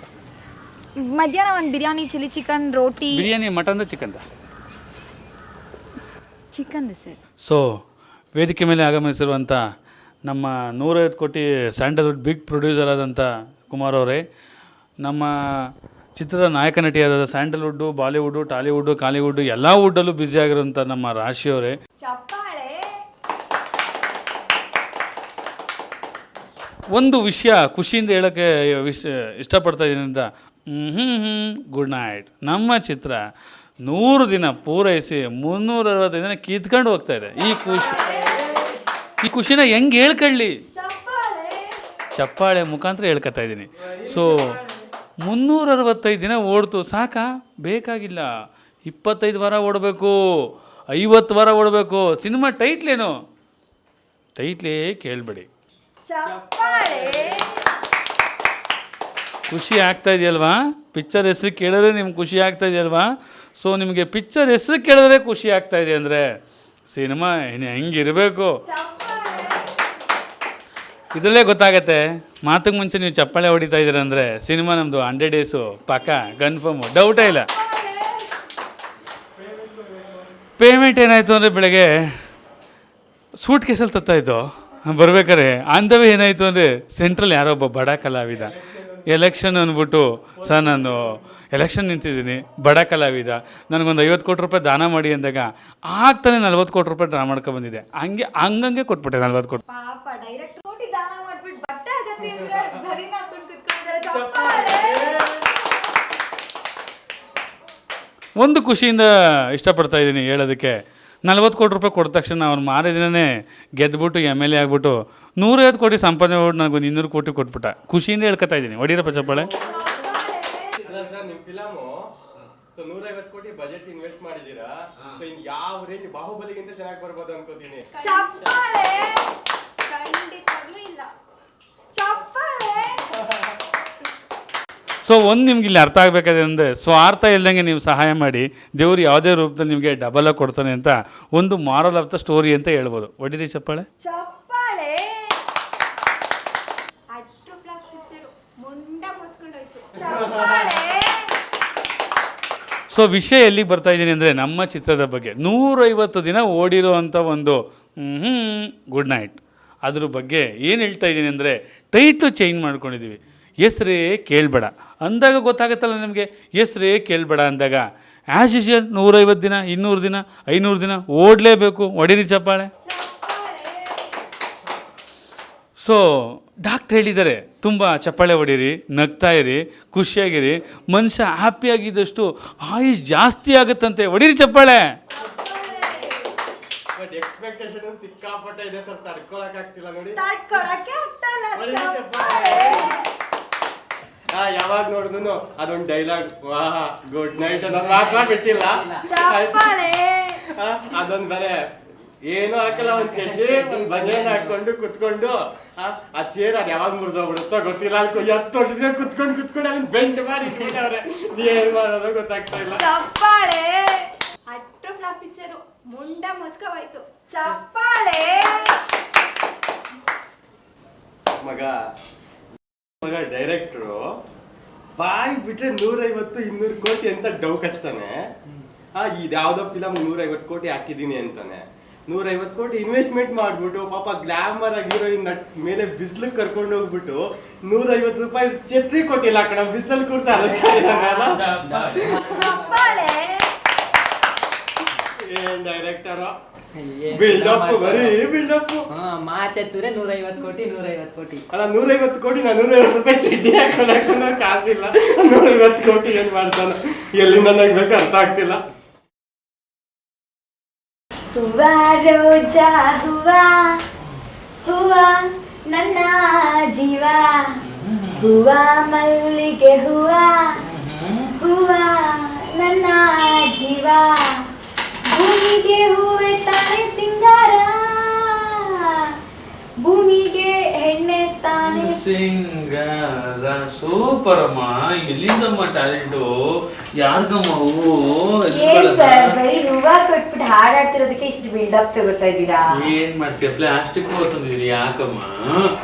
ಮಧ್ಯಾಹ್ನ ಒಂದು ಬಿರಿಯಾನಿ, ಚಿಲ್ಲಿ ಚಿಕನ್, ರೋಟಿ. ಬಿರಿಯಾನಿ ಮಟನ್ದ ಚಿಕನ್ದ? ಚಿಕನ್ದು ಸರ್. ಸೊ ವೇದಿಕೆ ಮೇಲೆ ಆಗಮಿಸಿರುವಂಥ ನಮ್ಮ 150 ಕೋಟಿ ಸ್ಯಾಂಡಲ್ವುಡ್ ಬಿಗ್ ಪ್ರೊಡ್ಯೂಸರ್ ಆದಂಥ ಕುಮಾರ್ ಅವರೇ, ನಮ್ಮ ಚಿತ್ರದ ನಾಯಕ ನಟಿಯಾದ ಸ್ಯಾಂಡಲ್ವುಡ್ಡು, ಬಾಲಿವುಡ್ಡು, ಟಾಲಿವುಡ್ಡು, ಕಾಲಿವುಡ್ಡು ಎಲ್ಲ ವುಡ್ಡಲ್ಲೂ ಬ್ಯುಸಿ ಆಗಿರೋಂಥ ನಮ್ಮ ರಾಶಿ ಅವರೇ, ಒಂದು ವಿಷಯ ಖುಷಿಯಿಂದ ಹೇಳೋಕ್ಕೆ ಇಷ್ಟಪಡ್ತಾ ಇದ್ದೀನಿ ಅಂತ. Good night. ನಮ್ಮ ಚಿತ್ರ 100 ದಿನ ಪೂರೈಸಿ 365 ದಿನ ಕಿತ್ಕೊಂಡು ಹೋಗ್ತಾ ಇದೆ. ಈ ಖುಷಿನ ಹೆಂಗೆ ಹೇಳ್ಕೊಳ್ಳಿ? ಚಪ್ಪಾಳೆ ಮುಖಾಂತರ ಹೇಳ್ಕೊತಾ ಇದ್ದೀನಿ. ಸೊ 365 ದಿನ ಓಡ್ತು, ಸಾಕಾ? ಬೇಕಾಗಿಲ್ಲ. 25 ವಾರ ಓಡಬೇಕು, 50 ವಾರ ಓಡಬೇಕು. ಸಿನಿಮಾ ಟೈಟ್ಲೇನು? ಟೈಟ್ಲೇ ಕೇಳಬೇಡಿ. ಖುಷಿ ಆಗ್ತಾ ಇದೆಯಲ್ವಾ? ಪಿಕ್ಚರ್ ಹೆಸರು ಕೇಳಿದ್ರೆ ನಿಮ್ಗೆ ಖುಷಿ ಆಗ್ತಾ ಇದೆಯಲ್ವಾ? ಸೊ ನಿಮಗೆ ಪಿಕ್ಚರ್ ಹೆಸರು ಕೇಳಿದ್ರೆ ಖುಷಿ ಆಗ್ತಾ ಇದೆ ಅಂದರೆ ಸಿನಿಮಾ ಹೆಂಗಿರಬೇಕು ಇದರಲ್ಲೇ ಗೊತ್ತಾಗತ್ತೆ. ಮಾತಿಗೆ ಮುಂಚೆ ನೀವು ಚಪ್ಪಾಳೆ ಹೊಡಿತಾ ಇದ್ದೀರ ಅಂದರೆ ಸಿನಿಮಾ ನಮ್ಮದು 100 ಡೇಸು ಪಕ್ಕ ಕನ್ಫರ್ಮು, ಡೌಟೇ ಇಲ್ಲ. ಪೇಮೆಂಟ್ ಏನಾಯಿತು ಅಂದರೆ ಬೆಳಗ್ಗೆ ಸೂಟ್ ಕೇಸಲ್ಲಿ ತತ್ತಾ ಇದ್ದು ಬರ್ಬೇಕಾರೆ ಆಂಧವೇ ಏನಾಯಿತು ಅಂದರೆ ಸೆಂಟ್ರಲ್ ಯಾರೋ ಒಬ್ಬ ಬಡ ಕಲಾವಿದ ಎಲೆಕ್ಷನ್ ಅಂದ್ಬಿಟ್ಟು ಸರ್ ನಾನು ಎಲೆಕ್ಷನ್ ನಿಂತಿದ್ದೀನಿ, ಬಡ ಕಲಾವಿದ, ನನಗೊಂದು 50 ಕೋಟಿ ರೂಪಾಯಿ ದಾನ ಮಾಡಿ ಅಂದಾಗ ಆಗ್ತಾನೆ 40 ಕೋಟಿ ರೂಪಾಯಿ ಡ್ರಾ ಮಾಡ್ಕೊಂಡು ಬಂದಿದೆ. ಹಂಗೆ ಕೊಟ್ಬಿಟ್ಟೆ 40 ಕೋಟಿ. ಪಾಪ ಡೈರೆಕ್ಟ್ ಕೋಟಿ ದಾನ ಮಾಡ್ಬಿಟ್ಟು ಬಟ್ಟೆ ಆಗತ್ತೆ ಬರೀನ ಹಾಕೊಂಡು ಕುತ್ಕೊಂಡಿದ್ದಾರೆ. ಚಪ್ಪಾಳೆ. ಒಂದು ಖುಷಿಯಿಂದ ಇಷ್ಟಪಡ್ತಾ ಇದ್ದೀನಿ ಹೇಳೋದಕ್ಕೆ, 40 ಕೋಟಿ ರೂಪಾಯಿ ಕೊಟ್ಟ ತಕ್ಷಣ ಅವ್ನು ಮಾರೇ ದಿನನೇ ಗೆದ್ದುಬಿಟ್ಟು MLA ಆಗ್ಬಿಟ್ಟು 150 ಕೋಟಿ ಸಂಪಾದನೆ ಮಾಡ್ಬಿಟ್ಟು ನನಗೊಂದು 200 ಕೋಟಿ ಕೊಟ್ಬಿಟ್ಟ. ಖುಷಿಯಿಂದ ಹೇಳ್ಕೊತಾ ಇದ್ದೀನಿ. ಹೊಡೀರಪ್ಪ ಚಪ್ಪಾಳೆ. ಅಲ್ಲ ಸರ್ ನಿಮ್ಮ ಫಿಲಮು 150 ಕೋಟಿ ಬಜೆಟ್ ಇನ್ವೆಸ್ಟ್ ಮಾಡಿದ್ದೀರಾ. ಇನ್ ಯಾವ ರೇಂಜ್ ಬಾಹುಬಲಿಗಿಂತ ಚೆನ್ನಾಗಿ ಬರ್ಬೋದು ಅನ್ಕೋತೀನಿ. ಚಪ್ಪಾಳೆ. ಖಂಡಿತವಾಗ್ಲೂ ಇಲ್ಲ. ಚಪ್ಪಾಳೆ. ಸೊ ಒಂದು ನಿಮ್ಗೆ ಇಲ್ಲಿ ಅರ್ಥ ಆಗಬೇಕಾದ್ರೆ ಅಂದರೆ ಸ್ವಾರ್ಥ ಇಲ್ದಂಗೆ ನೀವು ಸಹಾಯ ಮಾಡಿ ದೇವರು ಯಾವುದೇ ರೂಪದಲ್ಲಿ ನಿಮಗೆ ಡಬಲಾಗಿ ಕೊಡ್ತಾನೆ ಅಂತ ಒಂದು ಮಾರಲ್ ಆಫ್ ದ ಸ್ಟೋರಿ ಅಂತ ಹೇಳ್ಬೋದು. ಹೊಡೀರಿ ಚಪ್ಪಾಳೆ. ಚಪ್ಪಾಳೆ. ಅಟ್ರು ಬ್ಲಾಕ್ ಪಿಕ್ಚರ್ ಮುಂಡ ಮುಚ್ಕೊಂಡೋಯ್ತು. ಚಪ್ಪಾಳೆ. ಸೊ ವಿಷಯ ಎಲ್ಲಿಗೆ ಬರ್ತಾ ಇದ್ದೀನಿ ಅಂದರೆ ನಮ್ಮ ಚಿತ್ರದ ಬಗ್ಗೆ 150 ದಿನ ಓಡಿರೋ ಅಂಥ ಒಂದು ಗುಡ್ ನೈಟ್ ಅದ್ರ ಬಗ್ಗೆ ಏನು ಹೇಳ್ತಾ ಇದ್ದೀನಿ ಅಂದರೆ ಟೈಟ್ಲು ಚೇಂಜ್ ಮಾಡ್ಕೊಂಡಿದ್ದೀವಿ. ಹೆಸ್ರೇ ಕೇಳಬೇಡ ಅಂದಾಗ ಗೊತ್ತಾಗುತ್ತಲ್ಲ ನಮಗೆ. ಹೆಸ್ರೇ ಕೇಳಬೇಡ ಅಂದಾಗ ಆ್ಯಸ್ ಯೂಶುವಲ್ 150 ದಿನ 200 ದಿನ 500 ದಿನ ಓಡಲೇಬೇಕು. ಹೊಡೀರಿ ಚಪ್ಪಾಳೆ. ಸೊ ಡಾಕ್ಟ್ರ್ ಹೇಳಿದ್ದಾರೆ ತುಂಬ ಚಪ್ಪಾಳೆ ಹೊಡೀರಿ, ನಗ್ತಾ ಇರಿ, ಖುಷಿಯಾಗಿರಿ, ಮನುಷ್ಯ ಹ್ಯಾಪಿಯಾಗಿದ್ದಷ್ಟು ಆಯುಷ್ ಜಾಸ್ತಿ ಆಗುತ್ತಂತೆ. ಹೊಡೀರಿ ಚಪ್ಪಾಳೆ. ಬಟ್ ಎಕ್ಸ್ಪೆಕ್ಟೇಷನ್ ಸಿಕ್ಕಾಪಟ್ಟೆ ಇದೆ ಸರ್, ತಡ್ಕೊಳಕ್ ಆಗ್ತಿಲ್ಲ ನೋಡಿ. ತಡ್ಕೊಳಕ್ಕೆ ಆಗ್ತಾ ಇಲ್ಲ. ಹೊಡಿ ಚಪ್ಪಾಳೆ. ಯಾವಾಗ ನೋಡಿದ್ರು ಅದೊಂದು ಡೈಲಾಗ್ ವಾಹ್ ಗುಡ್ ನೈಟ್ ಅನ್ನೋದು ಮಾತ್ರ ಬಿಟ್ಟಿಲ್ಲ. ಚಪ್ಪಾಳೆ. ಅದೊಂದು ಬೇರೆ ಏನು ಹಾಕಲ್ಲ, ಒಂದ್ ಚಡ್ಡಿ ಒಂದ್ ಬನಿಯನ್ ಹಾಕೊಂಡು ಕುತ್ಕೊಂಡು ಆ ಚೇರ್ ಅದು ಯಾವಾಗ ಮುರಿದೋಗ್ಬಿಡುತ್ತೋ ಗೊತ್ತಿಲ್ಲ. ಅಲ್ಲಿ 10 ವರ್ಷದಿಂದ ಕುತ್ಕೊಂಡು ಅದನ್ನ ಬೆಂಡ್ ಮಾಡಿ ಇಟ್ಬಿಟ್ಟವ್ರೆ. ಏನ್ ಮಾಡೋದು ಗೊತ್ತಾಗ್ತಾ ಇಲ್ಲ. ಚಪ್ಪಾಳೆ. ಅಟ್ರು ಫ್ಲಾಪ್ ಪಿಕ್ಚರು ಮುಂಡ ಮುಚ್ಕೋವಾಯ್ತು. ಚಪ್ಪಾಳೆ. ಮಗ ಡೈರೆಕ್ಟ್ರು ಬಾಯ್ ಬಿಟ್ರೆ 150-200 ಕೋಟಿ ಅಂತ ಡೌ ಕಚ್ತಾನೆ. ಇದ್ಯಾವ್ದೋ ಫಿಲಮ್ 150 ಕೋಟಿ ಹಾಕಿದೀನಿ ಅಂತಾನೆ. 150 ಕೋಟಿ ಇನ್ವೆಸ್ಟ್ಮೆಂಟ್ ಮಾಡ್ಬಿಟ್ಟು ಪಾಪ ಗ್ಲಾಮರ್ ಆಗಿ ಹೀರೋಯಿನ್ ಮೇಲೆ ಬಿಸಿಲು ಕರ್ಕೊಂಡು ಹೋಗ್ಬಿಟ್ಟು 150 ರೂಪಾಯಿ ಛತ್ರಿ ಕೊಟ್ಟಿಲ್ಲ ಕಣ, ಬಿಸಿಲಲ್ಲಿ ಕೂರ್ಸ ಚಪ್ಪಾಳೆ. ಏನ್ ಡೈರೆಕ್ಟರ್ ಬಿಲ್ಡಪ್, ಬರೀ ಬಿಲ್ಡಪ್. ಮಾತೆತ್ತಿದ್ರೆ 150 ಕೋಟಿ 150 ಕೋಟಿ ಅಲ್ಲ 150 ಕೋಟಿ, ನಾನು 150 ರೂಪಾಯಿ ಚಡ್ಡಿ ಹಾಕೊಂಡು ಕಾಸಿಲ್ಲ. 150 ಕೋಟಿ ಏನ್ ಮಾಡ್ತಾನ, ಎಲ್ಲಿಂದ ನಗ್ಬೇಕು ಅರ್ಥ ಆಗ್ತಿಲ್ಲ. ಹುವಾ ರೋಜಾ ಹುವಾ ಹುವಾ ನನ್ನ ಜೀವ, ಹುವಾ ಮಲ್ಲಿಗೆ ಹುವಾ ಹುವಾ ನನ್ನ ಜೀವ, ಭೂಮಿಗೆ ಹೂವೆ ತಾನೆ ಸಿಂಗಾರ, ಭೂಮಿಗೆ ಹೆಣ್ಣೆ ತಾನೆ ಸಿಂಗಾರ. ಸೂಪರ್ ಅಮ್ಮ. ಎಲ್ಲಿಂದಮ್ಮ ಟ್ಯಾಲೆಂಟು? ಯಾರ್ಗಮ್ಮ ಹೂವು? ಏನ್ ಸರ್ ಬರೀ ಹೂವಾ ಕೊಟ್ಬಿಟ್ಟು ಹಾಡಾಡ್ತಿರೋದಕ್ಕೆ ಇಷ್ಟು ಬಿಲ್ಡಪ್ ತಗೋತಾ ಇದ್ದೀರಾ? ಏನ್ ಮಾಡ್ತೀಯ? ಪ್ಲಾಸ್ಟಿಕ್ ತಂದಿದ್ದೀರಿ ಯಾಕಮ್ಮ?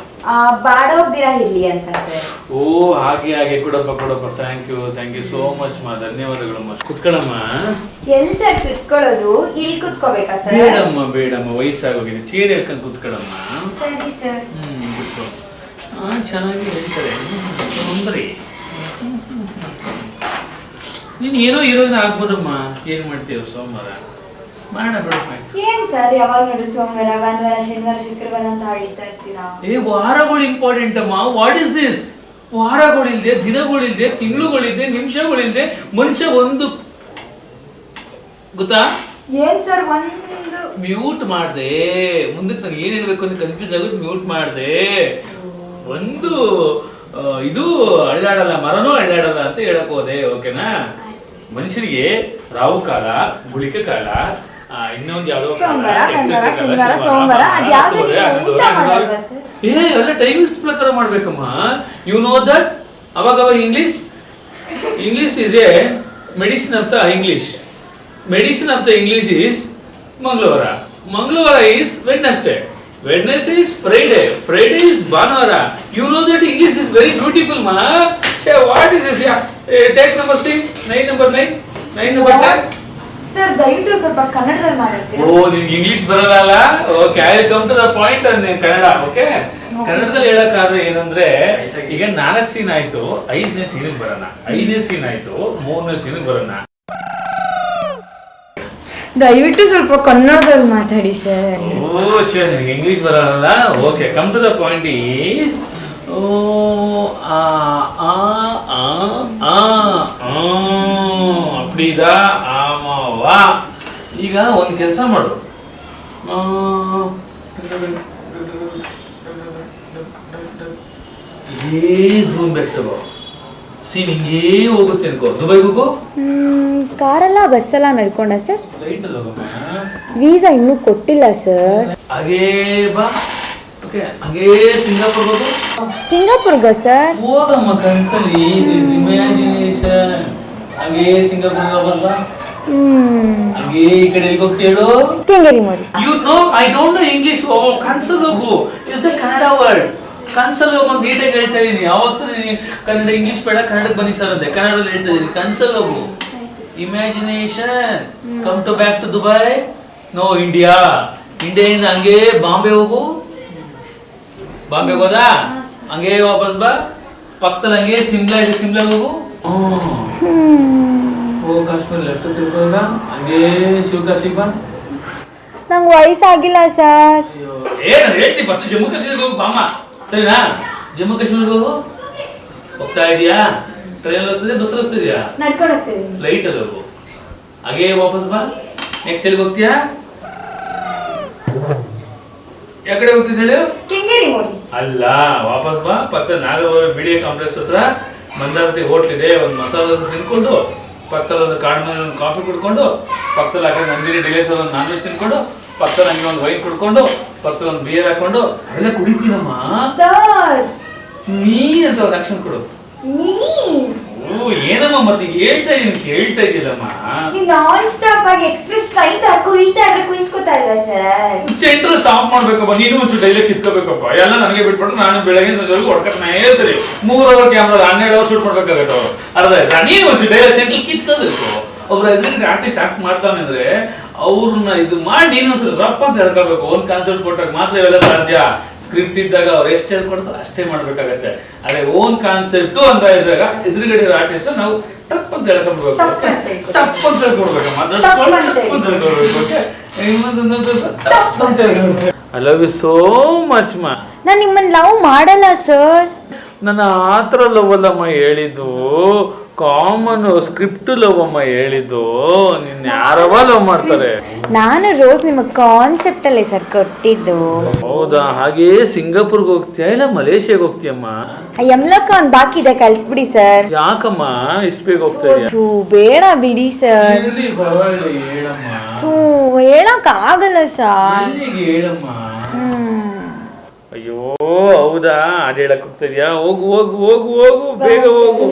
ಬಾಡೋಗ್ದಿರಾ ಇಲ್ಲಿ ಅಂತ ಸರ್. ಓ ಹಾಗೆ ಕೊಡಪ್ಪ. ಥ್ಯಾಂಕ್ ಯು ಸೋ ಮಚ್ ಮಾ, ಧನ್ಯವಾದಗಳಮ್ಮ. ಕುತ್ಕೊಳ್ಳಮ್ಮ. ಎಲ್ಲಿ ಸರ್ ಕುತ್ಕೊಳ್ಳೋದು? ಇಲ್ಲಿ ಕುತ್ಕೋಬೇಕಾ ಸರ್? ಬೇಡಮ್ಮ ವಯಸ್ಸಾಗೋಗಿದೆ. ಚೇರ್ ಹೇಳ್ಕೊಂಡು ಕುತ್ಕೊಳ್ಳಮ್ಮ. ಸರಿ ಸರ್. ಕುತ್ಕೊ. ಚೆನ್ನಾಗಿ ಹೇಳ್ತಾರೆ ತೊಂದ್ರೆ. ನೀನು ಏನೋ ಇರೋದನ್ನ ಆಗ್ಬೋದಮ್ಮ. ಏನ್ ಮಾಡ್ತೀವ ಸೋಮವಾರ ಮಾಡ ಬಿಡಪ್ಪ. ಏನ್ ಸರ್ ಯಾವಾಗ ನೋಡ್ರಿ ಸೋಮವಾರ ಭಾನುವಾರ ಶನಿವಾರ ಶುಕ್ರವಾರ ಅಂತ ಹೇಳ್ತಾ ಇರ್ತೀರಾ? ವಾರಗಳು ಇಂಪಾರ್ಟೆಂಟ್ ಅಮ್ಮ. What is this? ವಾರಗಳಿಲ್ದೆ, ದಿನಗಳಿಲ್ದೆ, ತಿಂಗಳುಗಳಿಲ್ದೆ, ನಿಮಿಷಗಳಿಲ್ದೆ ಮನುಷ್ಯ ಒಂದು ಗೊತ್ತಾ? ಏನ್ ಸರ್ ಒಂದು ಮ್ಯೂಟ್ ಮಾಡ್ದೆ. ಮುಂದಕ್ಕೆ ನಾನು ಏನ್ ಹೇಳ್ಬೇಕು ಅಂತ ಕನ್ಫ್ಯೂಸ್ ಆಗೋದು ಮ್ಯೂಟ್ ಮಾಡ್ದೆ. ಒಂದು ಇದು ಅಳ್ಳಾಡಲ್ಲ, ಮರನೂ ಅಳ್ಳಾಡಲ್ಲ ಅಂತ ಹೇಳಕ್ ಹೋದೆ. ಓಕೆನಾ? ಮನುಷ್ಯನಿಗೆ ರಾಹು ಕಾಲ, ಗುಳಿಕೆ ಕಾಲ, ಇನ್ನೊಂದು ಯಾವ್ದೋ ಎಲ್ಲ ಟೈಮಿಂಗ್ಸ್ ಪ್ರಕಾರ ಮಾಡ್ಬೇಕಮ್ಮ. You know that? ಅವಾಗ English is a medicine of the English. Medicine of the English is ಮಂಗಳವಾರ is Wednesday is Friday is ಭಾನುವಾರ. You know that English is very beautiful ma. Say what is this? Yeah, take number 6, 9 number 10. Sir ದಯವಿಟ್ಟು ಸ್ವಲ್ಪ ಕನ್ನಡದಲ್ಲಿ ಮಾತಾಡ್ತೀರಾ? ಓ ನಿನ್ಗೆ English ಬರಲ್ಲ. Okay, I come to the point. Kannada okay. ಕನ್ನಡದಲ್ಲಿ ಹೇಳಕ್ಕಾದ್ರೆ ಏನಂದ್ರೆ, ಈಗ 4 ಸೀನ್ ಆಯ್ತು, 5ನೇ ಸೀನಿಗೆ ಬರೋಣ. 5ನೇ ಸೀನ್ ಆಯ್ತು, 3ನೇ ಸೀನಿಗೆ ಬರೋಣ. ದಯವಿಟ್ಟು ಸ್ವಲ್ಪ ಕನ್ನಡದಲ್ಲಿ ಮಾತಾಡಿ ಸರ್. ಓ ಛೇ, ನಿನಗೆ ಇಂಗ್ಲಿಷ್ ಬರಲ್ಲ. Okay, come to the point is ಓ ಆ ಆ ಆ ಆ ಅಪ್ಡಿದಾ ಆಮವಾ. ಈಗ ಒಂದು ಕೆಲಸ ಮಾಡು, ಇದೇ ಝೂಮ್ ಬ್ಯಾಕ್ ತಗೋ. ಸೀನ್ ಹಿಂಗೇ ಹೋಗುತ್ತೆ ಅನ್ಕೋ. ದುಬೈಗೆ ಹೋಗೋ. ಕಾರಲ್ಲ ಬಸ್ಸಲ್ಲ ನಡ್ಕೊಂಡ ಸರ್? ಫ್ಲೈಟ್ ಹೋಗಮ್ಮ. ವೀಸಾ ಇನ್ನೂ ಕೊಟ್ಟಿಲ್ಲ ಸರ್. ಹಾಗೇ ಬಾ. ಓಕೆ, ಹಾಗೇ ಸಿಂಗಾಪುರ್ ಹೋಗು. ಸಿಂಗಾಪುರ್ಗ ಸರ್? ಹೋಗಮ್ಮ ಕನ್ಸಲ್ಲಿ, ಇಮ್ಯಾಜಿನೇಷನ್. ಹಾಗೇ ಸಿಂಗಾಪುರ್ ಬಾ. ಹಾಗೇ ಈ ಕಡೆ ಎಲ್ಲಿ ಹೋಗ್ತಿ ಹೇಳು? Kengeri Modi. You know I don't know English. ಓ ಕನ್ಸಲ್ ಹೋಗು. Is the Kannada word. ಕನ್ಸಲ್ ಹೋಗು ಅಂತ ನೀಟಾಗಿ ಹೇಳ್ತಾ ಇದೀನಿ. ಯಾವತ್ತೂ ನೀನು ಕನ್ನಡ ಇಂಗ್ಲಿಷ್ ಬೇಡ, ಕನ್ನಡಕ್ಕೆ ಬನ್ನಿ ಸರ್ ಅಂದೆ. ಕನ್ನಡದಲ್ಲಿ ಹೇಳ್ತಾ ಇದೀನಿ. ಕನ್ಸಲ್ ಹೋಗು. Imagination. Come to back to Dubai. No India. ಇಂಡಿಯಾದಿಂದ ಹಂಗೆ ಬಾಂಬೆ ಹೋಗು. ಬಾಂಬೆ ಹೋದಾ ಹಂಗೆ ವಾಪಸ್ ಬಾ. ಪಕ್ಕದಲ್ಲಿ ಹಂಗೆ ಸಿಮ್ಲಾ ಇದೆ, ಸಿಮ್ಲಾ ಹೋಗು. ಓ ಕಾಶ್ಮೀರ್ ಲೆಫ್ಟ್ ತಿಳ್ಕೊ. ಈಗ ಹಂಗೆ ಶಿವಕಾಶಿ ಬಾ. ನಂಗೆ ವಯಸ್ಸಾಗಿಲ್ಲ ಸರ್. ಏನು ಹೇಳ್ತಿ? ಫಸ್ಟ್ ಜಮ್ಮು ಕಾಶ್ಮೀರ್ಗೆ ಹೋಗು ಬಾಮ್ಮ, ಸರಿನಾ? ಜಮ್ಮು ಕಾಶ್ಮೀರ್ಗೆ ಹೋಗು. ಹೋಗ್ತಾ ಇದೀಯಾ? ಟ್ರೈನ್ ಹೋಗ್ತಿದ್ಯಾ, ಬಸ್ ಹೋಗ್ತಿದ್ಯಾ? ನಡ್ಕೊಂಡು ಹೋಗ್ತೀವಿ. ಫ್ಲೈಟ್ ಅಲ್ಲಿ ಹೋಗು. ಹಾಗೇ ವಾಪಸ್ ಬಾ. ನೆಕ್ಸ್ಟ್ ಎಲ್ಲಿಗೆ ಹೋಗ್ತೀಯಾ? ಯಾಕಡೆ ಹೋಗ್ತಿದ್ದೆ ಹೇಳು? ಕೆಂಗೇರಿ ಮೋದಿ. ಅಲ್ಲ, ವಾಪಸ್ ಬಾ. ಪಕ್ಕದ ನಾಗರಬಾವಿ BDA ಕಾಂಪ್ಲೆಕ್ಸ್ ಹತ್ರ ಮಂದಾರತಿ ಹೋಟ್ಲ್ ಇದೆ. ಒಂದು ಮಸಾಲ ದೋಸೆ ತಿನ್ಕೊಂಡು, ಪಕ್ಕದಲ್ಲಿ ಒಂದು ಕಾಡು ಮೇಲೆ ಒಂದು ಕಾಫಿ ಕುಡ್ಕೊಂಡು, ಪಕ್ಕದಲ್ಲಿ ಹಾಗೆ ನಂದಿನಿ ಡಿಲೈಟ್ಸ್ ಒಂದು ನಾನ್ ವೆಜ್ ತಿನ್ಕೊಂಡು, ಪಕ್ಕದಲ್ಲಿ ಹಂಗೆ ಒಂದು ವೈನ್ ಕುಡ್ಕೊಂಡು, ಪಕ್ಕದಲ್ಲಿ ಒಂದು ಬಿಯರ್ ಹಾಕೊಂಡು ಅವೆಲ್ಲ ಕುಡಿತೀನಮ್ಮ. ಸರ್ ನೀ ಅಂತ ಒಂದು ಆಕ್ಷನ್ ಕೊಡು. ನೀ ಓ ಏನಮ್ಮ ಮತ್ತೆ ಹೇಳ್ತಾ ಇದೀನಿ, ಕೇಳ್ತಾ ಇದ್ದಿಲ್ಲಮ್ಮ. ನಾನ್ ಸ್ಟಾಪ್ ಆಗಿ ಎಕ್ಸ್ಪ್ರೆಸ್ ಟ್ರೈನ್ ಕುಯ್ತಾ ಇದ್ರೆ ಕುಯ್ಸ್ಕೊತಾ ಇಲ್ಲ ಸರ್. ಸೆಂಟ್ರಲ್ ಸ್ಟಾಪ್ ಮಾಡ್ಬೇಕಪ್ಪ. ನೀನು ಒಂಚೂರು ಡೈಲಿ ಕಿತ್ಕೋಬೇಕಪ್ಪ. ಎಲ್ಲ ನನಗೆ ಬಿಟ್ಬಿಟ್ಟು ನಾನು ಬೆಳಗ್ಗೆ ಸಂಜೆವರೆಗೂ ಹೊಡ್ಕತ್ನ ಹೇಳ್ತೀರಿ. 3 ಅವರ್ ಕ್ಯಾಮ್ರಾ 12 ಅವರ್ ಶೂಟ್ ಮಾಡ್ಬೇಕಾಗತ್ತೆ ಅವರು. ಅರ್ಧ ಆಯ್ತಾ? ನೀನು ಒಂಚೂರು ಡೈಲಿ ಸೆಂಟ್ರಲ್ ಕಿತ್ಕೋಬೇಕು. ಒಬ್ರು ಎದುರಿಗೆ ಆರ್ಟಿಸ್ಟ್ ಆಕ್ಟ್ ಮಾಡ್ತಾನೆ ಅಂದ್ರೆ ಅವ್ರನ್ನ ಇದು ಮಾಡಿ ನೀನು ಒಂದ್ಸಲ ರಪ್ಪ ಅಂತ ಹೇಳ್ಕೋಬೇಕು. ಒಂದು ಕಾನ್ಸೆಪ್ಟ್ ಕೊಟ್ಟಾಗ ಮಾತ್ರ ಇವೆಲ್ಲ ಸಾಧ್ಯ. ಸ್ಕ್ರಿಪ್ಟ್ ಇದ್ದಾಗ ಅವ್ರು ಎಷ್ಟು ಹೇಳ್ಕೊಡ್ತಾರೆ ಅಷ್ಟೇ ಮಾಡ್ಬೇಕಾಗತ್ತೆ. ಅದೇ ಓನ್ ಕಾನ್ಸೆಪ್ಟ್ ಅಂತ ಇದ್ದಾಗ ಎದುರುಗಡೆ ಆರ್ಟಿಸ್ಟ್ ನಾವು ಟಪ್ ಅಂತ ಹೇಳ್ಕೊಡ್ಬೇಕು. ಟಪ್ ಅಂತ ಹೇಳ್ಕೊಡ್ಬೇಕಮ್ಮ. I love you so much ಮಾ. ನಾನು ನಿಮ್ಮನ್ನ ಲವ್ ಮಾಡಲ್ಲ ಸರ್. ನನ್ನ ಆತರ ಲವ್ ಅಲ್ಲಮ್ಮ ಹೇಳಿದ್ದು, ಕಾಮನ್ ಸ್ಕ್ರಿಪ್ಟ್ ಲವ್ ಅಮ್ಮ ಹೇಳಿದ್ದು. ನಿನ್ನ ಯಾರವ ಲವ್ ಮಾಡ್ತಾರೆ? ನಾನು ರೋಸ್ ನಿಮಗೆ ಕಾನ್ಸೆಪ್ಟ್ ಅಲ್ಲೇ ಸರ್ ಕೊಟ್ಟಿದ್ದು. ಹೌದಾ? ಹಾಗೆ ಸಿಂಗಾಪುರ್ಗೆ ಹೋಗ್ತೀಯಾ ಇಲ್ಲ ಮಲೇಷಿಯಾಗೆ ಹೋಗ್ತೀಯಮ್ಮ? ಯಮ್ಲಕ್ಕ ಒಂದು ಬಾಕಿ ಇದೆ, ಕಳಿಸ್ಬಿಡಿ ಸರ್. ಯಾಕಮ್ಮ ಇಷ್ಟು ಬೇಗ ಹೋಗ್ತಾ ಇದೀಯ? ಬೇಡ ಬಿಡಿ ಸರ್. ಹೇಳಮ್ಮ. ಹೇಳಕ್ ಆಗಲ್ಲ ಸರ್. ಹೇಳಮ್ಮ. ಅಯ್ಯೋ ಹೌದಾ? ಅದ್ ಹೇಳಕ್ ಹೋಗ್ತಾ ಇದೀಯಾ? ಹೋಗು ಹೋಗು ಹೋಗು ಹೋಗು, ಬೇಗ ಹೋಗು.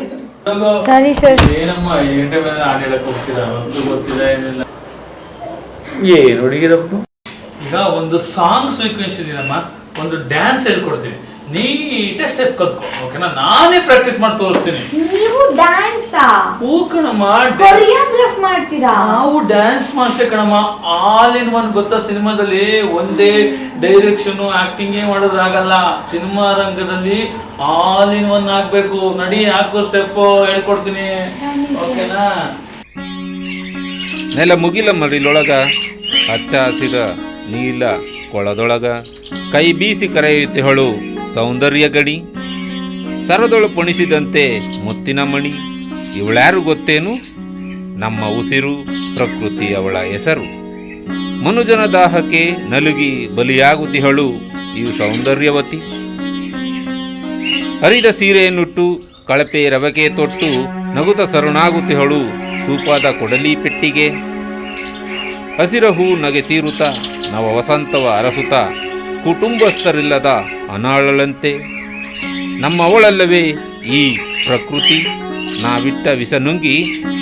ಸರಿ ಸರ್. ಏನಮ್ಮ ಈ ಗಂಟೆ ಮೇಲೆ ಹಾಡು ಹೇಳಕ್ ಹೋಗ್ತೀರಾ? ಗೊತ್ತಿಲ್ಲ ಏನಿಲ್ಲ. ಏನು ಹುಡುಗಿರಪ್ಪ. ಈಗ ಒಂದು ಸಾಂಗ್ ಸೀಕ್ವೆನ್ಸ್ ಇದೀನಮ್ಮ, ಒಂದು ಡ್ಯಾನ್ಸ್ ಹೇಳ್ಕೊಡ್ತೀನಿ. ನೀಟಾಗಿ ಸ್ಟೆಪ್ ಕಲ್ತ್ಕೊ, ಓಕೆನಾ? ನಾನೇ ಪ್ರಾಕ್ಟೀಸ್ ಮಾಡಿ ತೋರಿಸ್ತೀನಿ. ನೀವು ಡ್ಯಾನ್ಸಾ? ಹೂ ಕಣಮ್ಮ. ಕೊರಿಯೋಗ್ರಾಫ್ ಮಾಡ್ತೀರಾ? ನಾವು ಡ್ಯಾನ್ಸ್ ಮಾಸ್ಟರ್ ಕಣಮ್ಮ. All in one. ಗೊತ್ತಾ? ಸಿನಿಮಾದಲ್ಲಿ ಒಂದೇ ಡೈರೆಕ್ಷನ್ ಆಕ್ಟಿಂಗೇ ಮಾಡೋದ್ರಾಗಲ್ಲ. ಸಿನಿಮಾ ರಂಗದಲ್ಲಿ ಆಲ್ ಇನ್ ಒನ್ ಆಗ್ಬೇಕು. ನಡಿ ಹಾಕೋ ಸ್ಟೆಪ್ ಹೇಳ್ಕೊಡ್ತೀನಿ, ಓಕೆನಾ? ನೆಲ ಮುಗಿಲ ಮರಿಲೊಳಗ ಹಚ್ಚ ಹಸಿರ ನೀಲ ಕೊಳದೊಳಗ ಕೈ ಬೀಸಿ ಕರೆಯುತ್ತಿಹಳು ಸೌಂದರ್ಯ ಗಡಿ. ಸರದೊಳು ಪುಣಿಸಿದಂತೆ ಮುತ್ತಿನ ಮಣಿ. ಇವಳ್ಯಾರು ಗೊತ್ತೇನು? ನಮ್ಮ ಉಸಿರು, ಪ್ರಕೃತಿ ಅವಳ ಹೆಸರು. ಮನುಜನ ದಾಹಕ್ಕೆ ನಲುಗಿ ಬಲಿಯಾಗುತ್ತಿಹಳು ಇವು ಸೌಂದರ್ಯವತಿ. ಹರಿದ ಸೀರೆಯನ್ನುಟ್ಟು ಕಳಪೆ ರವಕೆ ತೊಟ್ಟು ನಗುತ್ತ ಸರುಣಾಗುತ್ತಿಹಳು ಚೂಪಾದ ಕೊಡಲಿ ಪೆಟ್ಟಿಗೆ. ಹಸಿರ ಹೂ ನಗೆ ಚೀರುತ್ತ ನವ ವಸಂತವ ಅರಸುತ್ತ ಕುಟುಂಬಸ್ಥರಿಲ್ಲದ ಅನಾಳಳಂತೆ. ನಮ್ಮವಳಲ್ಲವೇ ಈ ಪ್ರಕೃತಿ. ನಾವಿಟ್ಟ ವಿಷ ನುಂಗಿ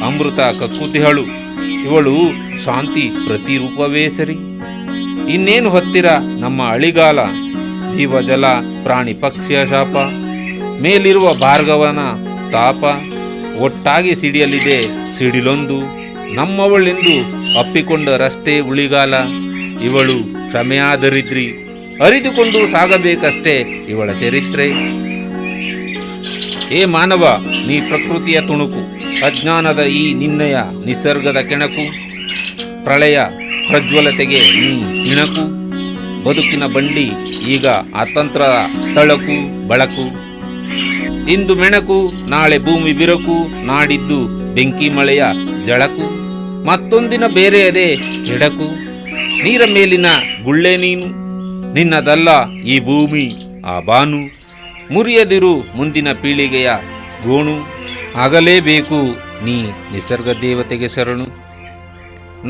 ಅಮೃತ ಕಕ್ಕುತಿಹಳು. ಇವಳು ಶಾಂತಿ ಪ್ರತಿರೂಪವೇ ಸರಿ. ಇನ್ನೇನು ಹತ್ತಿರ ನಮ್ಮ ಅಳಿಗಾಲ. ಜೀವ ಜಲ ಪ್ರಾಣಿ ಪಕ್ಷಿಯ ಶಾಪ. ಮೇಲಿರುವ ಭಾರ್ಗವನ ತಾಪ. ಒಟ್ಟಾಗಿ ಸಿಡಿಯಲಿದೆ ಸಿಡಿಲೊಂದು. ನಮ್ಮವಳೆಂದು ಅಪ್ಪಿಕೊಂಡರಷ್ಟೇ ಉಳಿಗಾಲ. ಇವಳು ಕ್ಷಮೆಯಾದರಿದ್ರಿ, ಅರಿದುಕೊಂಡು ಸಾಗಬೇಕಷ್ಟೇ ಇವಳ ಚರಿತ್ರೆ. ಏ ಮಾನವ, ನೀ ಪ್ರಕೃತಿಯ ತುಣುಕು, ಅಜ್ಞಾನದ ಈ ನಿನ್ನಯ ನಿಸರ್ಗದ ಕೆಣಕು. ಪ್ರಳಯ ಪ್ರಜ್ವಲತೆಗೆ ನೀ ಇಣಕು, ಬದುಕಿನ ಬಂಡಿ ಈಗ ಅತಂತ್ರ ತಳಕು ಬಳಕು. ಇಂದು ಮೆಣಕು, ನಾಳೆ ಭೂಮಿ ಬಿರುಕು, ನಾಡಿದ್ದು ಬೆಂಕಿ ಮಳೆಯ ಜಳಕು. ಮತ್ತೊಂದಿನ ಬೇರೆಯದೇ ಕೆಡಕು, ನೀರ ಮೇಲಿನ ಗುಳ್ಳೆ ನೀನು, ನಿನ್ನದಲ್ಲ ಈ ಭೂಮಿ ಆ ಬಾನು. ಮುರಿಯದಿರು ಮುಂದಿನ ಪೀಳಿಗೆಯ ಗೋಣು, ಆಗಲೇಬೇಕು ನೀ ನಿಸರ್ಗ ದೇವತೆಗೆ ಶರಣು.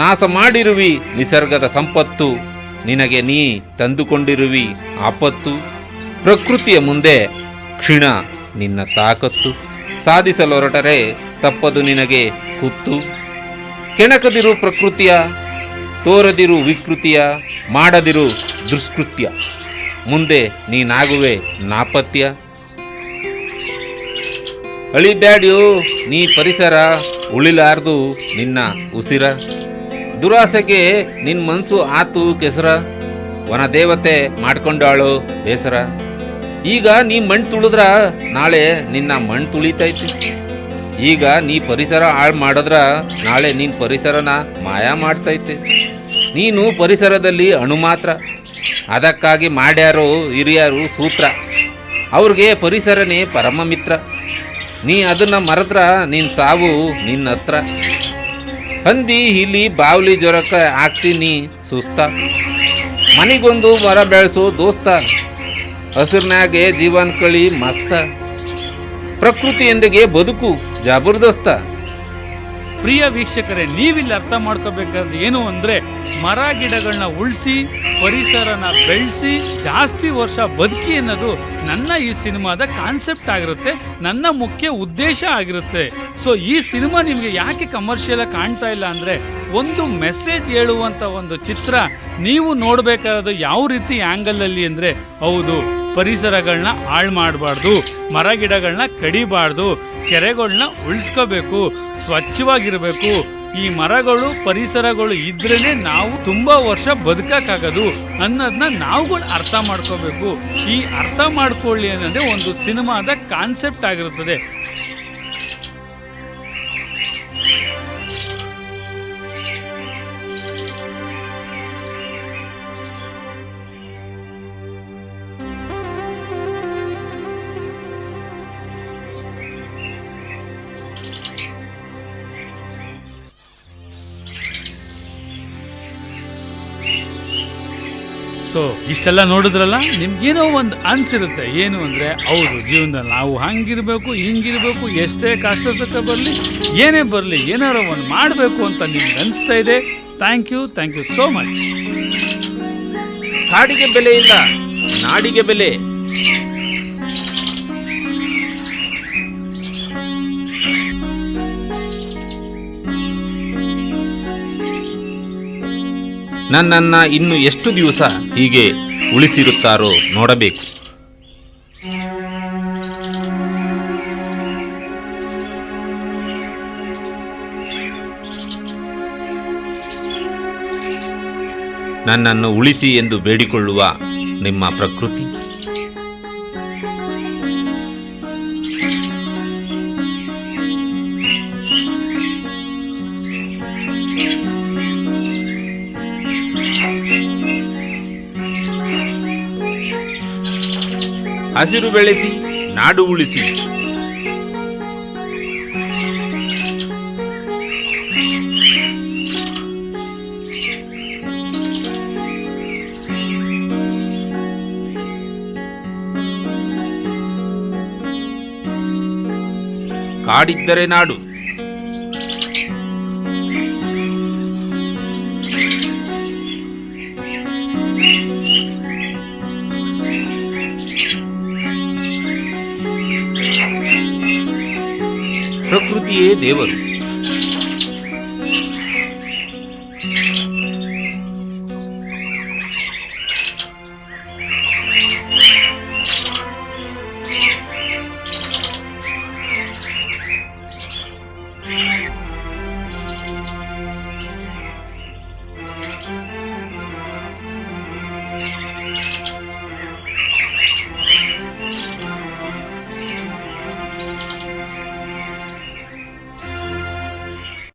ನಾಶ ಮಾಡಿರುವಿ ನಿಸರ್ಗದ ಸಂಪತ್ತು, ನಿನಗೆ ನೀ ತಂದುಕೊಂಡಿರುವಿ ಆಪತ್ತು. ಪ್ರಕೃತಿಯ ಮುಂದೆ ಕ್ಷೀಣ ನಿನ್ನ ತಾಕತ್ತು, ಸಾಧಿಸಲೊರಟರೆ ತಪ್ಪದು ನಿನಗೆ ಕುತ್ತು. ಕೆಣಕದಿರು ಪ್ರಕೃತಿಯ, ತೋರದಿರು ವಿಕೃತಿಯ, ಮಾಡದಿರು ದುಷ್ಕೃತ್ಯ, ಮುಂದೆ ನೀನಾಗುವೆ ನಾಪತ್ಯ. ಅಳಿಬ್ಯಾಡ್ಯೋ ನೀ ಪರಿಸರ, ಉಳಿಲಾರ್ದು ನಿನ್ನ ಉಸಿರ. ದುರಾಸೆಗೆ ನಿನ್ ಮನ್ಸು ಆತು ಕೆಸರ, ವನದೇವತೆ ಮಾಡ್ಕೊಂಡಾಳು ಬೇಸರ. ಈಗ ನೀ ಮಣ್ಣು ತುಳಿದ್ರ ನಾಳೆ ನಿನ್ನ ಮಣ್ಣು ತುಳಿತೈತಿ. ಈಗ ನೀ ಪರಿಸರ ಹಾಳು ಮಾಡಿದ್ರ ನಾಳೆ ನಿನ್ ಪರಿಸರನ ಮಾಯ ಮಾಡ್ತೈತೆ. ನೀನು ಪರಿಸರದಲ್ಲಿ ಅಣು ಮಾತ್ರ, ಅದಕ್ಕಾಗಿ ಮಾಡ್ಯಾರೋ ಹಿರಿಯರು ಸೂತ್ರ. ಅವ್ರಿಗೆ ಪರಿಸರನೇ ಪರಮ ಮಿತ್ರ. ನೀ ಅದನ್ನ ಮರೆತ್ರ ನಿನ್ ಸಾವು ನಿನ್ನ ಹತ್ರ. ಹಂದಿ ಇಲಿ ಬಾವ್ಲಿ ಜ್ವರಕ್ಕೆ ಆಗ್ತೀನಿ ಸುಸ್ತ, ಮನಿಗೊಂದು ಮರ ಬೆಳೆಸೋ ದೋಸ್ತ, ಹಸಿರ್ನಾಗೆ ಜೀವನ್ ಕಳಿ ಮಸ್ತ. ಪ್ರಕೃತಿಯೊಂದಿಗೆ ಬದುಕು ಜಬರ್ದಸ್ತ. ಪ್ರಿಯ ವೀಕ್ಷಕರೇ, ನೀವಿಲ್ಲಿ ಅರ್ಥ ಮಾಡ್ಕೋಬೇಕಾದ್ರೆ ಏನು ಅಂದ್ರೆ, ಮರ ಗಿಡಗಳನ್ನ ಉಳಿಸಿ ಪರಿಸರನ ಬೆಳೆಸಿ ಜಾಸ್ತಿ ವರ್ಷ ಬದುಕಿ ಅನ್ನೋದು ನನ್ನ ಈ ಸಿನಿಮಾದ ಕಾನ್ಸೆಪ್ಟ್ ಆಗಿರುತ್ತೆ, ನನ್ನ ಮುಖ್ಯ ಉದ್ದೇಶ ಆಗಿರುತ್ತೆ. ಸೊ ಈ ಸಿನಿಮಾ ನಿಮಗೆ ಯಾಕೆ ಕಮರ್ಷಿಯಲ್ ಆಗಿ ಕಾಣ್ತಾ ಇಲ್ಲ ಅಂದರೆ, ಒಂದು ಮೆಸೇಜ್ ಹೇಳುವಂಥ ಒಂದು ಚಿತ್ರ. ನೀವು ನೋಡಬೇಕಾದ ಯಾವ ರೀತಿ ಆ್ಯಂಗಲಲ್ಲಿ ಅಂದರೆ, ಹೌದು ಪರಿಸರಗಳನ್ನ ಹಾಳು ಮಾಡಬಾರ್ದು, ಮರ ಗಿಡಗಳನ್ನ ಕಡಿಬಾರ್ದು, ಕೆರೆಗಳನ್ನ ಉಳಿಸ್ಕೋಬೇಕು, ಸ್ವಚ್ಛವಾಗಿರಬೇಕು. ಈ ಮರಗಳು ಪರಿಸರಗಳು ಇದ್ರೇನೆ ನಾವು ತುಂಬಾ ವರ್ಷ ಬದುಕಕ್ಕಾಗೋದು ಅನ್ನೋದನ್ನ ನಾವುಗಳು ಅರ್ಥ ಮಾಡ್ಕೋಬೇಕು. ಈ ಅರ್ಥ ಮಾಡ್ಕೊಳ್ಳಿ ಅನ್ನೋದೇ ಒಂದು ಸಿನಿಮಾದ ಕಾನ್ಸೆಪ್ಟ್ ಆಗಿರುತ್ತದೆ. ಸೊ ಇಷ್ಟೆಲ್ಲ ನೋಡಿದ್ರಲ್ಲ, ನಿಮ್ಗೇನೋ ಒಂದು ಅನ್ಸಿರುತ್ತೆ. ಏನು ಅಂದರೆ, ಹೌದು ಜೀವನದಲ್ಲಿ ನಾವು ಹಂಗಿರಬೇಕು ಹಿಂಗಿರಬೇಕು, ಎಷ್ಟೇ ಕಷ್ಟ ಸುಖ ಬರಲಿ ಏನೇ ಬರಲಿ ಏನಾರೋ ಒಂದು ಮಾಡಬೇಕು ಅಂತ ನಿಮ್ಗೆ ಅನಿಸ್ತಾ ಇದೆ. Thank you so much. ಕಾಡಿಗೆ ಬೆಲೆ ಇಲ್ಲ, ನಾಡಿಗೆ ಬೆಲೆ. ನನ್ನನ್ನ ಇನ್ನು ಎಷ್ಟು ದಿವಸ ಹೀಗೆ ಉಳಿಸಿರುತ್ತಾರೋ ನೋಡಬೇಕು. ನನ್ನನ್ನು ಉಳಿಸಿ ಎಂದು ಬೇಡಿಕೊಳ್ಳುವ ನಿಮ್ಮ ಪ್ರಕೃತಿ. ಹಸಿರು ಬೆಳೆಸಿ, ನಾಡು ಉಳಿಸಿ. ಕಾಡಿದ್ದರೆ ನಾಡು. ಪ್ರಕೃತಿಯೇ ದೇವರು.